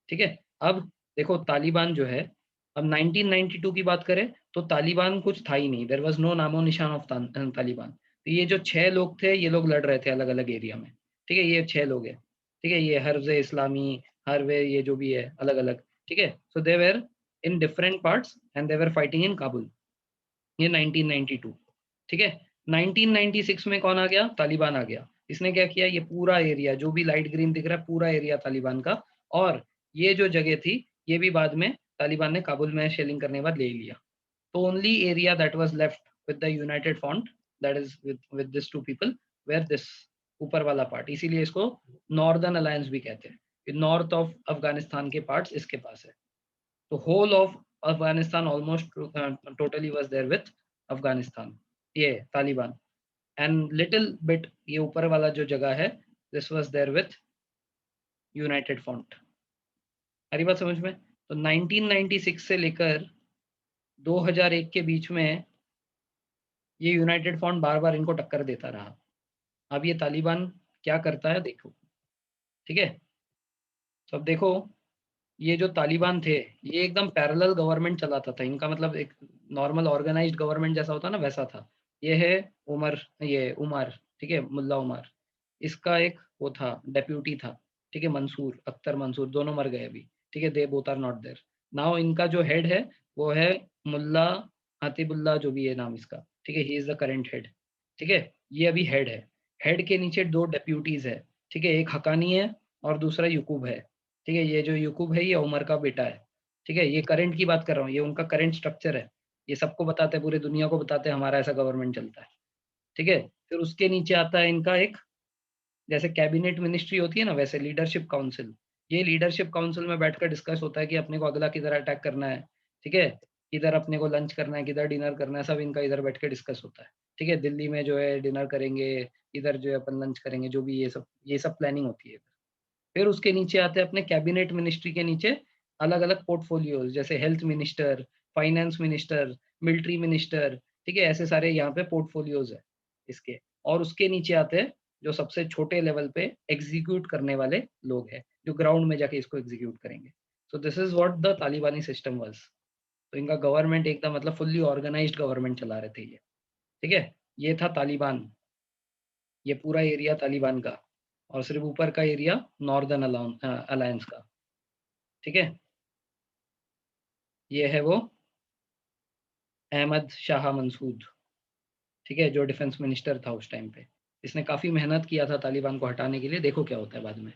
ठीक है? अब देखो तालिबान जो है, अब 1992 की बात करें तो तालिबान कुछ था ही नहीं, देयर वाज़ नो नामो-निशान ऑफ तालिबान। तो ये जो 6 लोग थे, ये लोग लड़ रहे थे अलग-अलग एरिया में, ठीक है? ये 6 लोग हैं, ठीक है? ये हर्ब-ए इस्लामी, हर्ब-ए ये जो भी है अलग-अलग, ठीक है? So they were in different parts and they were fighting in Kabul, ये 1992, ठीक है? 1996 में कौन आ गया? तालिबान आ गया। इसने क्या किया? ये पूरा एरिया जो भी लाइट ग्रीन दिख रहा है, पूरा एरिया तालिबान का, और ये जो जगह थी, ये भी बाद में तालिबान ने काबुल में शेलिंग करने के बाद ले लिया। तो only area that was left with the United Front, that is with this 2 people, where this ऊपर वाला पार्ट, इसीलिए इसको नॉर्दर्न अलायंस भी कहते हैं। ये नॉर्थ ऑफ अफ़गानिस्तान के पार्ट्स इसके पास है। तो whole of Afghanistan almost totally was there with Afghanistan, ये तालिबान, and little bit ये ऊपर वाला जो जगह है, this was there with united front. आ रही बात समझ में? तो 1996 से लेकर 2001 के बीच में ये यूनाइटेड फ्रंट बार-बार इनको टक्कर देता रहा। अब ये तालिबान क्या करता है देखो, ठीक है? तो अब देखो, ये जो तालिबान थे, ये एकदम पैरेलल गवर्नमेंट चलाता था। इनका मतलब एक नॉर्मल ऑर्गेनाइज्ड गवर्नमेंट जैसा होता है ना, वैसा था। ये है उमर, ठीक है? मुल्ला उमर। इसका एक वो था, डेप्यूटी था, ठीक है? मंसूर, अख्तर मंसूर, दोनों मर गए अभी, ठीक है? They both are not there. Now इनका जो हेड है, वो है मुल्ला हतीबुल्लाह, जो भी है नाम इसका, ठीक है? He is the current head, ठीक है? ये अभी हेड है। हेड के नीचे 2 डेप्यूटीज़ है, ठीक है? एक हक्कानी है और दूसरा यकूब है। ठीक है? ये जो यकूब है ये उमर का बेटा है, ठीक है? ये करंट की बात कर रहा हूँ, ये उनका करंट स्ट्रक्चर है। ये सबको बताते हैं, पूरी दुनिया को बताते हैं हमारा ऐसा गवर्नमेंट चलता है, ठीक है? फिर उसके नीचे आता है इनका एक, जैसे कैबिनेट मिनिस्ट्री होती है ना, वैसे लीडरशिप काउंसिल। ये लीडरशिप काउंसिल में बैठकर डिस्कस होता है कि अपने को अगला किधर अटैक करना है, ठीक है? किधर अपने को लंच करना है, किधर डिनर करना है, सब इनका इधर बैठ के डिस्कस होता है, ठीक है? दिल्ली में जो है डिनर करेंगे, इधर जो है अपन लंच करेंगे, जो भी ये सब प्लानिंग होती है। फिर उसके नीचे आते हैं अपने कैबिनेट मिनिस्ट्री के नीचे अलग-अलग पोर्टफोलियोज़, जैसे health minister, finance minister, military minister, ठीक है? ऐसे सारे यहाँ पे पोर्टफोलियोज़ हैं इसके। और उसके नीचे आते हैं जो सबसे छोटे लेवल पे एग्ज़ीक्यूट करने वाले लोग हैं, जो ग्राउंड में जाके इसको एग्ज़ीक्यूट करेंगे। सो दिस इज़ व्हाट द तालिबानी सिस्टम वाज़। तो इनका गवर्नमेंट एकदम मतलब फुल्ली ऑर्गनाइज़्ड गवर्नमेंट चला रहे थे ये, ठीक है? ये था तालिबान, ये पूरा एरिया तालिबान का, और सिर्फ़ ऊपर का एरिया नॉर्दर्न अलायंस का, ठीक है? ये है वो अहमद शाह मंसूद, ठीक है? जो डिफेंस मिनिस्टर था उस टाइम पे। इसने काफ़ी मेहनत किया था तालिबान को हटाने के लिए, देखो क्या होता है बाद में,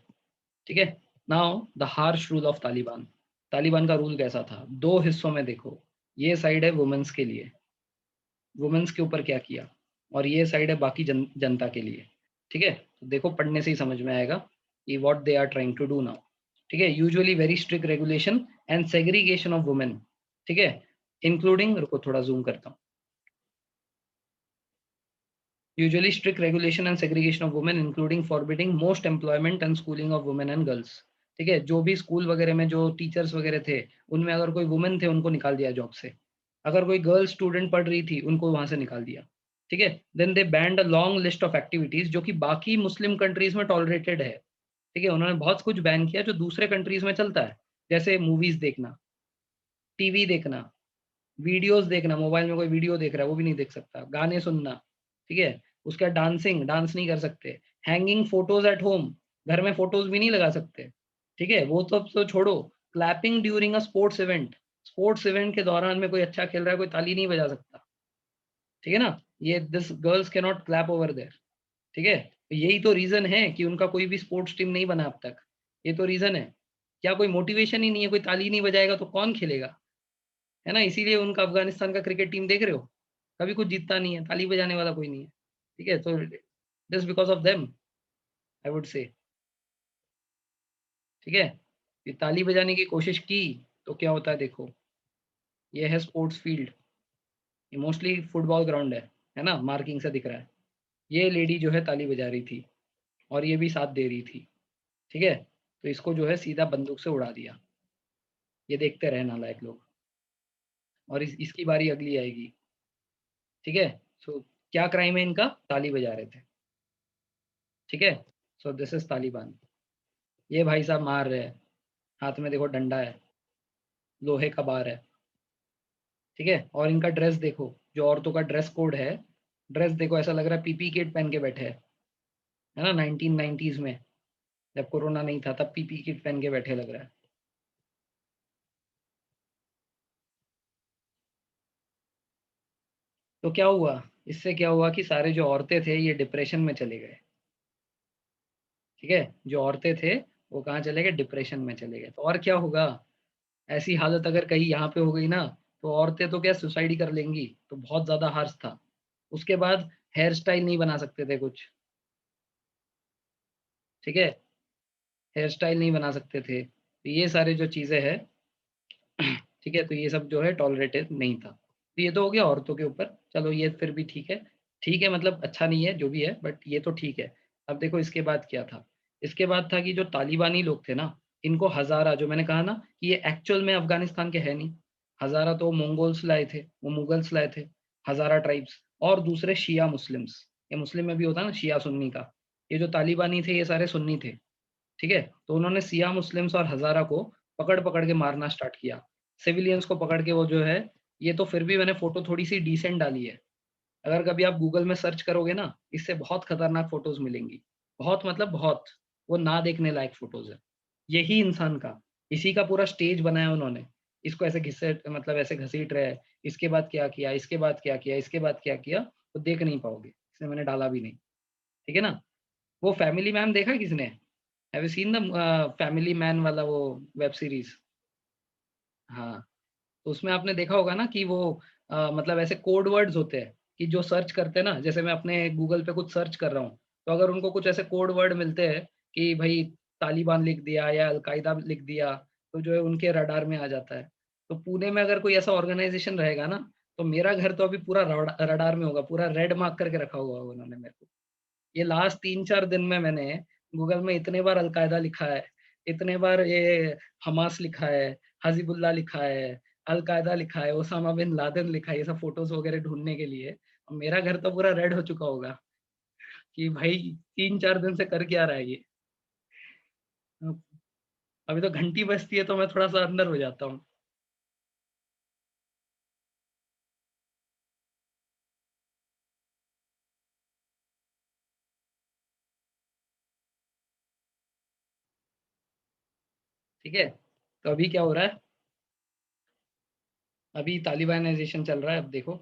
ठीक है? Now the harsh rule of Taliban. Taliban का रूल कैसा था? 2 हिस्सों में देखो, ये साइड है वुमेन्स के लिए, वुमेन्स के ऊपर क्या किया, और ये साइड है बाकी जनता के लिए, ठीक है? तो देखो पढ़ने से ही समझ में आएगा कि what they are trying to do now, ठीक है? Usually very strict regulation and segregation of women, ठीक है? इंक्लूडिंग, रुको थोड़ा ज़ूम करता हूँ। Usually strict regulation and segregation of women, including forbidding most employment and schooling of women and girls. ठीक है, जो भी स्कूल वगैरह में जो टीचर्स वगैरह थे, उनमें अगर कोई वुमेन थे उनको निकाल दिया जॉब से, अगर कोई गर्ल स्टूडेंट पढ़ रही थी उनको वहां से निकाल दिया। ठीक है, then they banned a long list of activities जो कि बाकी मुस्लिम कंट्रीज में टॉलरेटेड है। ठीक है, उन्होंने बहुत कुछ बैन किया जो दूसरे कंट्रीज में चलता है, जैसे मूवीज देखना, टीवी देखना, वीडियोस देखना, मोबाइल में कोई वीडियो देख रहा है वो भी नहीं देख सकता, गाने सुनना। ठीक है, उसका डांसिंग, डांस नहीं कर सकते, हैंगिंग फोटोज एट होम, घर में फोटोज भी नहीं लगा सकते। ठीक है, वो तो छोड़ो, clapping during a sports event के दौरान में कोई अच्छा खेल रहा है, कोई ताली नहीं बजा सकता। ठीक है ना, ये this girls can not clap over there. ठीक है, तो यही तो रीजन है कि उनका कोई भी स्पोर्ट्स टीम नहीं बना अब तक। ये तो रीजन है, क्या कोई मोटिवेशन ही नहीं है, कोई ताली नहीं बजाएगा तो कौन खेलेगा? है ना, इसीलिए उनका अफगानिस्तान का क्रिकेट टीम देख रहे हो, कभी कुछ जीतता नहीं है, ताली बजाने वाला कोई नहीं है। ठीक है, तो just because of them, I would say. ठीक है, ये ताली बजाने की कोशिश की तो क्या होता है देखो, ये है स्पोर्ट्स फील्ड, ये मोस्टली फुटबॉल ग्राउंड है ना, मार्किंग से दिख रहा है। ये लेडी जो है ताली बजा रही थी और ये भी साथ दे रही थी। ठीक है, तो इसको जो है सीधा बंदूक से उड़ा दिया। ये देखते रहे नालायक लोग, और इसकी बारी अगली आएगी। ठीक है, सो क्या क्राइम है इनका, ताली बजा रहे थे। ठीक है, सो दिस इज तालिबान। ये भाई साहब मार रहे हैं, हाथ में देखो डंडा है, लोहे का बार है। ठीक है, और इनका ड्रेस देखो, जो औरतों का ड्रेस कोड है, ड्रेस देखो ऐसा लग रहा है पीपी किट पहन के बैठे हैं। है ना, 1990s में जब कोरोना नहीं था तब पीपी किट पहन के बैठे लग रहा है। तो क्या हुआ, इससे क्या हुआ कि सारे जो औरतें थे ये डिप्रेशन में चले गए। ठीक है, जो औरतें थे वो कहाँ चले गए, डिप्रेशन में चले गए। तो और क्या होगा, ऐसी हालत अगर कहीं यहाँ पे हो गई ना, तो औरतें तो क्या सुसाइड ही कर लेंगी, तो बहुत ज्यादा हार्श था। उसके बाद हेयर स्टाइल नहीं बना सकते थे कुछ। ठीक है, हेयर स्टाइल नहीं बना सकते थे, तो ये सारे जो चीजें हैं, ठीक है, तो ये सब जो है टॉलरेटेड नहीं था। तो ये तो हो गया औरतों के ऊपर, चलो ये फिर भी ठीक है। ठीक है, मतलब अच्छा नहीं है जो भी है, बट ये तो ठीक है। अब देखो इसके बाद क्या था, इसके बाद था कि जो तालिबानी लोग थे ना, इनको हजारा, जो मैंने कहा ना कि ये एक्चुअल में अफगानिस्तान के है नहीं, हजारा तो मंगोल्स लाए थे, वो मुगल्स लाए थे, हजारा ट्राइब्स, और दूसरे शिया मुस्लिम्स। ये मुस्लिम में भी होता है ना शिया सुन्नी का, ये जो तालिबानी थे ये सारे सुन्नी थे। ठीक है, तो उन्होंने सिया मुस्लिम्स और हजारा को पकड़ पकड़ के मारना स्टार्ट किया, सिविलियंस को पकड़ के। वो जो है, ये तो फिर भी मैंने फोटो थोड़ी सी डिसेंट डाली है, अगर कभी आप गूगल में सर्च करोगे ना, इससे बहुत खतरनाक फोटोज मिलेंगी। बहुत मतलब बहुत, वो ना देखने लायक फोटोज है। यही इंसान का, इसी का पूरा स्टेज बनाया उन्होंने, इसको ऐसे घिसे, मतलब ऐसे घसीट रहे हैं, इसके बाद क्या किया, इसके बाद क्या किया, इसके बाद क्या किया, तो देख नहीं पाओगे, इसलिए मैंने डाला भी नहीं। ठीक है ना, वो फैमिली मैन देखा है किसने, have you seen the family man वाला वो वेब सीरीज? हाँ, तो उसमें आपने देखा होगा ना कि वो मतलब ऐसे कोड वर्ड्स होते हैं कि जो सर्च करते हैं ना, जैसे मैं अपने गूगल पे कुछ सर्च कर रहा हूँ, तो अगर उनको कुछ ऐसे कोड वर्ड मिलते हैं कि भाई तालिबान लिख दिया या अलकायदा लिख दिया, तो जो है उनके रडार में आ जाता है। तो पुणे में अगर कोई ऐसा ऑर्गेनाइजेशन रहेगा ना, तो मेरा घर तो अभी पूरा रडार में होगा, पूरा रेड मार्क करके रखा हुआ होगा उन्होंने मेरे को। ये लास्ट 3-4 दिन में मैंने गूगल में इतने बार अलकायदा लिखा है, इतने बार ये हमास लिखा है, हजीबुल्लाह लिखा है, अलकायदा लिखा है, ओसामा बिन लादेन लिखा है, ये सब फोटोज वगैरह ढूंढने के लिए। और मेरा घर तो पूरा रेड हो चुका होगा कि भाई 3-4 दिन से कर क्या रहा है ये। अभी तो घंटी बजती है तो मैं थोड़ा सा अंदर हो जाता हूँ। ठीक है, तो अभी क्या हो रहा है, अभी तालिबानाइजेशन चल रहा है। अब देखो,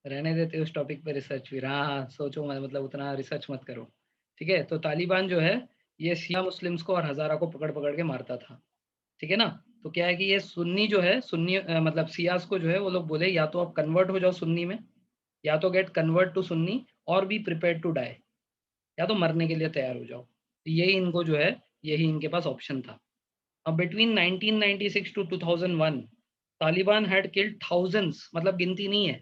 रहने देते उस टॉपिक पे रिसर्च, फिर हाँ हाँ, सोचो मत, मतलब उतना रिसर्च मत करो। ठीक है, तो तालिबान जो है, ये शिया मुस्लिम्स को और हजारा को पकड़ पकड़ के मारता था। ठीक है ना, तो क्या है कि ये सुन्नी जो है, सुन्नी मतलब सियास को जो है वो लोग बोले या तो आप कन्वर्ट हो जाओ सुन्नी में, या तो गेट कन्वर्ट टू सुन्नी, और बी प्रिपेयर टू डाई, या तो मरने के लिए तैयार हो जाओ। तो यही इनको जो है, यही इनके पास ऑप्शन था। अब between 1996 to 2001 Taliban had killed thousands, मतलब गिनती नहीं है,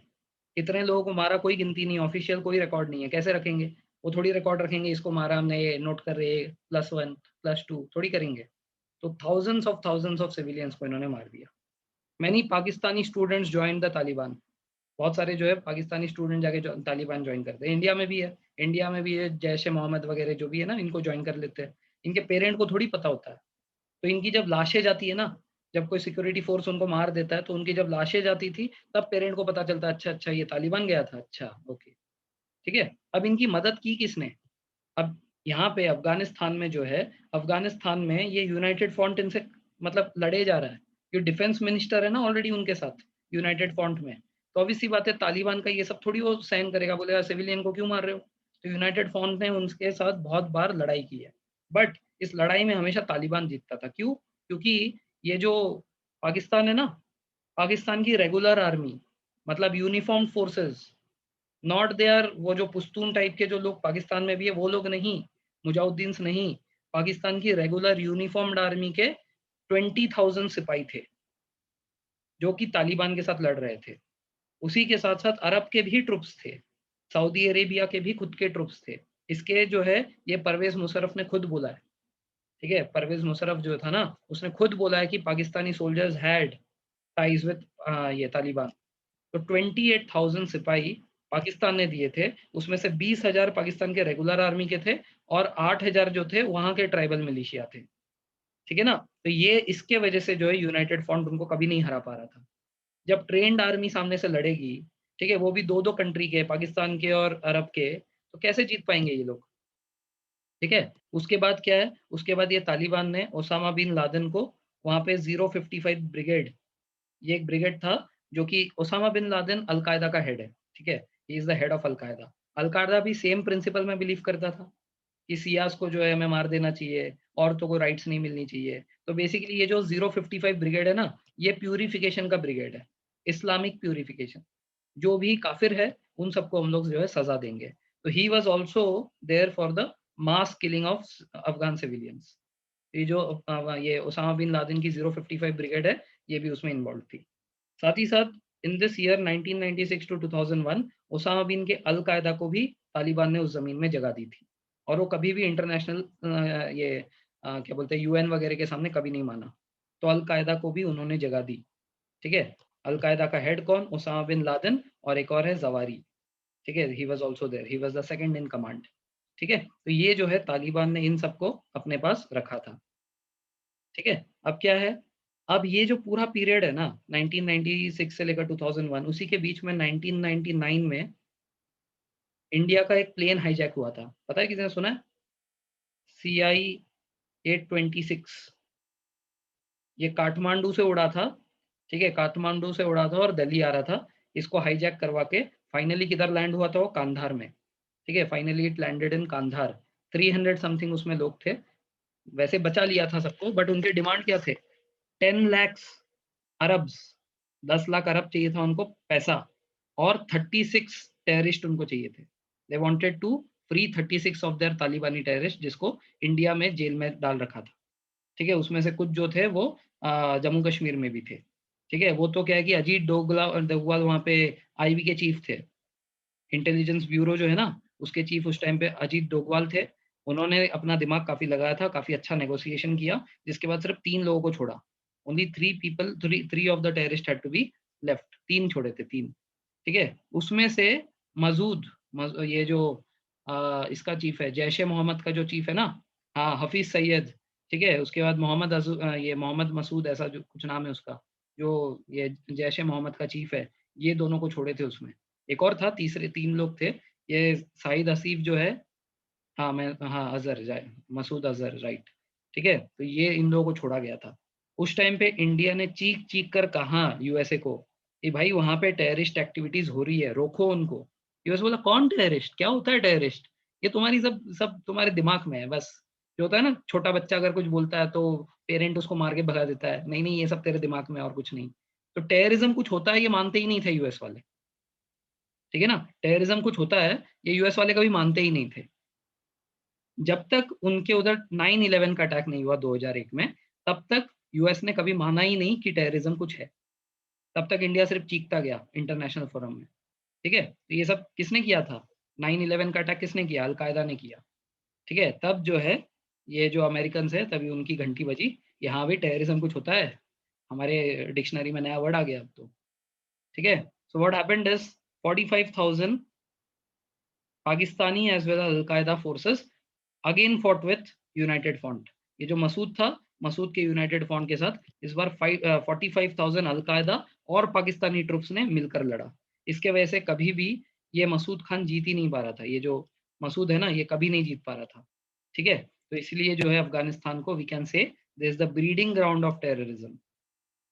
कितने लोगों को मारा कोई गिनती नहीं, ऑफिशियल कोई रिकॉर्ड नहीं है, कैसे रखेंगे? वो थोड़ी रिकॉर्ड रखेंगे, इसको मारा हमने, ये नोट कर रहे, +1 +2 थोड़ी करेंगे। तो थाउजेंड्स ऑफ सिविलियंस को इन्होंने मार दिया। Many Pakistani students join the Taliban. बहुत सारे जो है पाकिस्तानी स्टूडेंट जाके तालिबान ज्वाइन करते हैं। इंडिया में भी है, इंडिया में भी है, जैश ए मोहम्मद वगैरह जो भी है ना, इनको ज्वाइन कर लेते हैं। इनके पेरेंट को थोड़ी पता होता है। तो इनकी जब लाशें जाती है ना, जब कोई सिक्योरिटी फोर्स उनको मार देता है, तो उनकी जब लाशें जाती थी, तब पेरेंट को पता चलता है, अच्छा अच्छा ये तालिबान गया था, अच्छा ओके, ठीक है। अब इनकी मदद की किसने? अब यहाँ पे अफ़गानिस्तान में जो है, अफ़गानिस्तान में ये यूनाइटेड फ्रंट इनसे मतलब लड़े जा रहा है। ये डिफेंस मिनिस्टर है ना ऑलरेडी उनके साथ, यूनाइटेड फ्रंट में। तो ऑब्वियस सी बात है, तालिबान का ये सब थोड़ी वो सहन करेगा, बोलेगा सिविलियन को क्यों मार रहे हो? तो यूनाइटेड फ्रंट ने उनके साथ बहुत बार लड़ाई की है। बट इस लड़ाई में हमेशा तालिबान जीतता था। क्यों? क्योंकि ये जो पाकिस्तान है ना, पाकिस्तान की रेगुलर आर्मी, मतलब यूनिफॉर्म्ड फोर्सेस, नॉट देयर, वो जो पुश्तून टाइप के जो लोग पाकिस्तान में भी है, वो लोग नहीं, मुजाहिदीन्स नहीं, पाकिस्तान की रेगुलर यूनिफॉर्म्ड आर्मी के 20,000 सिपाही थे, जो कि तालिबान के साथ लड़ रहे थे। उसी के साथ-साथ अरब के भी ट्रुप्स थे, सऊदी अरेबिया के भी खुद के ट्रुप्स थे। इसके जो है, ये परवेज़ मुशर्रफ ने खुद बोला है, ठीक है? परवेज़ मुशर्रफ जो था ना, उसने खुद बोला है कि Pakistani soldiers had ties with ये तालिबान। तो 28,000 सिपाही पाकिस्तान ने दिए थे, उसमें से 20,000 पाकिस्तान के रेगुलर आर्मी के थे और 8,000 जो थे वहाँ के ट्राइबल मिलिशिया थे, ठीक है ना? तो ये इसके वजह से जो है यूनाइटेड फ्रंट उनको कभी नहीं हरा पा रहा था। जब ट्रेन्ड आर्मी सामने से लड़ेगी, ठीक है? वो भी 2-2 कंट्री के, पाकिस्तान के और अरब के, तो कैसे जीत पाएँगे ये लोग, ठीक है? उसके बाद क्या है, उसके बाद ये तालिबान ने ओसामा बिन लादेन को वहाँ पे 055 ब्रिगेड, ये एक ब्रिगेड था, जो कि ओसामा बिन लादेन अल-कायदा का हेड है, ठीक है? He is the head of al Qaeda. Al Qaeda भी सेम प्रिंसिपल में बिलीव करता था कि सियास को जो है हमें मार देना चाहिए, औरतों को राइट्स नहीं मिलनी चाहिए। तो बेसिकली ये जो 055 ब्रिगेड है ना, ये प्यूरिफिकेशन का ब्रिगेड है, इस्लामिक प्यूरिफिकेशन। जो भी काफ़िर है, उन सबको हम लोग जो है सज़ा देंगे। तो he was also there for the mass killing of Afghan civilians. ये जो ये ओसामा बिन लादेन की 055 ब्रिगेड है, ये भी उसमें इन्वॉल्व थी। साथ ही साथ in this year 1996 to 2001 Osama bin के अल-कायदा को भी तालिबान ने उस ज़मीन में जगह दी थी और वो कभी भी इंटरनेशनल क्या बोलते हैं यूएन वगैरह के सामने कभी नहीं माना। तो अल-कायदा को भी उन्होंने जगह दी, ठीक है? अल-कायदा का हेड कौन? ओसामा बिन लादेन और एक और है ज़वारी, ठीक है? He was also there, he was the second in command, ठीक है? तो ये जो है तालिबान ने इन सबको अपने पास रखा था, ठीक है? अब क्या है, अब ये जो पूरा पीरियड है ना 1996 से लेकर 2001, उसी के बीच में 1999 में इंडिया का एक प्लेन हाईजैक हुआ था। पता है किसी ने सुना है? सीआई 826, ये काठमांडू से उड़ा था, ठीक है? काठमांडू से उड़ा था और दिल्ली आ रहा था। इसको हाईजैक करवा के फाइनली किधर लैंड हुआ था वो? कांधार में, ठीक है? Finally it landed in Kandahar. 300 something उसमें लोग थे। वैसे बचा लिया था सबको, बट उनके डिमांड क्या थे? 10 लैक्स अरब्स, 10 लाख अरब चाहिए था उनको पैसा, और 36 टेररिस्ट उनको चाहिए थे। They wanted to free 36 of their Talibani terrorist, जिसको इंडिया में जेल में डाल रखा था। ठीक है? उसमें से कुछ जो थे वो जम्मू कश्मीर में भी थे। ठीक है? वो तो क्या है कि अजीत डोभाल वहाँ पे आईबी के चीफ थे। इंटेलिजेंस ब्यूरो जो है ना, उसके चीफ उस टाइम पे अजीत डोभाल थे। उन्होंने अपना दिमाग काफ़ी लगाया था, काफ़ी अच्छा नेगोशिएशन किया, जिसके बाद सिर्फ़ 3 लोगों को छोड़ा। Only 3 people, 3 of the terrorist had to be left, 3 छोड़े थे, 3, ठीक है? उसमें से मसूद, ये जो इसका चीफ है, जैश-ए-मोहम्मद का जो चीफ है ना, हाँ, हफ़ीज़ सईद, ठीक है? उसके बाद ये मोहम्मद मसूद, ऐसा जो कुछ नाम है उसका, जो ये जैश-ए-मोहम्मद का चीफ है, ये दोनों को छोड़े थे उसमें। एक और था, तीसरे 3 लोग थे, ये शाहिद हसीब जो है, हाँ, अज़हर जाए, मसूद अज़हर, राइट, ठीक है? तो ये इन लोगों को छोड़ा गया था। उस टाइम पे इंडिया ने चीख-चीख कर कहा यूएसए को कि भाई वहाँ पे टेररिस्ट एक्टिविटीज़ हो रही है, रोको उनको। यूएस बोला, कौन टेररिस्ट? क्या होता है टेररिस्ट? ये तुम्हारी सब सब तुम्हारे दिमाग में है बस। जो होता है ना, छोटा बच्चा अगर कुछ बोलता है तो पेरेंट उसको मार के भगा देता है। नहीं, नहीं, ये सब तेरे दिमाग में है और कुछ नहीं। तो टेररिज़्म कुछ होता है ये मानते ही नहीं थे यूएस वाले, ठीक है ना? टेररिज़्म कुछ होता है, ये यूएस वाले कभी मानते ही नहीं थे। जब तक उनके उधर 9/11 का अटैक नहीं हुआ 2001 में, तब तक यूएस ने कभी माना ही नहीं कि टेररिज़्म कुछ है। तब तक इंडिया सिर्फ़ चीखता गया इंटरनेशनल फोरम में, ठीक है? तो ये सब किसने किया था? 9/11 का अटैक किसने किया? अलकायदा ने किया, ठीक है? तब जो है ये जो अमेरिकन्स है तभी उनकी घंटी बजी कि हाँ भाई टेररिज्म कुछ होता है, हमारे डिक्शनरी में नया वर्ड आ गया अब तो, ठीक है? So what happened is 45,000 Pakistani as well as al Qaeda forces again fought with united front. ये जो मसूद था, मसूद के यूनाइटेड फ्रंट के साथ इस बार 45,000 अल-कायदा और पाकिस्तानी ट्रुप्स ने मिलकर लड़ा। इसके वजह से कभी भी ये मसूद खान जीत ही नहीं पा रहा था। ये जो मसूद है ना, ये कभी नहीं जीत पा रहा था, ठीक है? तो इसलिए जो है अफ़गानिस्तान को we can say this is the breeding ground of terrorism.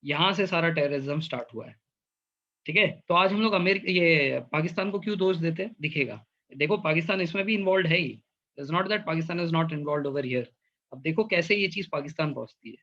यहाँ से सारा टेररिज्म स्टार्ट हुआ है। ठीक है? तो आज हम लोग ये पाकिस्तान को क्यों दोष देते हैं? दिखेगा। देखो पाकिस्तान इसमें भी इन्वॉल्व्ड है ही। It's not that Pakistan is not involved over here. अब देखो कैसे ये चीज़ पाकिस्तान पहुँचती है।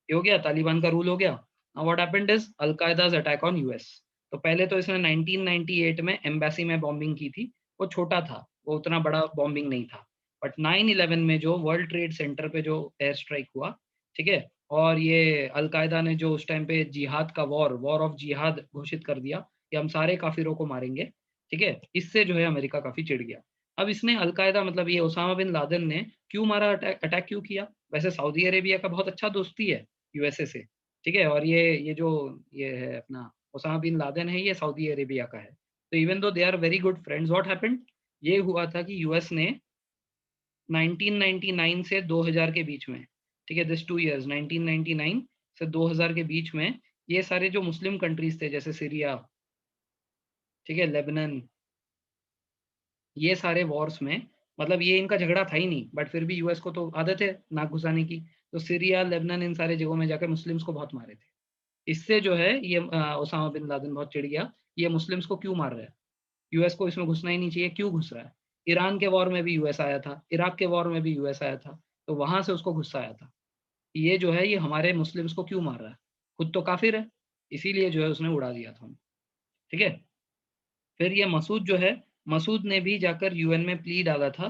ये हो गया, तालिबान का रूल हो गया। Now what happened is al Qaeda's attack on US. तो पहले तो इसने 1998 में एम्बेसी में बॉम्बिंग की थी। वो छोटा था, वो उतना बड़ा बॉम्बिंग नहीं था। बट 9/11 में जो वर्ल्ड ट्रेड सेंटर पे जो एयर स्ट्राइक हुआ, ठीक है? और ये अल-कायदा ने जो उस टाइम पे जिहाद का वॉर ऑफ जिहाद घोषित कर दिया कि हम सारे काफ़िरों को मारेंगे, ठीक है? इससे जो है अमेरिका काफ़ी चिढ़ गया। अब इसने अल-कायदा मतलब ये ओसामा बिन लादेन ने क्यों मारा अटैक क्यों किया? वैसे सऊदी अरेबिया का बहुत अच्छा दोस्ती है यूएसए से, ठीक है? और ये जो ये है अपना ओसामा बिन लादेन है, ये सऊदी अरेबिया का है। तो even though they are very good friends, what happened? ये हुआ था कि यूएस ने 1999 से 2000 के बीच में, ठीक है? दिस 2 इयर्स 1999 से 2000 के बीच में ये सारे जो मुस्लिम कंट्रीज़ थे जैसे सीरिया, ठीक है? लेबनान, ये सारे वॉर्स में मतलब ये इनका झगड़ा था ही नहीं, बट फिर भी यूएस को तो आदत है नाक घुसाने की। तो सीरिया, लेबनान इन सारे जगहों में जाकर मुस्लिम्स को बहुत मारे थे। इससे जो है ये ओसामा बिन लादेन बहुत चिढ़ गया, ये मुस्लिम्स को क्यों मार रहा है? यूएस को इसमें घुसना ही नहीं चाहिए, क्यों घुस रहा है? ईरान के वॉर में भी यूएस आया था, इराक के वॉर में भी यूएस आया था, तो वहाँ से उसको गुस्सा आया था। ये जो है ये हमारे मुस्लिम्स को क्यों मार रहा है? खुद तो काफ़िर है, इसीलिए जो है उसने उड़ा दिया था उनको, ठीक है? फिर ये मसूद जो है, मसूद ने भी जाकर यूएन में प्ली डाला था,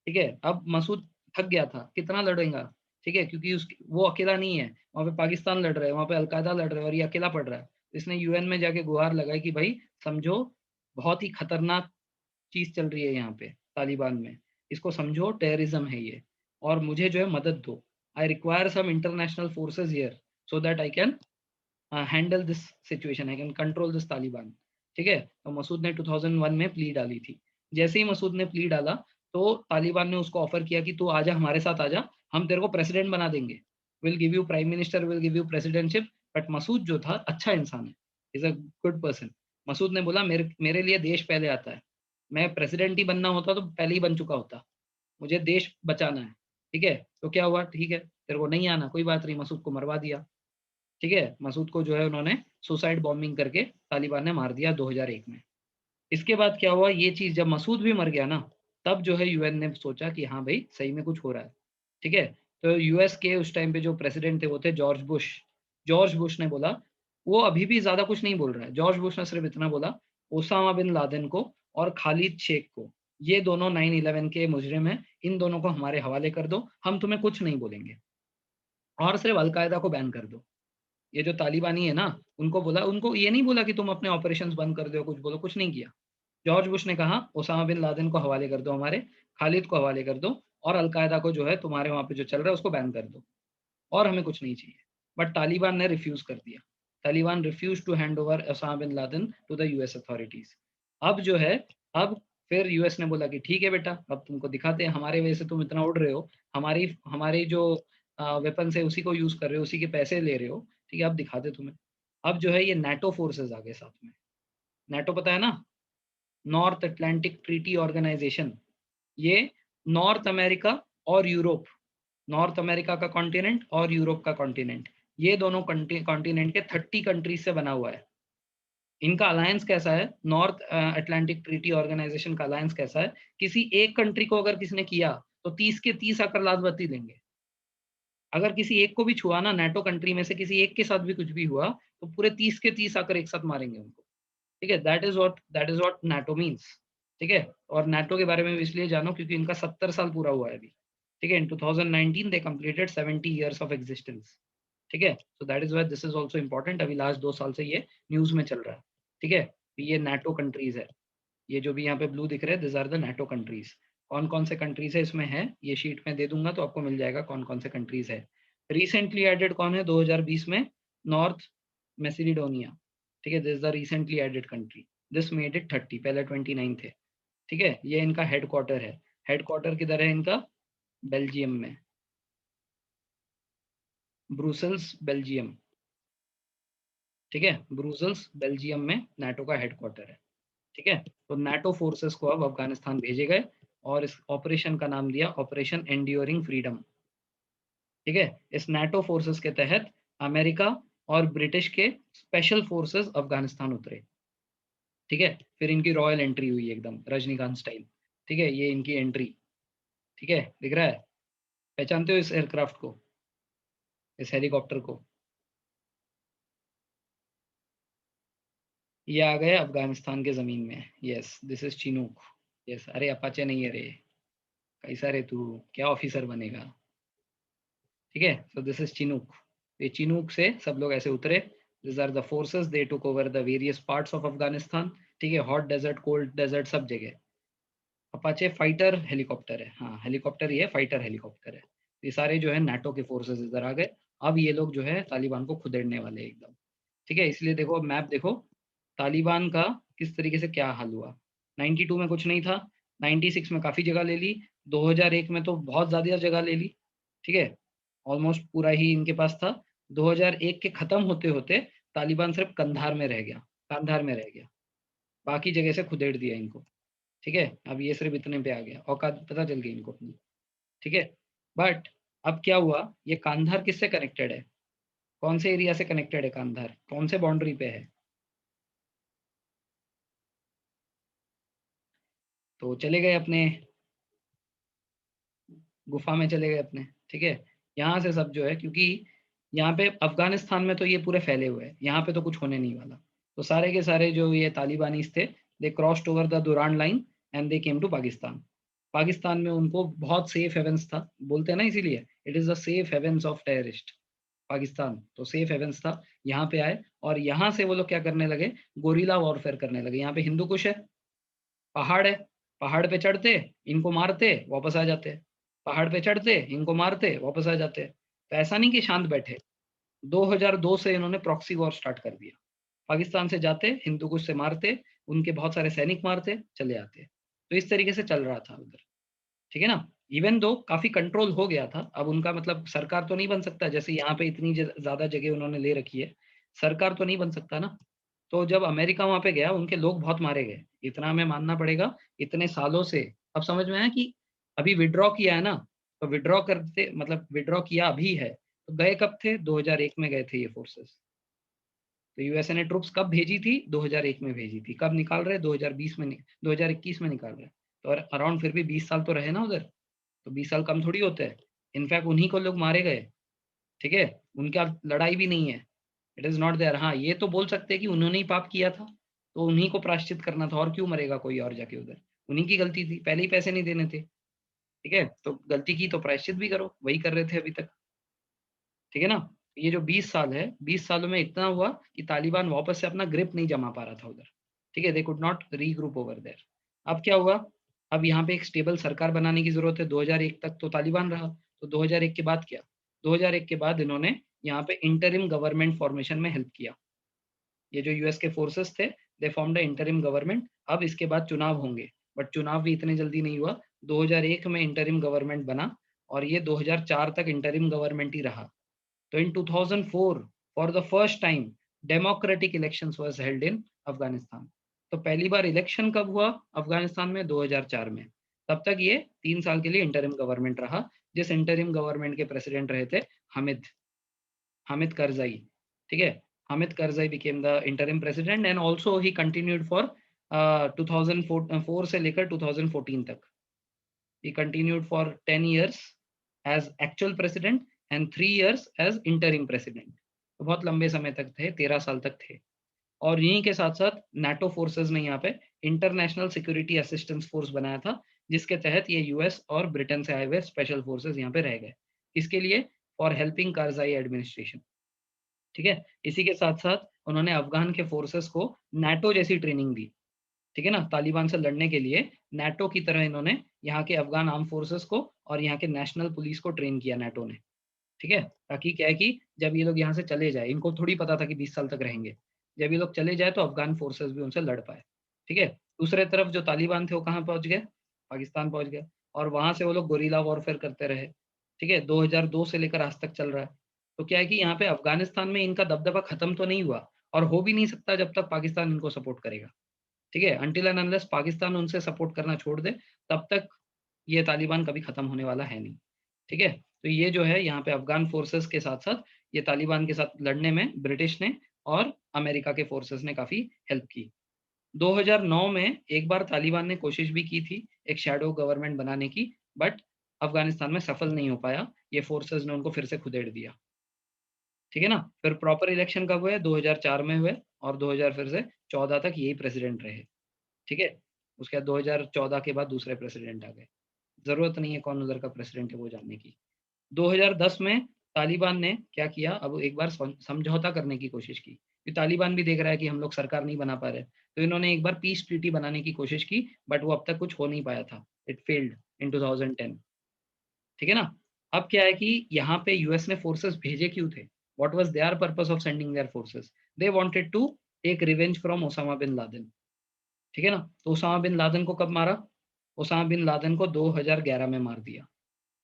ठीक है? अब मसूद थक गया था, कितना लड़ेगा, ठीक है? क्योंकि वो अकेला नहीं है, वहाँ पे पाकिस्तान लड़ रहा है, वहाँ पे अल-कायदा लड़ रहा है और ये अकेला पड़ रहा है। इसने यूएन में जाके गुहार लगाई कि भाई समझो, बहुत ही खतरनाक चीज़ चल रही है यहाँ पे तालिबान में, इसको समझो टेररिज्म है ये और मुझे जो है मदद दो। I require some international forces here so that I can handle this situation, I can control this Taliban, ठीक है? तो मसूद ने 2001 में प्ली डाली थी। जैसे ही मसूद ने प्ली डाला, तो तालिबान ने उसको ऑफ़र किया कि तू आजा हमारे साथ आजा, हम तेरे को प्रेसिडेंट बना देंगे। Will give you prime minister, will give you presidentship. But Massoud जो था अच्छा इंसान है, is a good person. Massoud ने बोला मेरे मेरे लिए देश पहले आता है। मैं प्रेसिडेंट ही बनना होता तो पहले ही बन चुका होता। मुझे देश बचाना है, ठीक है? तो क्या हुआ, ठीक है, तेरे को नहीं आना, कोई बात नहीं, मसूद को मरवा दिया। ठीक है? मसूद को जो है उन्होंने सुसाइड बॉम्बिंग करके तालिबान ने मार दिया 2001 में। इसके बाद क्या हुआ, ये चीज़ जब मसूद भी मर गया ना, तब जो है यूएन ने सोचा कि हाँ भाई, सही में कुछ हो रहा है। ठीक है? तो यूएस के उस टाइम पे जो प्रेसिडेंट थे वो थे जॉर्ज बुश। जॉर्ज बुश ने बोला, वो अभी भी ज़्यादा कुछ नहीं बोल रहा है। जॉर्ज बुश ने सिर्फ इतना बोला, ओसामा बिन लादेन को और खालिद शेख को, ये दोनों 9/11 के मुजरिम हैं, इन दोनों को हमारे हवाले कर दो, हम तुम्हें कुछ नहीं बोलेंगे और सिर्फ अल-कायदा को बैन कर दो। ये जो तालिबानी है ना, उनको बोला, उनको ये नहीं बोला कि तुम अपने ऑपरेशंस बंद कर दो, कुछ बोलो, कुछ नहीं किया। जॉर्ज बुश ने कहा ओसामा बिन लादेन को हवाले कर दो हमारे, खालिद को हवाले कर दो और अल-कायदा को जो है तुम्हारे वहाँ पे जो चल रहा है उसको बैन कर दो और हमें कुछ नहीं चाहिए। बट तालिबान ने रिफ्यूज़ कर दिया। Taliban refused to hand over Osama bin Laden to the US authorities. अब जो है, अब फिर यूएस ने बोला कि ठीक है बेटा, अब तुमको दिखाते हैं, हमारे वजह से तुम इतना उड़ रहे हो, हमारी हमारी जो वेपन्स है उसी को यूज़ कर रहे हो, उसी के पैसे ले रहे हो, ठीक है, अब दिखाते हैं तुम्हें। अब जो है ये नाटो फोर्सेस आ गए साथ में। नाटो पता है ना? North Atlantic Treaty Organization. ये नॉर्थ अमेरिका और यूरोप, नॉर्थ अमेरिका का कॉन्टिनेंट और यूरोप का कॉन्टिनेंट, ये दोनों कॉन्टिनेंट के 30 कंट्रीज से बना हुआ है। इनका अलायंस कैसा है, नॉर्थ अटलांटिक ट्रीटी ऑर्गेनाइजेशन का अलायंस कैसा है, किसी एक कंट्री को अगर किसी ने किया तो 30 के 30 आकर लात देंगे। अगर किसी एक को भी छुआ ना, नाटो कंट्री में से किसी एक के साथ भी कुछ भी हुआ, तो पूरे 30 के 30 आकर एक साथ मारेंगे उनको। ठीक है? That is what NATO means. ठीक है? और नाटो के बारे में भी इसलिए जानो क्योंकि इनका 70 साल पूरा हुआ है अभी। ठीक है? इन 2019 दे कंप्लीटेड 70 इयर्स ऑफ एक्जिस्टेंस। ठीक है? So that is why this is also important, अभी लास्ट 2 साल से ये न्यूज़ में चल रहा है। ठीक है? तो ये नाटो कंट्रीज़ है। ये जो भी यहाँ पे ब्लू दिख रहे हैं, this are the NATO countries. कौन कौन से कंट्रीज है इसमें है, ये शीट में दे दूंगा तो आपको मिल जाएगा कौन कौन से कंट्रीज है। रिसेंटली एडेड कौन है 2020 में, नॉर्थ मैसिडोनिया। ठीक है, this is the recently added country, this made it 30, पहले 29 थे। ठीक है, ये इनका हेडक्वार्टर है। हेडक्वार्टर किधर है इनका, बेल्जियम में, ब्रुसेल्स बेल्जियम। ठीक है, ब्रुसेल्स बेल्जियम में नाटो का हेडक्वार्टर है। ठीक है, तो नाटो फोर्सेस को अब अफगानिस्तान भेजे गए और इस ऑपरेशन का नाम दिया ऑपरेशन एंड्योरिंग फ्रीडम। ठीक है, इस नाटो फोर्सेस के तहत अमेरिका और ब्रिटिश के स्पेशल फोर्सेस अफगानिस्तान उतरे। ठीक है, फिर इनकी रॉयल एंट्री हुई एकदम रजनीकांत स्टाइल। ठीक है, ये इनकी एंट्री। ठीक है, दिख रहा है, पहचानते हो इस एयरक्राफ्ट को, इस हेलीकॉप्टर को। ये आ गए अफगानिस्तान के जमीन में। Yes, this is Chinook. Yes, अरे अपाचे नहीं है रे, कैसा रे तू, क्या ऑफिसर बनेगा। ठीक है, सो दिस इज चिनूक। ये चिनूक से सब लोग ऐसे उतरे। This are the forces, they took over the various parts of Afghanistan. ठीक है, हॉट डेजर्ट, कोल्ड डेजर्ट, सब जगह। अपाचे फाइटर हेलीकॉप्टर है, हाँ हेलीकॉप्टर ही है, फाइटर हेलीकॉप्टर है। ये सारे जो है नाटो के फोर्सेस इधर आ गए। अब ये लोग जो है तालिबान को खुदेड़ने वाले हैं एकदम। ठीक है, इसलिए देखो अब मैप देखो, तालिबान का किस तरीके से क्या हाल हुआ। 92 में कुछ नहीं था, 96 में काफी जगह ले ली, 2001 में तो बहुत ज्यादा जगह ले ली। ठीक है, ऑलमोस्ट पूरा ही इनके पास था। 2001 के खत्म होते होते तालिबान सिर्फ कंधार में रह गया, कंधार में रह गया, बाकी जगह से खुदेड़ दिया इनको। ठीक है, अब ये सिर्फ इतने पे आ गया, औकात पता चल गई इनको अपनी। ठीक है, बट अब क्या हुआ, ये कांधार किससे कनेक्टेड है, कौन से एरिया से कनेक्टेड है कांधार, कौन से बाउंड्री पे है, तो चले गए अपने गुफा में चले गए अपने। ठीक है, यहाँ से सब जो है, क्योंकि यहाँ पे अफगानिस्तान में तो ये पूरे फैले हुए हैं, यहाँ पे तो कुछ होने नहीं वाला। तो सारे के सारे जो ये तालिबानीज थे, they crossed over the Durand line and they came to Pakistan. Pakistan में उनको बहुत सेफ हेवेंस था, बोलते हैं ना, इसीलिए it is the safe heavens of terrorist. Pakistan तो सेफ हेवेंस था। यहाँ पे आए और यहाँ से वो लोग क्या करने लगे, गोरिल्ला वॉरफेयर करने लगे। यहाँ पे हिंदू कुश है, पहाड़ पे चढ़ते, इनको मारते, वापस आ जाते। पहाड़ पे चढ़ते, इनको मारते, वापस आ जाते। तो ऐसा नहीं कि शांत बैठे, 2002 से इन्होंने प्रॉक्सी वॉर स्टार्ट कर दिया। पाकिस्तान से जाते, हिंदू कुश से मारते, उनके बहुत सारे सैनिक मारते, चले आते। तो इस तरीके से चल रहा था उधर। ठीक है ना, इवन दो काफी कंट्रोल हो गया था, अब उनका मतलब सरकार तो नहीं बन सकता, जैसे यहाँ पे इतनी ज्यादा जगह उन्होंने ले रखी है, सरकार तो नहीं बन सकता ना। तो जब अमेरिका वहां पे गया, उनके लोग बहुत मारे गए, इतना हमें मानना पड़ेगा। इतने सालों से अब समझ में आया कि अभी विड्रॉ किया है ना, तो विड्रॉ करते मतलब विड्रॉ किया अभी है, तो गए कब थे, 2001 में गए थे ये फोर्सेस। तो यूएसए ने ट्रुप्स कब भेजी थी, 2001 में भेजी थी। कब निकाल रहे, 2020 में 2021 में निकाल रहे। तो अराउंड फिर भी 20 साल तो रहे ना उधर, तो 20 साल कम थोड़ी होते हैं। इनफैक्ट उन्हीं को लोग मारे गए। ठीक है, उनका लड़ाई भी नहीं है, इट इज नॉट देयर। हाँ, ये तो बोल सकते हैं कि उन्होंने ही पाप किया था, तो उन्हीं को प्रायश्चित करना था, और क्यों मरेगा कोई और जाके उधर, उन्हीं की गलती थी, पहले ही पैसे नहीं देने थे। ठीक है, तो गलती की तो प्रायश्चित भी करो, वही कर रहे थे अभी तक। ठीक है ना, ये जो 20 साल है, 20 सालों में इतना हुआ कि तालिबान वापस से अपना ग्रिप नहीं जमा पा रहा था उधर। ठीक है, they could not regroup over there. अब क्या हुआ, अब यहाँ पे एक स्टेबल सरकार बनाने की जरूरत है। 2001 तक तो तालिबान रहा, तो 2001 के बाद क्या, 2001 के बाद इन्होंने यहाँ पे इंटरिम गवर्नमेंट फॉर्मेशन में हेल्प किया। ये जो यूएस के फोर्सेस थे, दे फॉर्म्ड अ इंटरिम गवर्नमेंट। अब इसके बाद चुनाव होंगे, बट चुनाव भी इतने जल्दी नहीं हुआ। 2001 में इंटरिम गवर्नमेंट बना और ये 2004 तक इंटरिम गवर्नमेंट ही रहा। तो in 2004 for the first time democratic elections was held in Afghanistan. तो पहली बार इलेक्शन कब हुआ अफगानिस्तान में, 2004 में। तब तक ये 3 साल के लिए इंटरिम गवर्नमेंट रहा, जिस इंटरिम गवर्नमेंट के प्रेसिडेंट रहे थे हामिद हामिद करजाई। ठीक है, Hamid Karzai became the interim president and also he continued for 2004 से लेकर 2014 तक। He continued for 10 years as actual president and 3 years as interim president। तो बहुत लंबे समय तक थे, 13 साल तक थे। और यहीं के साथ साथ नाटो फोर्सेस ने यहाँ पे इंटरनेशनल सिक्योरिटी असिस्टेंस फोर्स बनाया था, जिसके तहत ये यूएस और ब्रिटेन से आए हुए स्पेशल फोर्सेस यहाँ पे रह गए। इसके लिए, फॉर हेल्पिंग कारजाई एडमिनिस्ट्रेशन। ठीक है, इसी के साथ साथ उन्होंने अफगान के फोर्सेस को नाटो जैसी ट्रेनिंग दी। ठीक है ना, तालिबान से लड़ने के लिए नाटो की तरह इन्होंने यहाँ के अफ़गान आर्म फोर्सेस को और यहाँ के नेशनल पुलिस को ट्रेन किया नाटो ने, ठीक है? ताकि क्या है कि जब ये लोग यहाँ से चले जाएँ, इनको थोड़ी पता था कि 20 साल तक रहेंगे। जब ये लोग चले जाएँ तो अफ़गान फोर्सेस भी उनसे लड़ पाएँ, ठीक है? दूसरे तरफ जो तालिबान थे वो कहाँ पहुँच गए? पाकिस्तान पहुँच गए और वहाँ से वो लोग गुरिल्ला वॉरफेयर करते रहे, ठीक है? 2002 से लेकर आज तक चल रहा है। तो क्या है कि यहाँ पे अफ़गानिस्तान में इनका दबदबा खत्म तो नहीं हुआ और हो भी नहीं सकता जब तक पाकिस्तान इनको सपोर्ट करेगा। ठीक है? अनटिल एंड अनलेस पाकिस्तान उनसे सपोर्ट करना छोड़ दे, तब तक ये तालिबान कभी खत्म होने वाला है नहीं। ठीक है? तो ये जो है यहाँ पे अफ़गान फ़ोर्सेस के साथ-साथ ये तालिबान के साथ लड़ने में ब्रिटिश ने और अमेरिका के फ़ोर्सेस ने काफ़ी हेल्प की। 2009 में एक बार तालिबान ने कोशिश भी की थी एक शैडो गवर्नमेंट बनाने की, बट अफ़गानिस्तान में सफल नहीं हो पाया। ये फ़ोर्सेस ने उनको फिर से खदेड़ दिया। ठीक है ना? फिर प्रॉपर इलेक्शन कब हुए? 2004 में हुए और 2000 फिर से 14 तक यही प्रेसिडेंट रहे। ठीक है? उसके बाद 2014 के बाद दूसरे प्रेसिडेंट आ गए। ज़रूरत नहीं है कौन उधर का प्रेसिडेंट है वो जानने की। 2010 में तालिबान ने क्या किया, अब एक बार समझौता करने की कोशिश की। कि तालिबान भी देख रहा है कि हम लोग सरकार नहीं बना पा रहे। तो इन्होंने एक बार पीस ट्रीटी बनाने की कोशिश की, बट वो अब तक कुछ हो नहीं पाया था। It failed in 2010। ठीक है ना? अब क्या है कि यहाँ पे यूएस ने फोर्सेस भेजे क्यों थे? What was their purpose of sending their forces? They wanted to take revenge from Osama bin Laden. ठीक है ना? तो ओसामा बिन लादेन को कब मारा? ओसामा बिन लादेन को 2011 में मार दिया।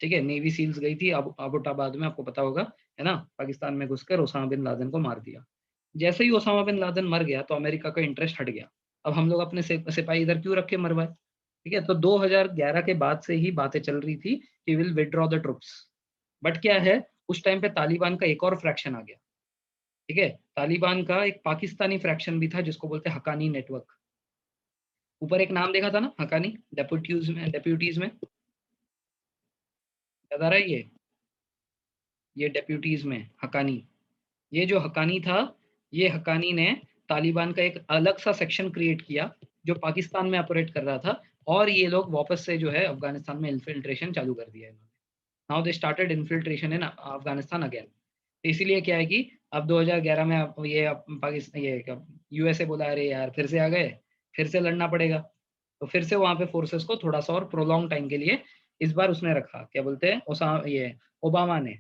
ठीक है? नेवी सील्स गई थी अबोटाबाद में, आपको पता होगा, है ना? पाकिस्तान में घुसकर ओसामा बिन लादेन को मार दिया। जैसे ही ओसामा बिन लादेन मर गया तो अमेरिका का इंटरेस्ट हट गया। अब हम लोग अपने सिपाही इधर क्यों रख के मरवाएँ? ठीक है? तो 2011 के बाद से ही बातें चल रही थी कि will withdraw the troops. But क्या है, उस टाइम पे तालिबान का एक और फ्रैक्शन आ गया। ठीक है? तालिबान का एक पाकिस्तानी फ्रैक्शन भी था जिसको बोलते हैं हक्कानी नेटवर्क। ऊपर एक नाम देखा था ना हक्कानी, डेप्यूटीज़ में, याद आ रहा है ये? ये डेप्यूटीज़ में हक्कानी। ये जो हक्कानी था, ये हक्कानी ने तालिबान का एक अलग-सा सेक्शन क्रिएट किया, जो पाकिस्तान में ऑपरेट कर रहा था और ये लोग वापस से जो है अफ़गानिस्तान में इन्फिल्ट्रेशन चालू कर दिया इन्होंने। Now they started infiltration in Afghanistan again. इसीलिए क्या है कि अब 2011 में अब ये ये क्या यूएसए बोला अरे यार फिर से आ गए, फिर से लड़ना पड़ेगा। तो फिर से वहाँ पे फ़ोर्सेस को थोड़ा-सा और प्रोलॉन्ग टाइम के लिए इस बार उसने रखा, क्या बोलते हैं ये ओबामा ने,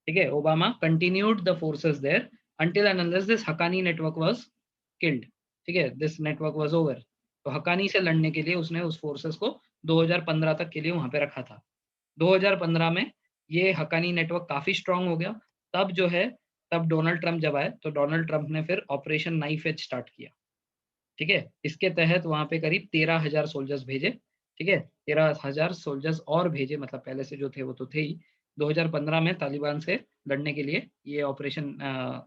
ठीक है? Obama continued the forces there until and unless this Haqqani network was killed, ठीक है? This network was over. तो हक्कानी से लड़ने के लिए उसने उस फोर्सेस को 2015 तक के लिए वहाँ पे रखा था। 2015 में ये हक्कानी नेटवर्क काफ़ी स्ट्रॉन्ग हो गया। तब जो है, तब डोनाल्ड ट्रम्प जब आए, तो डोनाल्ड ट्रम्प ने फिर ऑपरेशन नाइफ एज स्टार्ट किया। ठीक है? इसके तहत वहाँ पे करीब 13,000 सोल्जर्स भेजे, ठीक है? 13,000 सोल्जर्स और भेजे, मतलब पहले से जो थे वो तो थे ही। 2015 में तालिबान से लड़ने के लिए ये ऑपरेशन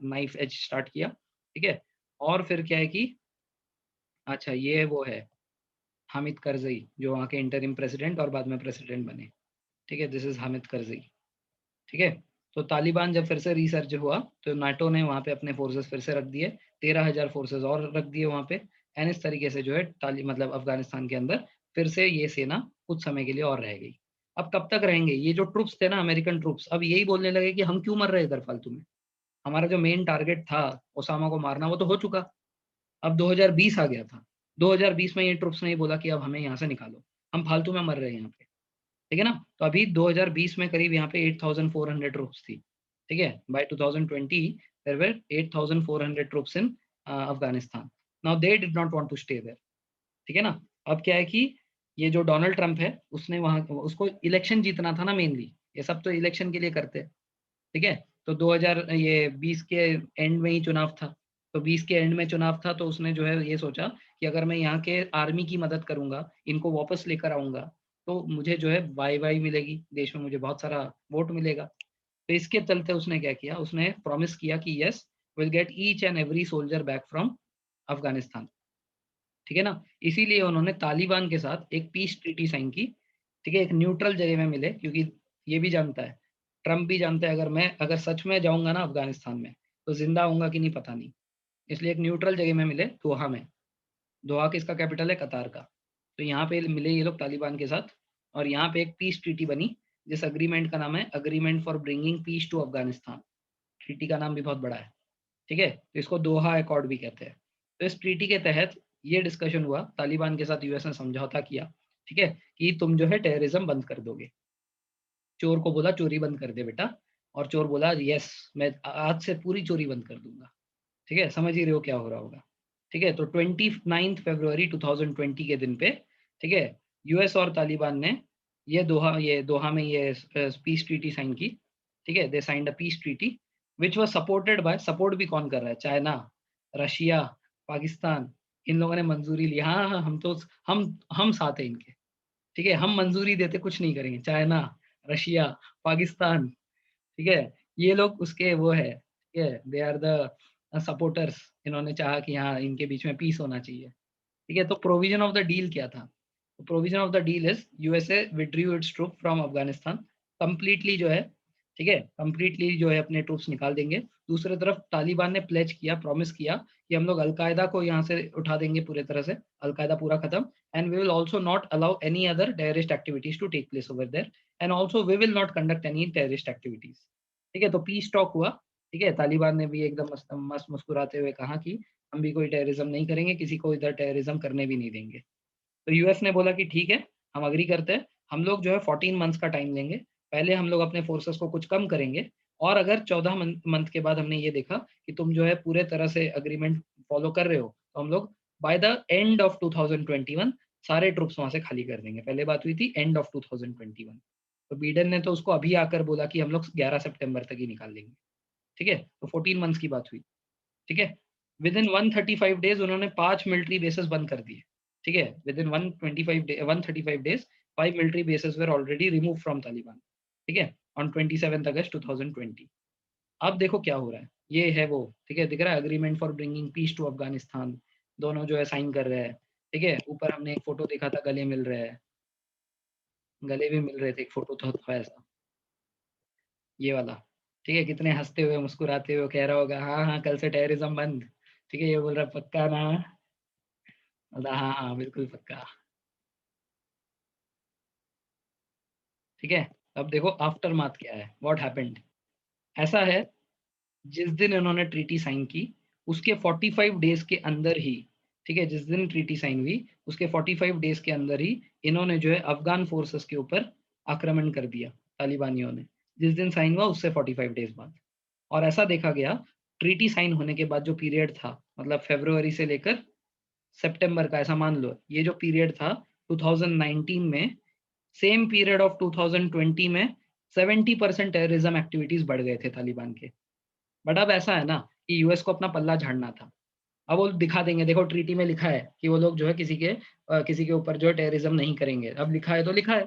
नाइफ एज स्टार्ट किया, ठीक है? और फिर क्या है कि अच्छा ये वो है हामिद करज़ई जो वहाँ के इंटरिम प्रेसिडेंट और बाद में प्रेसिडेंट बने, ठीक है? दिस इज़ हामिद करज़ई, ठीक है? तो तालिबान जब फिर से रिसर्ज हुआ, तो नाटो ने वहाँ पे अपने फोर्सेस फिर से रख दिए, 13,000 फोर्सेस और रख दिए वहाँ पे एंड इस तरीके से जो है मतलब अफ़गानिस्तान के अंदर फिर से ये सेना कुछ समय के लिए और रह गई। अब कब तक रहेंगे? ये जो ट्रूप्स थे ना अमेरिकन ट्रूप्स, अब यही बोलने लगे कि हम क्यों मर रहे हैं इधर फालतू में? हमारा जो मेन टारगेट था ओसामा को मारना वो तो हो चुका। अब 2020 आ गया था। 2020 में ये ट्रूप्स ने ये बोला कि अब हमें यहाँ से निकालो, हम फालतू में मर रहे हैं यहाँ पे। ठीक है ना? तो अभी 2020 में करीब यहाँ पे 8400 ट्रूप्स थी, ठीक है? By 2020 there were 8400 troops in Afghanistan. Now they did not want to stay there, ठीक है ना? अब क्या है कि ये जो डोनाल्ड ट्रम्प है, उसने वहाँ उसको इलेक्शन जीतना था ना मेनली, ये सब तो इलेक्शन के लिए करते हैं, ठीक है? तो 2020 के एंड में ही चुनाव था, तो 20 के एंड में चुनाव था तो उसने जो है ये सोचा कि अगर मैं यहाँ के आर्मी की मदद करूँगा, इनको वापस लेकर आऊँगा, तो मुझे जो है वाई-वाई मिलेगी, देश में मुझे बहुत सारा वोट मिलेगा। तो इसके चलते उसने क्या किया, उसने प्रॉमिस किया कि yes, will get each and every soldier back from Afghanistan, ठीक है ना? इसीलिए उन्होंने तालिबान के साथ एक पीस ट्रीटी साइन की, ठीक है? एक न्यूट्रल जगह में मिले क्योंकि ये भी जानता है, ट्रम्प भी जानता है अगर सच में जाऊँगा ना अफ़गानिस्तान में, तो ज़िंदा आऊँगा कि नहीं पता नहीं। इसलिए एक न्यूट्रल जगह में मिले दोहा में। दोहा किसका कैपिटल है? कतार का। तो यहाँ पे मिले ये लोग तालिबान के साथ और यहाँ पे एक पीस ट्रीटी बनी, जिस एग्रीमेंट का नाम है agreement for bringing peace to Afghanistan. Treaty का नाम भी बहुत बड़ा है, ठीक है? तो इसको दोहा अकॉर्ड भी कहते हैं। तो इस ट्रीटी के तहत ये डिस्कशन हुआ, तालिबान के साथ यूएस ने समझौता किया, ठीक है, कि तुम जो है टेररिज्म बंद कर दोगे। चोर को बोला चोरी बंद कर दे बेटा, और चोर बोला यस, मैं आज से पूरी चोरी बंद कर दूंगा। ठीक है, समझ ही रहे हो क्या हो रहा होगा। ठीक है, तो 29 फरवरी 2020 के दिन पे, ठीक है, यूएस और तालिबान ने ये दोहा में ये पीस ट्रीटी साइन की। ठीक है, they signed a peace treaty which was supported by, support भी कौन कर रहा है, चाइना, रशिया, पाकिस्तान, इन लोगों ने मंजूरी ली। हाँ हाँ, हम साथ हैं इनके। ठीक है, हम मंजूरी देते कुछ नहीं करेंगे, चाइना, रशिया, पाकिस्तान, ठीक है, ये लोग उसके वो है, ठीक है, दे आर द सपोर्टर्स। इन्होंने चाहा कि हाँ इनके बीच में पीस होना चाहिए। ठीक है, तो प्रोविजन ऑफ द डील क्या था? Provision of the deal is USA withdrew its troop from Afghanistan completely, जो है, ठीक है, कंप्लीटली जो है अपने ट्रूप्स निकाल देंगे। दूसरी तरफ तालिबान ने प्लेज किया, प्रॉमिस किया कि हम लोग अलकायदा को यहाँ से उठा देंगे पूरे तरह से, अलकायदा पूरा खत्म, and we will also not allow any other terrorist activities to take place over there, and also we will not conduct any terrorist activities. ठीक है, तो पीस टॉक हुआ। ठीक है, तालिबान ने भी एकदम मस्त मस्त मुस्कुराते हुए कहा कि हम भी कोई टेररिज्म नहीं करेंगे, किसी को इधर टेररिज्म करने भी नहीं देंगे। तो यूएस ने बोला कि ठीक है, हम अग्री करते हैं, हम लोग जो है 14 मंथ्स का टाइम लेंगे, पहले हम लोग अपने फोर्सेस को कुछ कम करेंगे, और अगर 14 मंथ के बाद हमने ये देखा कि तुम जो है पूरे तरह से अग्रीमेंट फॉलो कर रहे हो, तो हम लोग बाय द एंड ऑफ 2021 सारे ट्रुप्स वहां से खाली कर देंगे। पहले बात हुई थी एंड ऑफ 2021, तो बीडन ने तो उसको अभी आकर बोला कि हम लोग 11 सितंबर तक ही निकाल लेंगे। ठीक है, तो 14 मंथ्स की बात हुई। ठीक है, विद इन 135 डेज उन्होंने 5 मिलिट्री बेसेस बंद कर दिए। ठीक है, with in 135 days 5 military bases were already remove from Taliban. ठीक है, ऑन 27 अगस्त 2020। अब देखो क्या हो रहा है, ये है वो, ठीक है, दिख रहा है agreement for bringing peace to Afghanistan, दोनों जो है साइन कर रहे हैं। ठीक है, ऊपर हमने एक फोटो देखा था, गले मिल रहे हैं, गले भी मिल रहे थे, एक फोटो तो था ऐसा, ये वाला। ठीक है, कितने हंसते हुए मुस्कुराते हुए कह रहा होगा हाँ हाँ कल से टेररिज्म बंद। ठीक है, ये बोल रहा पक्का ना, बोला हाँ हाँ बिल्कुल पक्का। ठीक है, अब देखो आफ्टर माथ क्या है, व्हाट हैपेंड। ऐसा है, जिस दिन इन्होंने ट्रीटी साइन की उसके 45 डेज के अंदर ही, ठीक है, जिस दिन ट्रीटी साइन हुई उसके 45 डेज के अंदर ही इन्होंने जो है अफगान फोर्सेस के ऊपर आक्रमण कर दिया, तालिबानियों ने, जिस दिन साइन हुआ उससे 45 डेज बाद। और ऐसा देखा गया, ट्रीटी साइन होने के बाद जो पीरियड था, मतलब फरवरी से लेकर सितंबर का, ऐसा मान लो ये जो पीरियड था 2019 में, सेम पीरियड ऑफ 2020 में 70% टेररिज्म एक्टिविटीज बढ़ गए थे तालिबान के। बट अब ऐसा है ना कि यूएस को अपना पल्ला झाड़ना था। अब वो दिखा देंगे, देखो ट्रीटी में लिखा है कि वो लोग जो है किसी के ऊपर जो है टेररिज्म नहीं करेंगे, अब लिखा है तो लिखा है।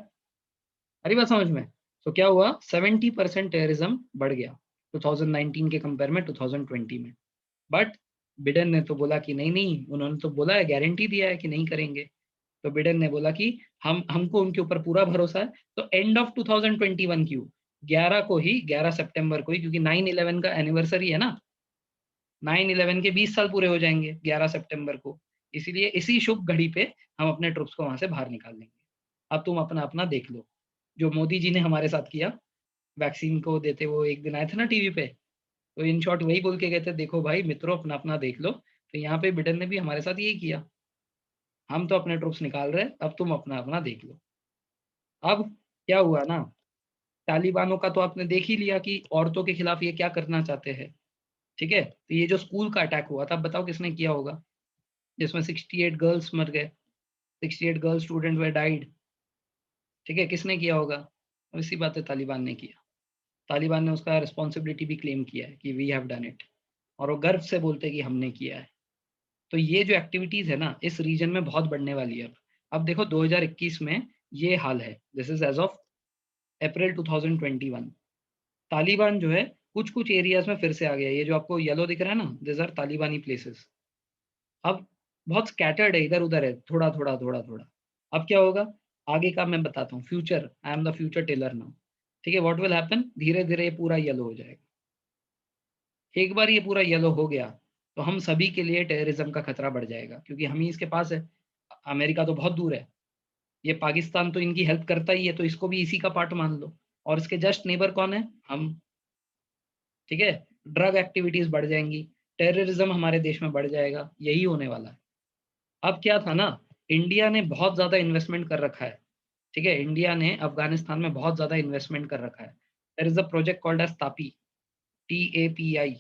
अरे बात समझ में। तो क्या हुआ, 70% टेररिज्म बढ़ गया 2019 के कंपेयर में 2020 में। बट बिडेन ने तो बोला कि नहीं नहीं, उन्होंने तो बोला है, गारंटी दिया है कि नहीं करेंगे। तो बिडेन ने बोला कि हमको उनके ऊपर पूरा भरोसा है। तो एंड ऑफ 2021 क्यों, 11 को ही, 11 सितंबर को ही, क्योंकि 9/11 का एनिवर्सरी है ना, 9/11 के 20 साल पूरे हो जाएंगे 11 सितंबर को। इसीलिए इसी शुभ घड़ी पे हम अपने ट्रुप्स को वहां से बाहर निकाल लेंगे। अब तुम अपना अपना देख लो, जो मोदी जी ने हमारे साथ किया, वैक्सीन को देते वो एक दिन आए थे ना टीवी पे, तो इन शॉर्ट वही बोल के गए थे, देखो भाई मित्रों अपना अपना देख लो। तो यहाँ पे बिडेन ने भी हमारे साथ यही किया, हम तो अपने ट्रुप्स निकाल रहे हैं, अब तुम अपना अपना देख लो। अब क्या हुआ ना, तालिबानों का तो आपने देख ही लिया कि औरतों के खिलाफ ये क्या करना चाहते हैं। ठीक है, तो ये जो स्कूल का अटैक हुआ था, बताओ किसने किया होगा, जिसमें 68 गर्ल्स मर गए, 68 गर्ल स्टूडेंट वे डाइड। ठीक है, किसने किया होगा, और इसी बात है, तालिबान ने किया। तालिबान ने उसका रिस्पॉन्सिबिलिटी भी क्लेम किया है कि वी हैव डन इट, और वो गर्व से बोलते हैं कि हमने किया है। तो ये जो एक्टिविटीज है ना इस रीजन में बहुत बढ़ने वाली है। अब देखो 2021 में ये हाल है, this is as of April 2021। Taliban जो है कुछ कुछ एरियाज में फिर से आ गया, ये जो आपको येलो दिख रहा है ना, दिस आर तालिबानी प्लेसेस। अब बहुत स्कैटर्ड है, इधर उधर है, थोड़ा थोड़ा थोड़ा थोड़ा। अब क्या होगा, आगे का मैं बताता हूँ, future, I am the future teller now. ठीक है, व्हाट विल हैपन, धीरे धीरे ये पूरा येलो हो जाएगा। एक बार ये पूरा येलो हो गया तो हम सभी के लिए टेररिज्म का खतरा बढ़ जाएगा, क्योंकि हम ही इसके पास है। अमेरिका तो बहुत दूर है, ये पाकिस्तान तो इनकी हेल्प करता ही है, तो इसको भी इसी का पार्ट मान लो। और इसके जस्ट नेबर कौन है, हम। ठीक है, ड्रग एक्टिविटीज बढ़ जाएंगी, टेररिज्म हमारे देश में बढ़ जाएगा, यही होने वाला है। अब क्या था ना, इंडिया ने बहुत ज़्यादा इन्वेस्टमेंट कर रखा है, ठीक है? इंडिया ने अफ़गानिस्तान में बहुत ज़्यादा इन्वेस्टमेंट कर रखा है। There is a project called as TAPI, TAPI,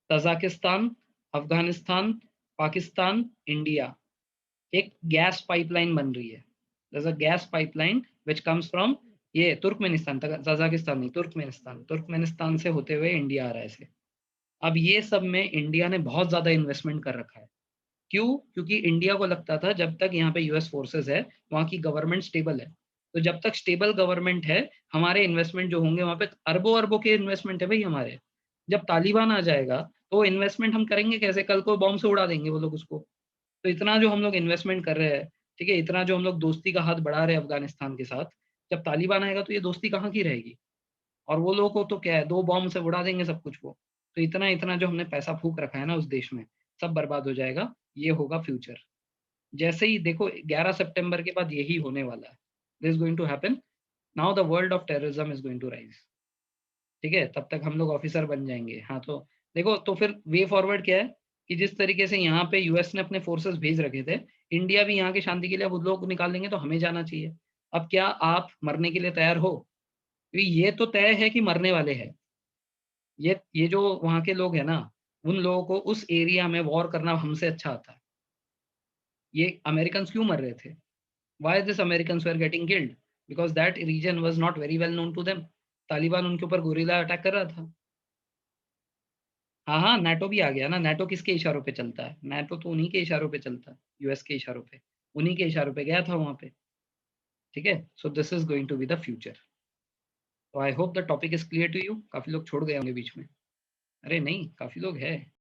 Tajikistan, Afghanistan, Pakistan, India. एक गैस पाइपलाइन बन रही है। There's a gas pipeline which comes from ये तुर्कमेनिस्तान, तज़ाकिस्तान नहीं, तुर्कमेनिस्तान, तुर्कमेनिस्तान से होते हुए इंडिया आ रहा है ऐसे। अब ये सब में इंडिया ने बहुत ज़्यादा इन्वेस्टमेंट कर रखा है। क्यों? क्योंकि इंडिया को लगता था जब तक यहाँ पे यूएस फोर्सेस है, वहाँ की गवर्नमेंट स्टेबल है। तो जब तक स्टेबल गवर्नमेंट है, हमारे इन्वेस्टमेंट जो होंगे वहाँ पे अरबों-अरबों के इन्वेस्टमेंट है भई हमारे। जब तालिबान आ जाएगा, तो इन्वेस्टमेंट हम करेंगे कैसे? कल को बॉम्ब से उड़ा देंगे वो लोग उसको। तो इतना जो हम लोग इन्वेस्टमेंट कर रहे हैं, ठीक है? इतना जो हम लोग दोस्ती का हाथ बढ़ा रहे हैं अफ़गानिस्तान के साथ, जब तालिबान आएगा तो ये दोस्ती कहाँ की रहेगी? और वो लोगों को तो क्या है, 2 बॉम्ब से उड़ा देंगे सब कुछ वो। तो इतना-इतना जो हमने पैसा फूँक रखा है ना उस देश में, सब बर्बाद हो जाएगा, ये होगा फ्यूचर। जैसे ही देखो 11 सितंबर के बाद यही होने वाला है। This is going to happen, now the world of terrorism is going to rise, ठीक है? तब तक हम लोग ऑफ़िसर बन जाएँगे। हाँ, तो देखो तो फिर वे फॉरवर्ड क्या है कि जिस तरीके से यहाँ पे यूएस ने अपने फोर्सेस भेज रखे थे, इंडिया भी यहाँ की शांति के लिए अब उन लोगों को निकाल देंगे तो हमें जाना चाहिए। अब क्या आप मरने के लिए तैयार हो? क्योंकि ये तो तय है कि मरने वाले हैं। ये जो वहाँ के लोग हैं ना, उन लोगों को उस एरिया में वॉर करना हमसे अच्छा आता है। ये अमेरिकन्स क्यों मर रहे थे? Why these Americans were getting killed? Because that region was not very well known to them. Taliban उनके ऊपर गोरिल्ला अटैक कर रहा था। हाँ, हाँ, नाटो भी आ गया ना, नाटो किसके इशारों पे चलता है? नाटो तो उन्हीं के इशारों पे चलता है, यूएस के इशारों पे। उन्हीं के इशारों पे गया था वहाँ पे, ठीक है? So this is going to be the future. तो I hope the topic is clear to you. काफ़ी लोग छोड़ गए होंगे बीच में। अरे नहीं, काफ़ी लोग हैं।